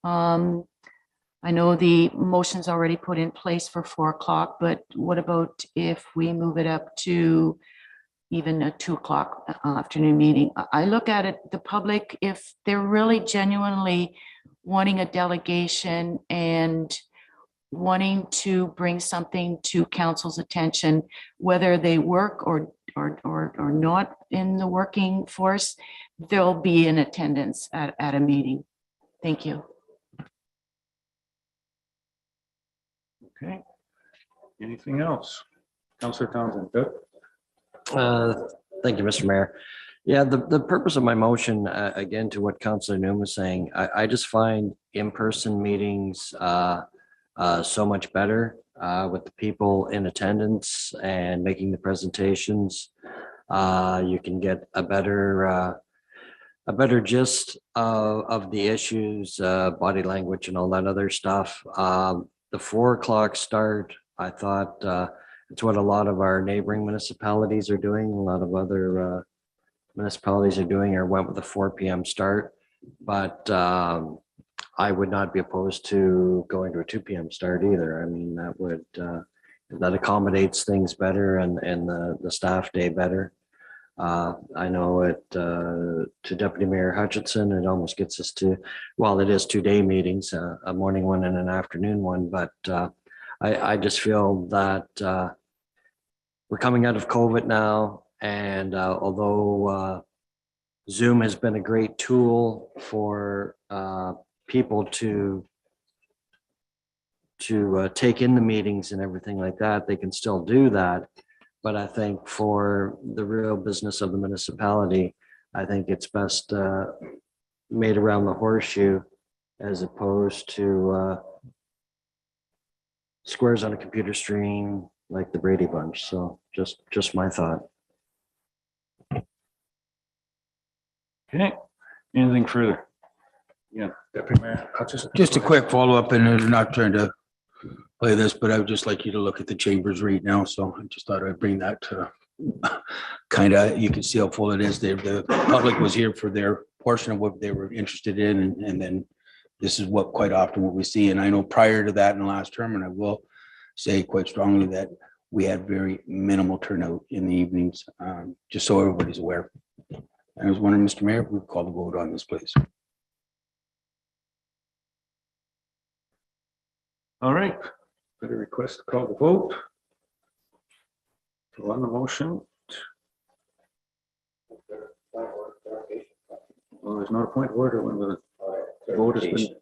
M: I know the motion's already put in place for 4 o'clock, but what about if we move it up to even a 2 o'clock afternoon meeting? I look at it, the public, if they're really genuinely wanting a delegation and wanting to bring something to council's attention, whether they work or not in the working force, they'll be in attendance at a meeting. Thank you.
A: Okay. Anything else? Councillor Townsend, good.
L: Thank you, Mr. Mayor. Yeah, the purpose of my motion, again, to what Councillor Noon was saying, I just find in-person meetings so much better with the people in attendance and making the presentations. You can get a better a better gist of the issues, body language and all that other stuff. The 4 o'clock start, I thought it's what a lot of our neighboring municipalities are doing. A lot of other municipalities are doing or went with a 4 p.m. start. But I would not be opposed to going to a 2 p.m. start either. I mean, that would that accommodates things better and the staff day better. I know to Deputy Mayor Hutchinson, it almost gets us to, well, it is 2-day meetings, a morning one and an afternoon one, but I just feel that we're coming out of COVID now, and although Zoom has been a great tool for people to take in the meetings and everything like that, they can still do that. But I think for the real business of the municipality, I think it's best made around the horseshoe as opposed to squares on a computer screen like the Brady Bunch. So just my thought.
A: Okay, anything further? Yeah, Deputy Mayor Hutchison.
J: Just a quick follow-up, and I'm not trying to play this, but I would just like you to look at the chambers right now. So I just thought I'd bring that to kind of, you can see how full it is. The public was here for their portion of what they were interested in. And then this is what quite often what we see. And I know prior to that in the last term, and I will say quite strongly that we had very minimal turnout in the evenings, just so everybody's aware. I was wondering, Mr. Mayor, if we call the vote on this, please.
A: All right, got a request to call the vote. So on the motion. Well, there's not a point of order when the vote has been,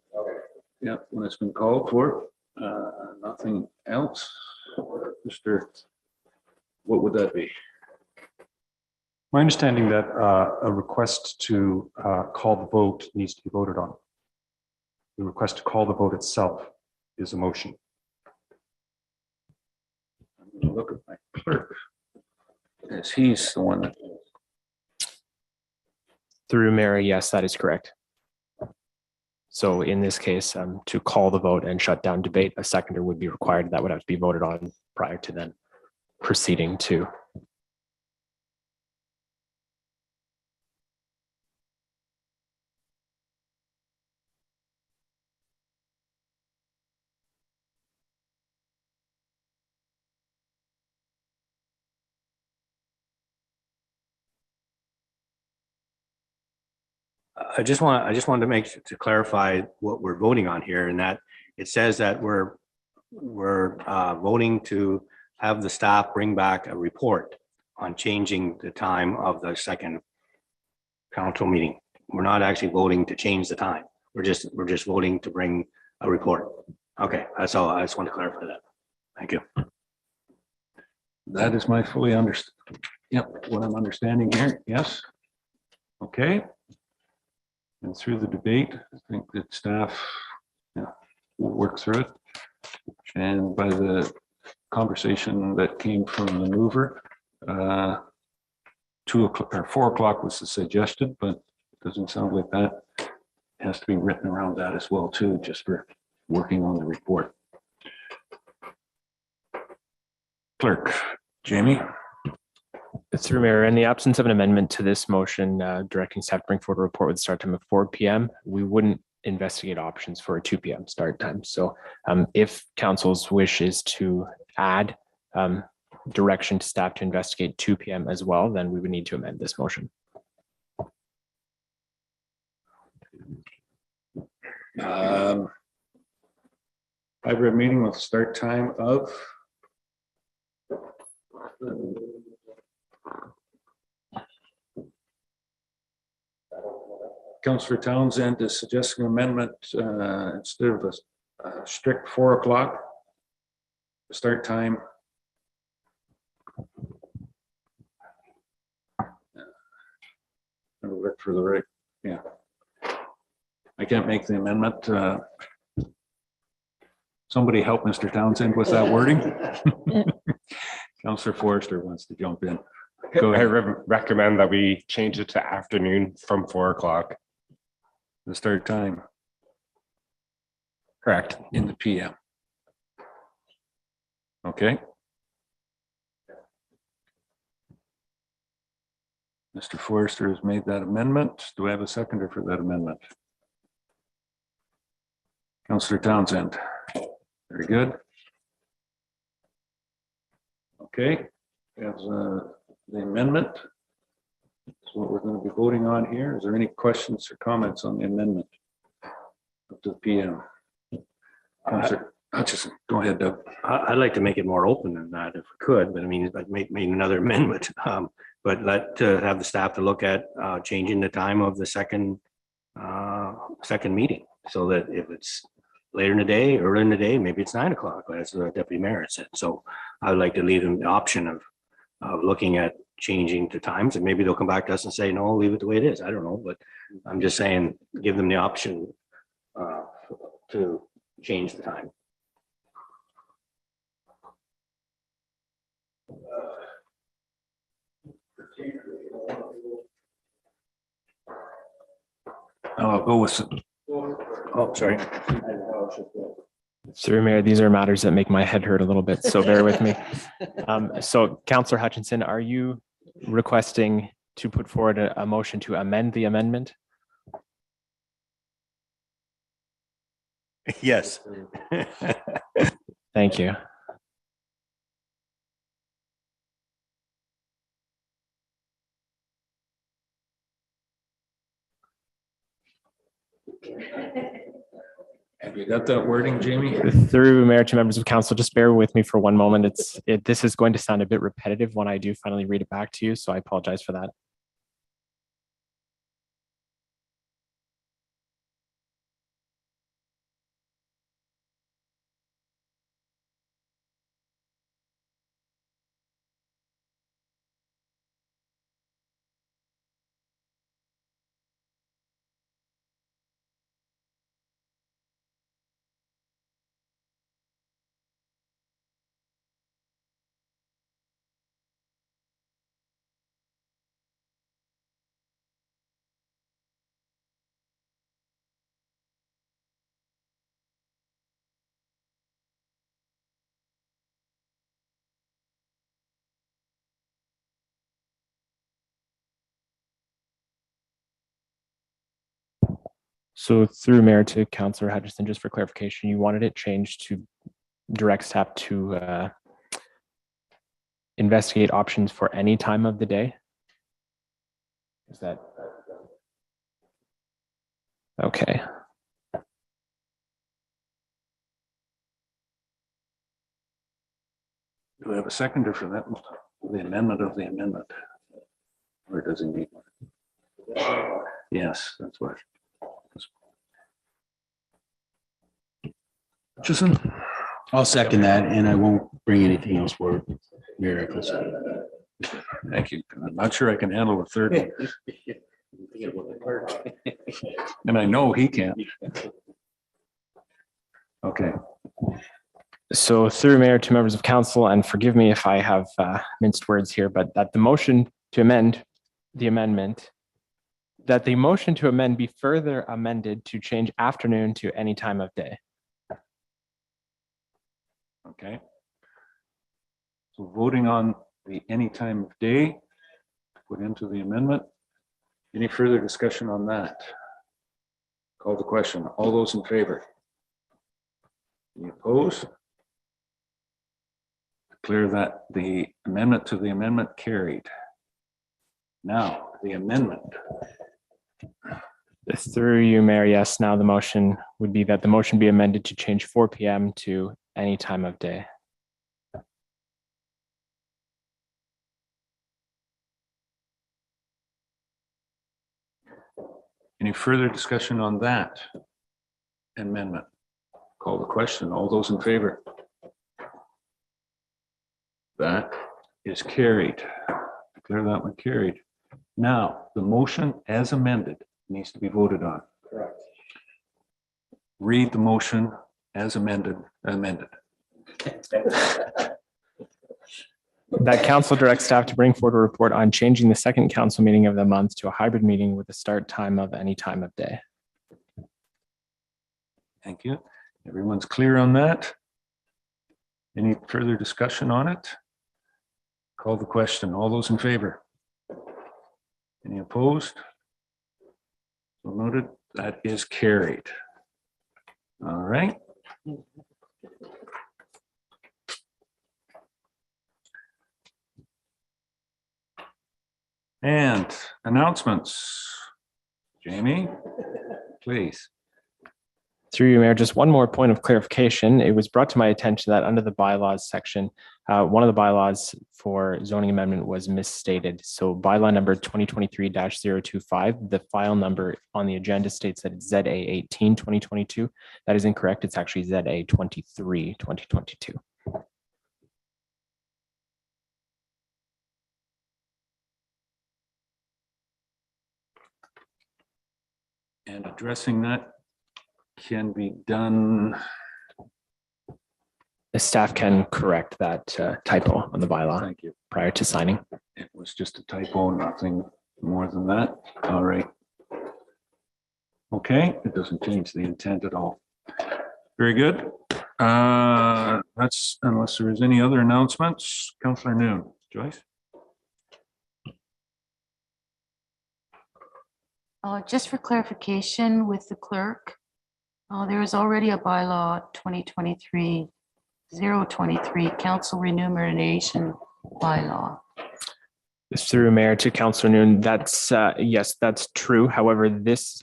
A: yeah, when it's been called for. Nothing else. Mr. What would that be?
C: My understanding that a request to call the vote needs to be voted on. The request to call the vote itself is a motion.
A: I'm gonna look at my clerk, as he's the one that.
D: Through Mary, yes, that is correct. So in this case, to call the vote and shut down debate, a seconder would be required. That would have to be voted on prior to then proceeding to.
G: I just wanted to make to clarify what we're voting on here, and that it says that we're voting to have the staff bring back a report on changing the time of the second council meeting. We're not actually voting to change the time. We're just voting to bring a report. Okay, that's all. I just want to clarify that. Thank you.
A: That is my fully understood. Yep, what I'm understanding here, yes. Okay. And through the debate, I think that staff will work through it. And by the conversation that came from the mover, 2 o'clock or 4 o'clock was the suggested, but it doesn't sound like that. It has to be written around that as well too, just for working on the report. Clerk, Jamie.
D: Through Mayor, in the absence of an amendment to this motion directing staff to bring forward a report with start time of 4 p.m., we wouldn't investigate options for a 2 p.m. start time. So if council's wish is to add direction to staff to investigate 2 p.m. as well, then we would need to amend this motion.
A: Hybrid meeting with start time of Councillor Townsend is suggesting amendment instead of a strict 4 o'clock start time. I'll look for the right, yeah. I can't make the amendment. Somebody help Mr. Townsend with that wording. Councillor Forrester wants to jump in. Go
F: I
A: ahead.
F: recommend that we change it to afternoon from 4 o'clock.
A: The start time
F: Correct.
A: in the PM. Okay. Mr. Forrester has made that amendment. Do I have a seconder for that amendment? Councillor Townsend. Very good. Okay, as the amendment. That's what we're going to be voting on here. Is there any questions or comments on the amendment up to the PM? Councillor Hutchison, go ahead, Doug.
G: I'd like to make it more open than that if we could, but I mean, I'd make another amendment. But have the staff to look at changing the time of the second meeting, so that if it's later in the day, early in the day, maybe it's 9 o'clock, as the deputy mayor said. So I would like to leave them the option of looking at changing the times, and maybe they'll come back to us and say, no, leave it the way it is. I don't know, but I'm just saying, give them the option to change the time.
A: I'll go with,
G: Oh, sorry.
D: Through Mayor, these are matters that make my head hurt a little bit, so bear with me. So Councillor Hutchinson, are you requesting to put forward a motion to amend the amendment?
G: Yes.
D: Thank you.
A: have you got that wording, Jamie?
D: Through Mayor to members of council, just bear with me for one moment. This is going to sound a bit repetitive when I do finally read it back to you, so I apologize for that. So through Mayor to Councillor Hutchison, just for clarification, you wanted it changed to direct staff to investigate options for any time of the day? Is that? Okay.
A: Do we have a seconder for that, the amendment of the amendment? Or does he need one? Yes, that's what. Hutchison?
J: I'll second that, and I won't bring anything else forward. Mayor Eccles.
A: Thank you. I'm not sure I can handle a third one. And I know he can't. Okay.
D: So through Mayor to members of council, and forgive me if I have minced words here, but that the motion to amend the amendment, that the motion to amend be further amended to change afternoon to any time of day.
A: Okay. So voting on the any time of day, put into the amendment. Any further discussion on that? Call the question. All those in favor? Any opposed? Declare that the amendment to the amendment carried. Now, the amendment.
D: Through you, Mayor, yes, now the motion would be that the motion be amended to change 4 p.m. to any time of day.
A: Any further discussion on that amendment? Call the question. All those in favor? That is carried. Declare that one carried. Now, the motion as amended needs to be voted on.
T: Correct.
A: Read the motion as amended.
D: That council directs staff to bring forward a report on changing the second council meeting of the month to a hybrid meeting with a start time of any time of day.
A: Thank you. Everyone's clear on that? Any further discussion on it? Call the question. All those in favor? Any opposed? So noted. That is carried. All right. And announcements. Jamie, please.
D: Through you, Mayor, just one more point of clarification. It was brought to my attention that under the bylaws section, one of the bylaws for zoning amendment was misstated. So bylaw number 2023-025, the file number on the agenda states that it's ZA 18 2022. That is incorrect. It's actually ZA 23 2022.
A: And addressing that can be done.
D: The staff can correct that typo on the bylaw.
A: Thank you.
D: Prior to signing.
A: It was just a typo, nothing more than that. All right. Okay, it doesn't change the intent at all. Very good. That's unless there is any other announcements. Councillor Noon. Joyce?
M: Just for clarification with the clerk, there is already a bylaw 2023-023 council remuneration bylaw.
D: Through Mayor to Councillor Noon, that's yes, that's true. However, this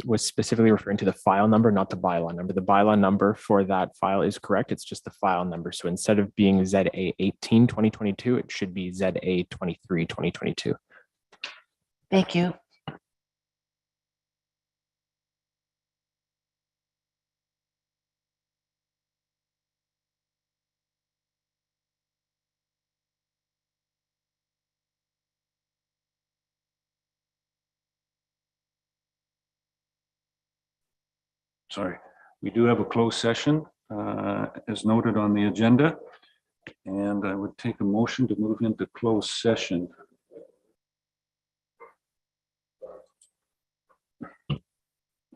D: was specifically referring to the file number, not the bylaw number. The bylaw number for that file is correct. It's just the file number. So instead of being ZA 18 2022, it should be ZA 23 2022.
M: Thank you.
A: Sorry, we do have a closed session as noted on the agenda. And I would take a motion to move into closed session.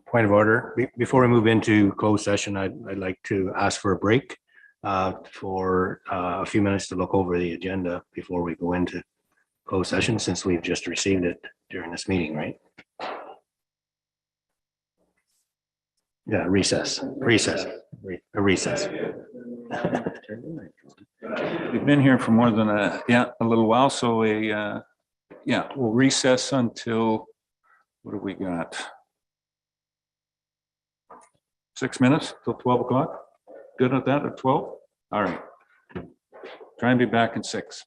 G: Point of order. Before we move into closed session, I'd like to ask for a break for a few minutes to look over the agenda before we go into closed session, since we've just received it during this meeting, right? Yeah, recess. A recess.
A: We've been here for more than a little while, so we'll recess until, what have we got? 6 minutes till 12 o'clock. Good at that at 12? All right. Try and be back in 6.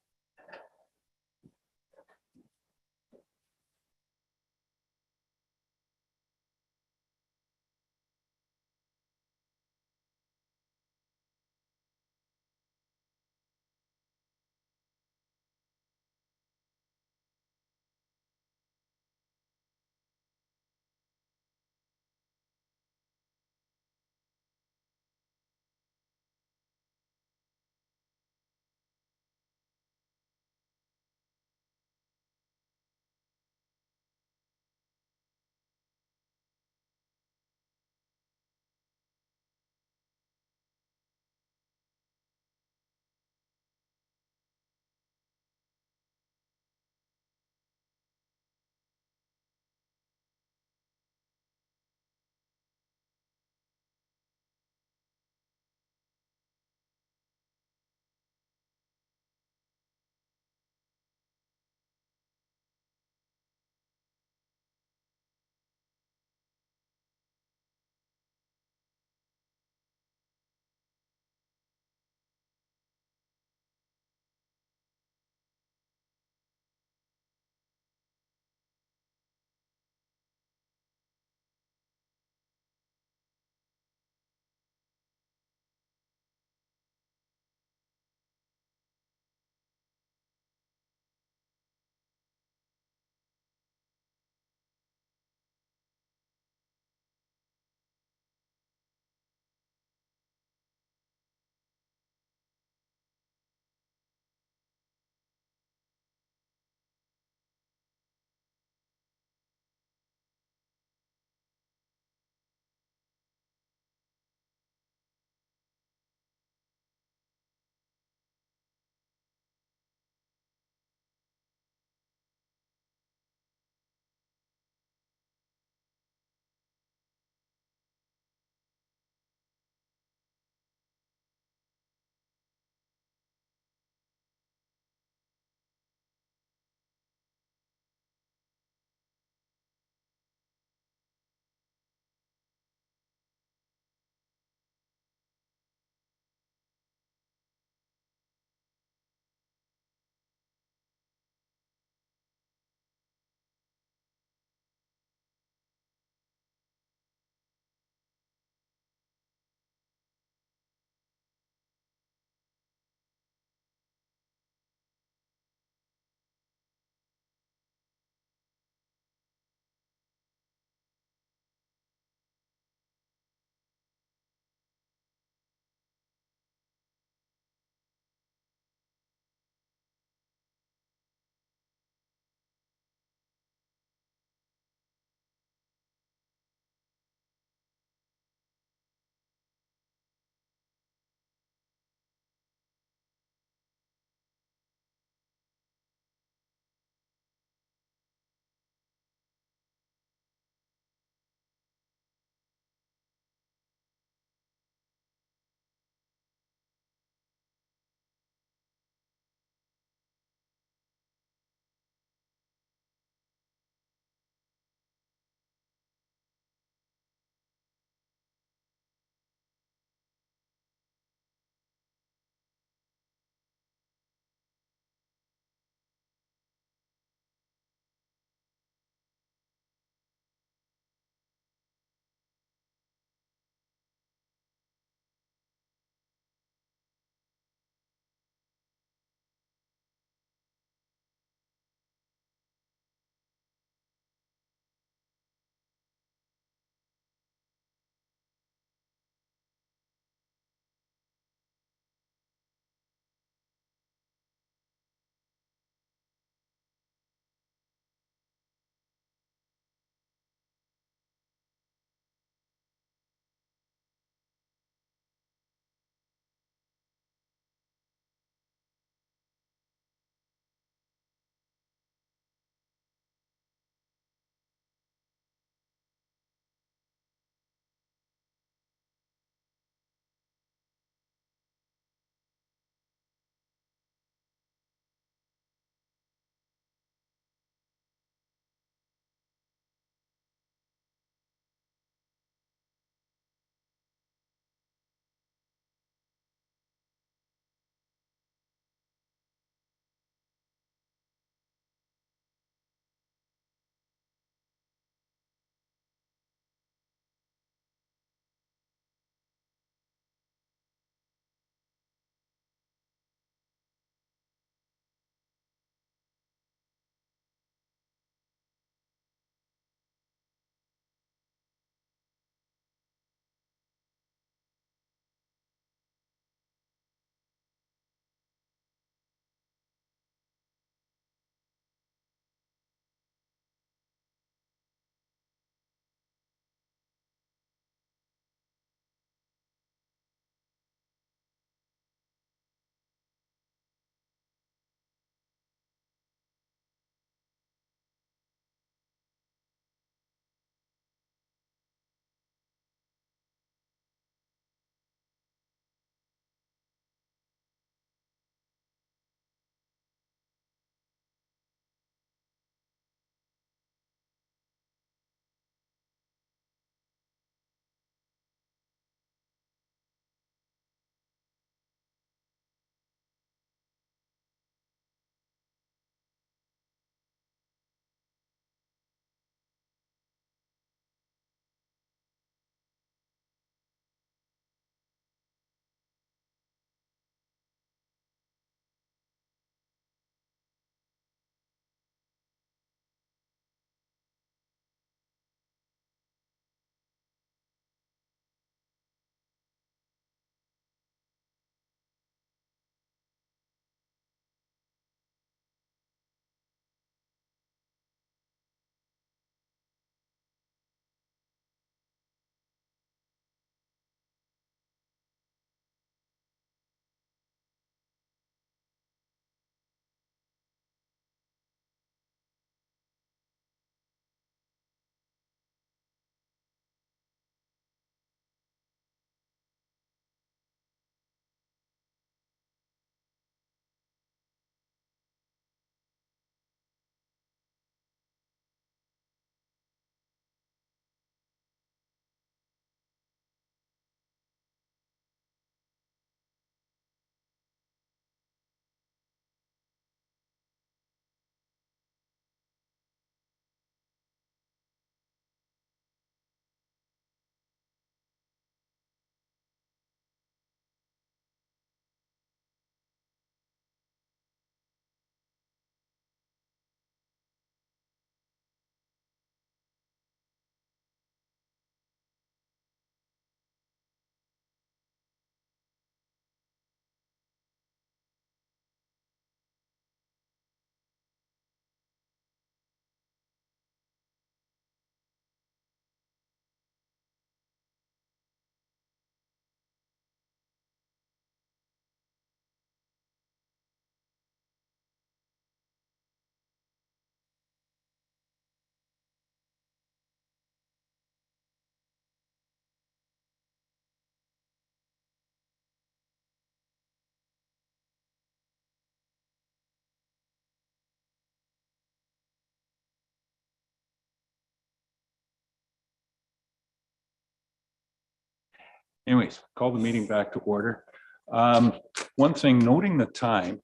A: Anyways, call the meeting back to order. One thing, noting the time,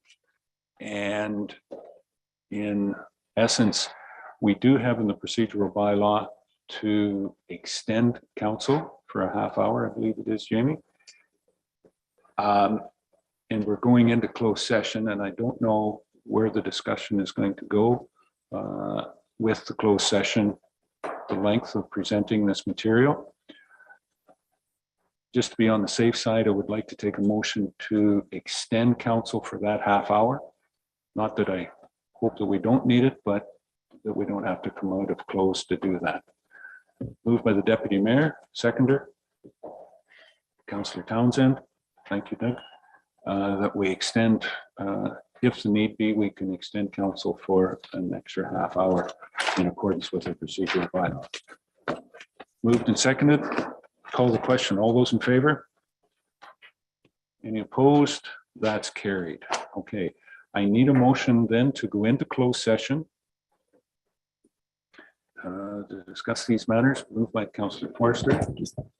A: and in essence, we do have in the procedural bylaw to extend council for a half hour, I believe it is, Jamie. And we're going into closed session, and I don't know where the discussion is going to go with the closed session, the length of presenting this material. Just to be on the safe side, I would like to take a motion to extend council for that half hour. Not that I hope that we don't need it, but that we don't have to come out of close to do that. Moved by the deputy mayor, seconder, Councillor Townsend. Thank you, Doug. That we extend, if the need be, we can extend council for an extra half hour in accordance with the procedural bylaw. Moved and seconded. Call the question. All those in favor? Any opposed? That's carried. Okay. I need a motion then to go into closed session to discuss these matters. Moved by Councillor Forster.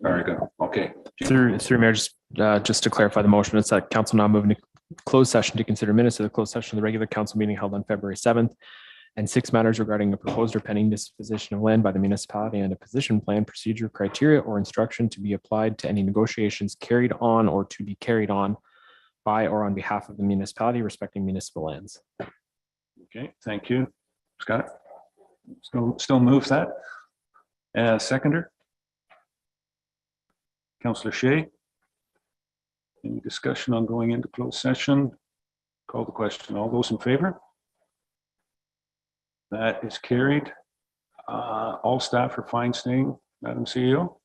A: There we go. Okay.
D: Through Mayor, just to clarify the motion, it's that council now moving to closed session to consider minutes of the closed session of the regular council meeting held on February 7th, and 6 matters regarding a proposed or pending disposition of land by the municipality and a position plan, procedure, criteria, or instruction to be applied to any negotiations carried on or to be carried on by or on behalf of the municipality respecting municipal lands.
A: Okay, thank you. Scott? Still moves that? Seconder? Councillor Shea? Any discussion on going into closed session? Call the question. All those in favor? That is carried. All staff are fine staying, Madam CEO?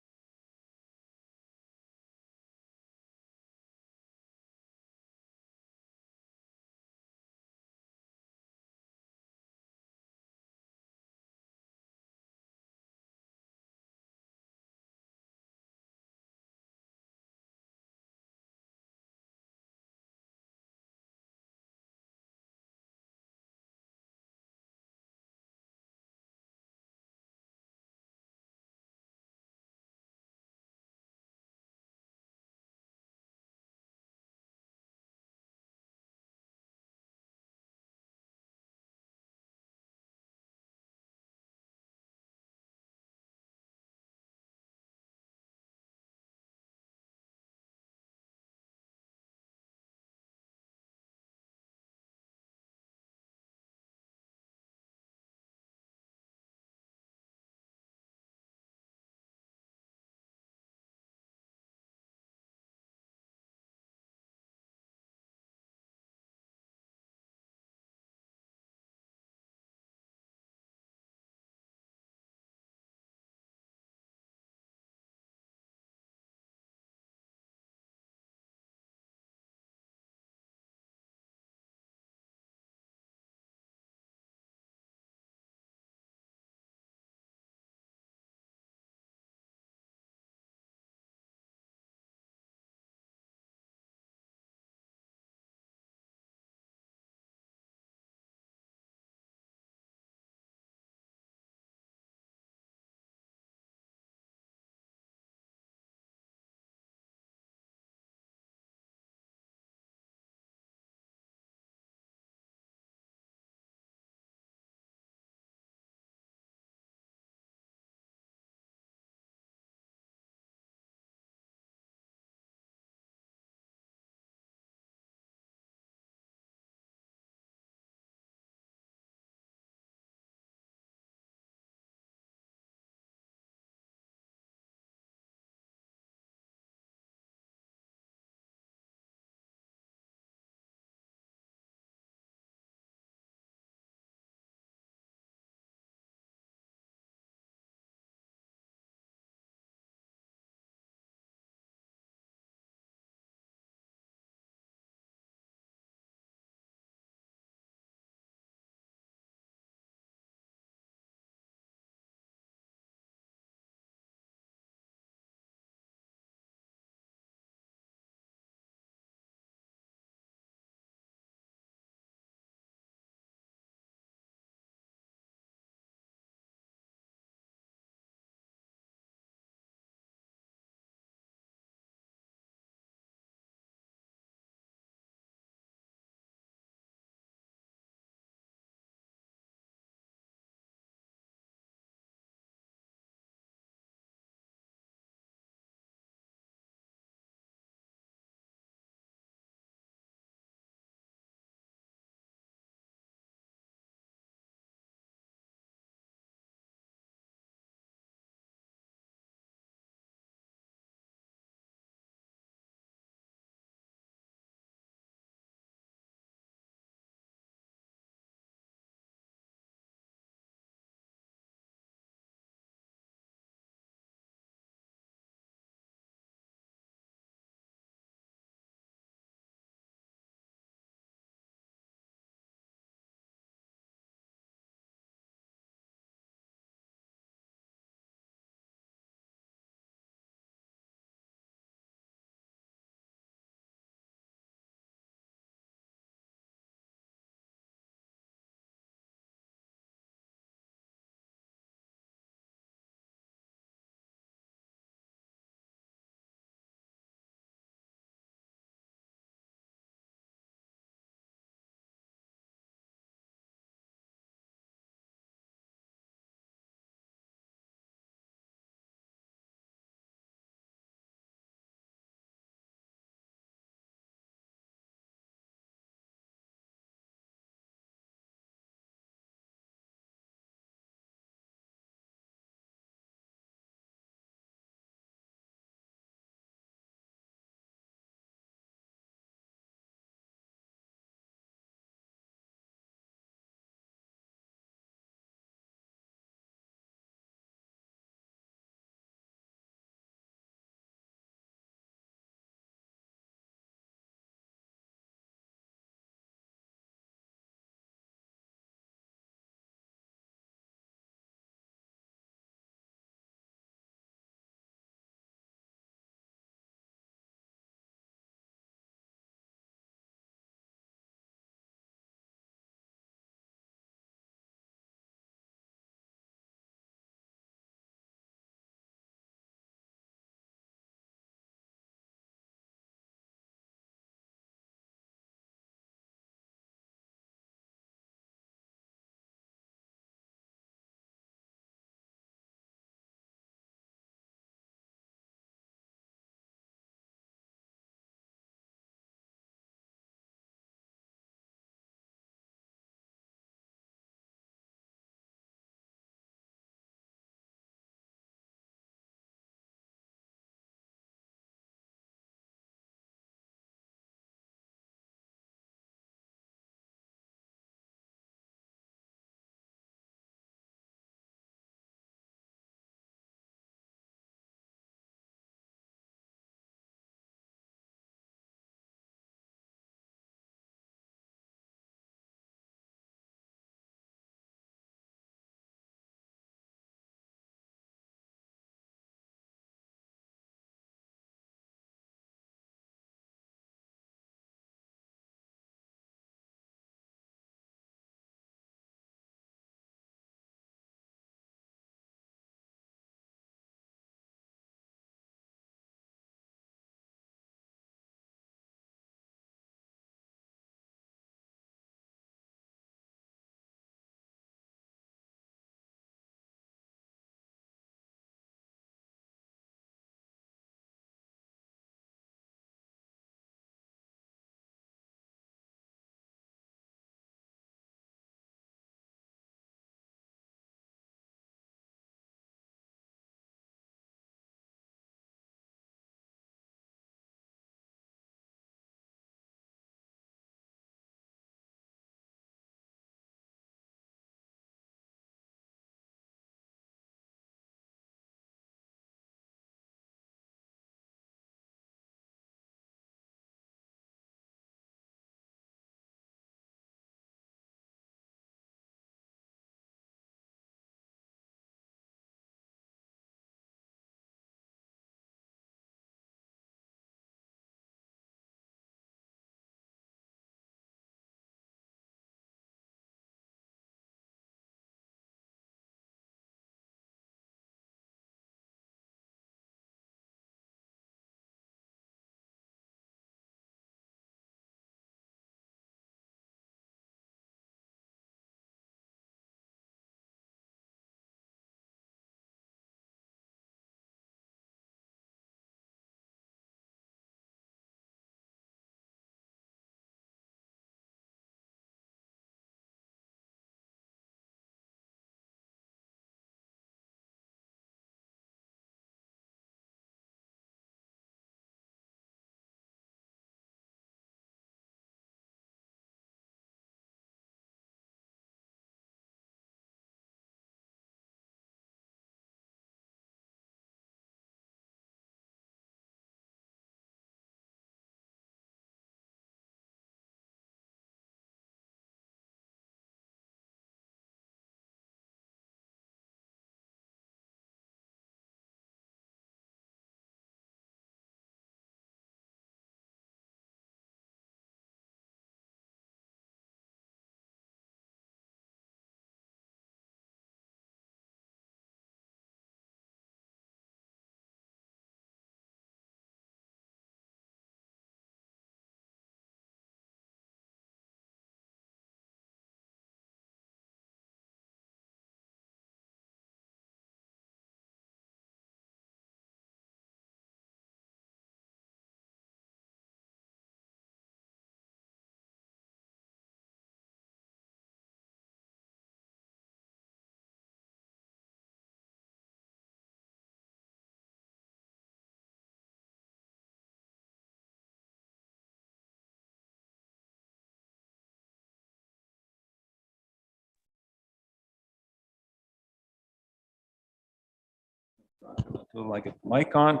A: Until I get the mic on.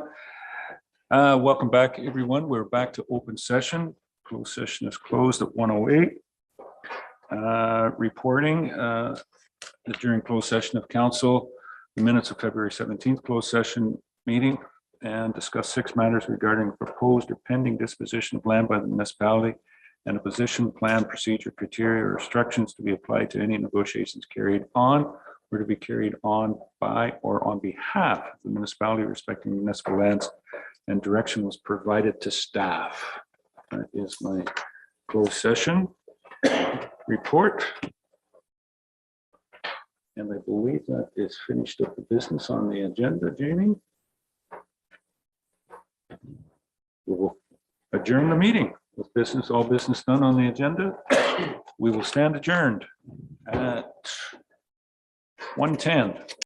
A: Welcome back, everyone. We're back to open session. Closed session is closed at 1:08. Reporting during closed session of council, the minutes of February 17th closed session meeting, and discuss 6 matters regarding proposed or pending disposition of land by the municipality and a position, plan, procedure, criteria, or restrictions to be applied to any negotiations carried on or to be carried on by or on behalf of the municipality respecting municipal lands, and direction was provided to staff. That is my closed session report. And I believe that is finished up the business on the agenda, Jamie. We will adjourn the meeting with business, all business done on the agenda. We will stand adjourned at 1:10.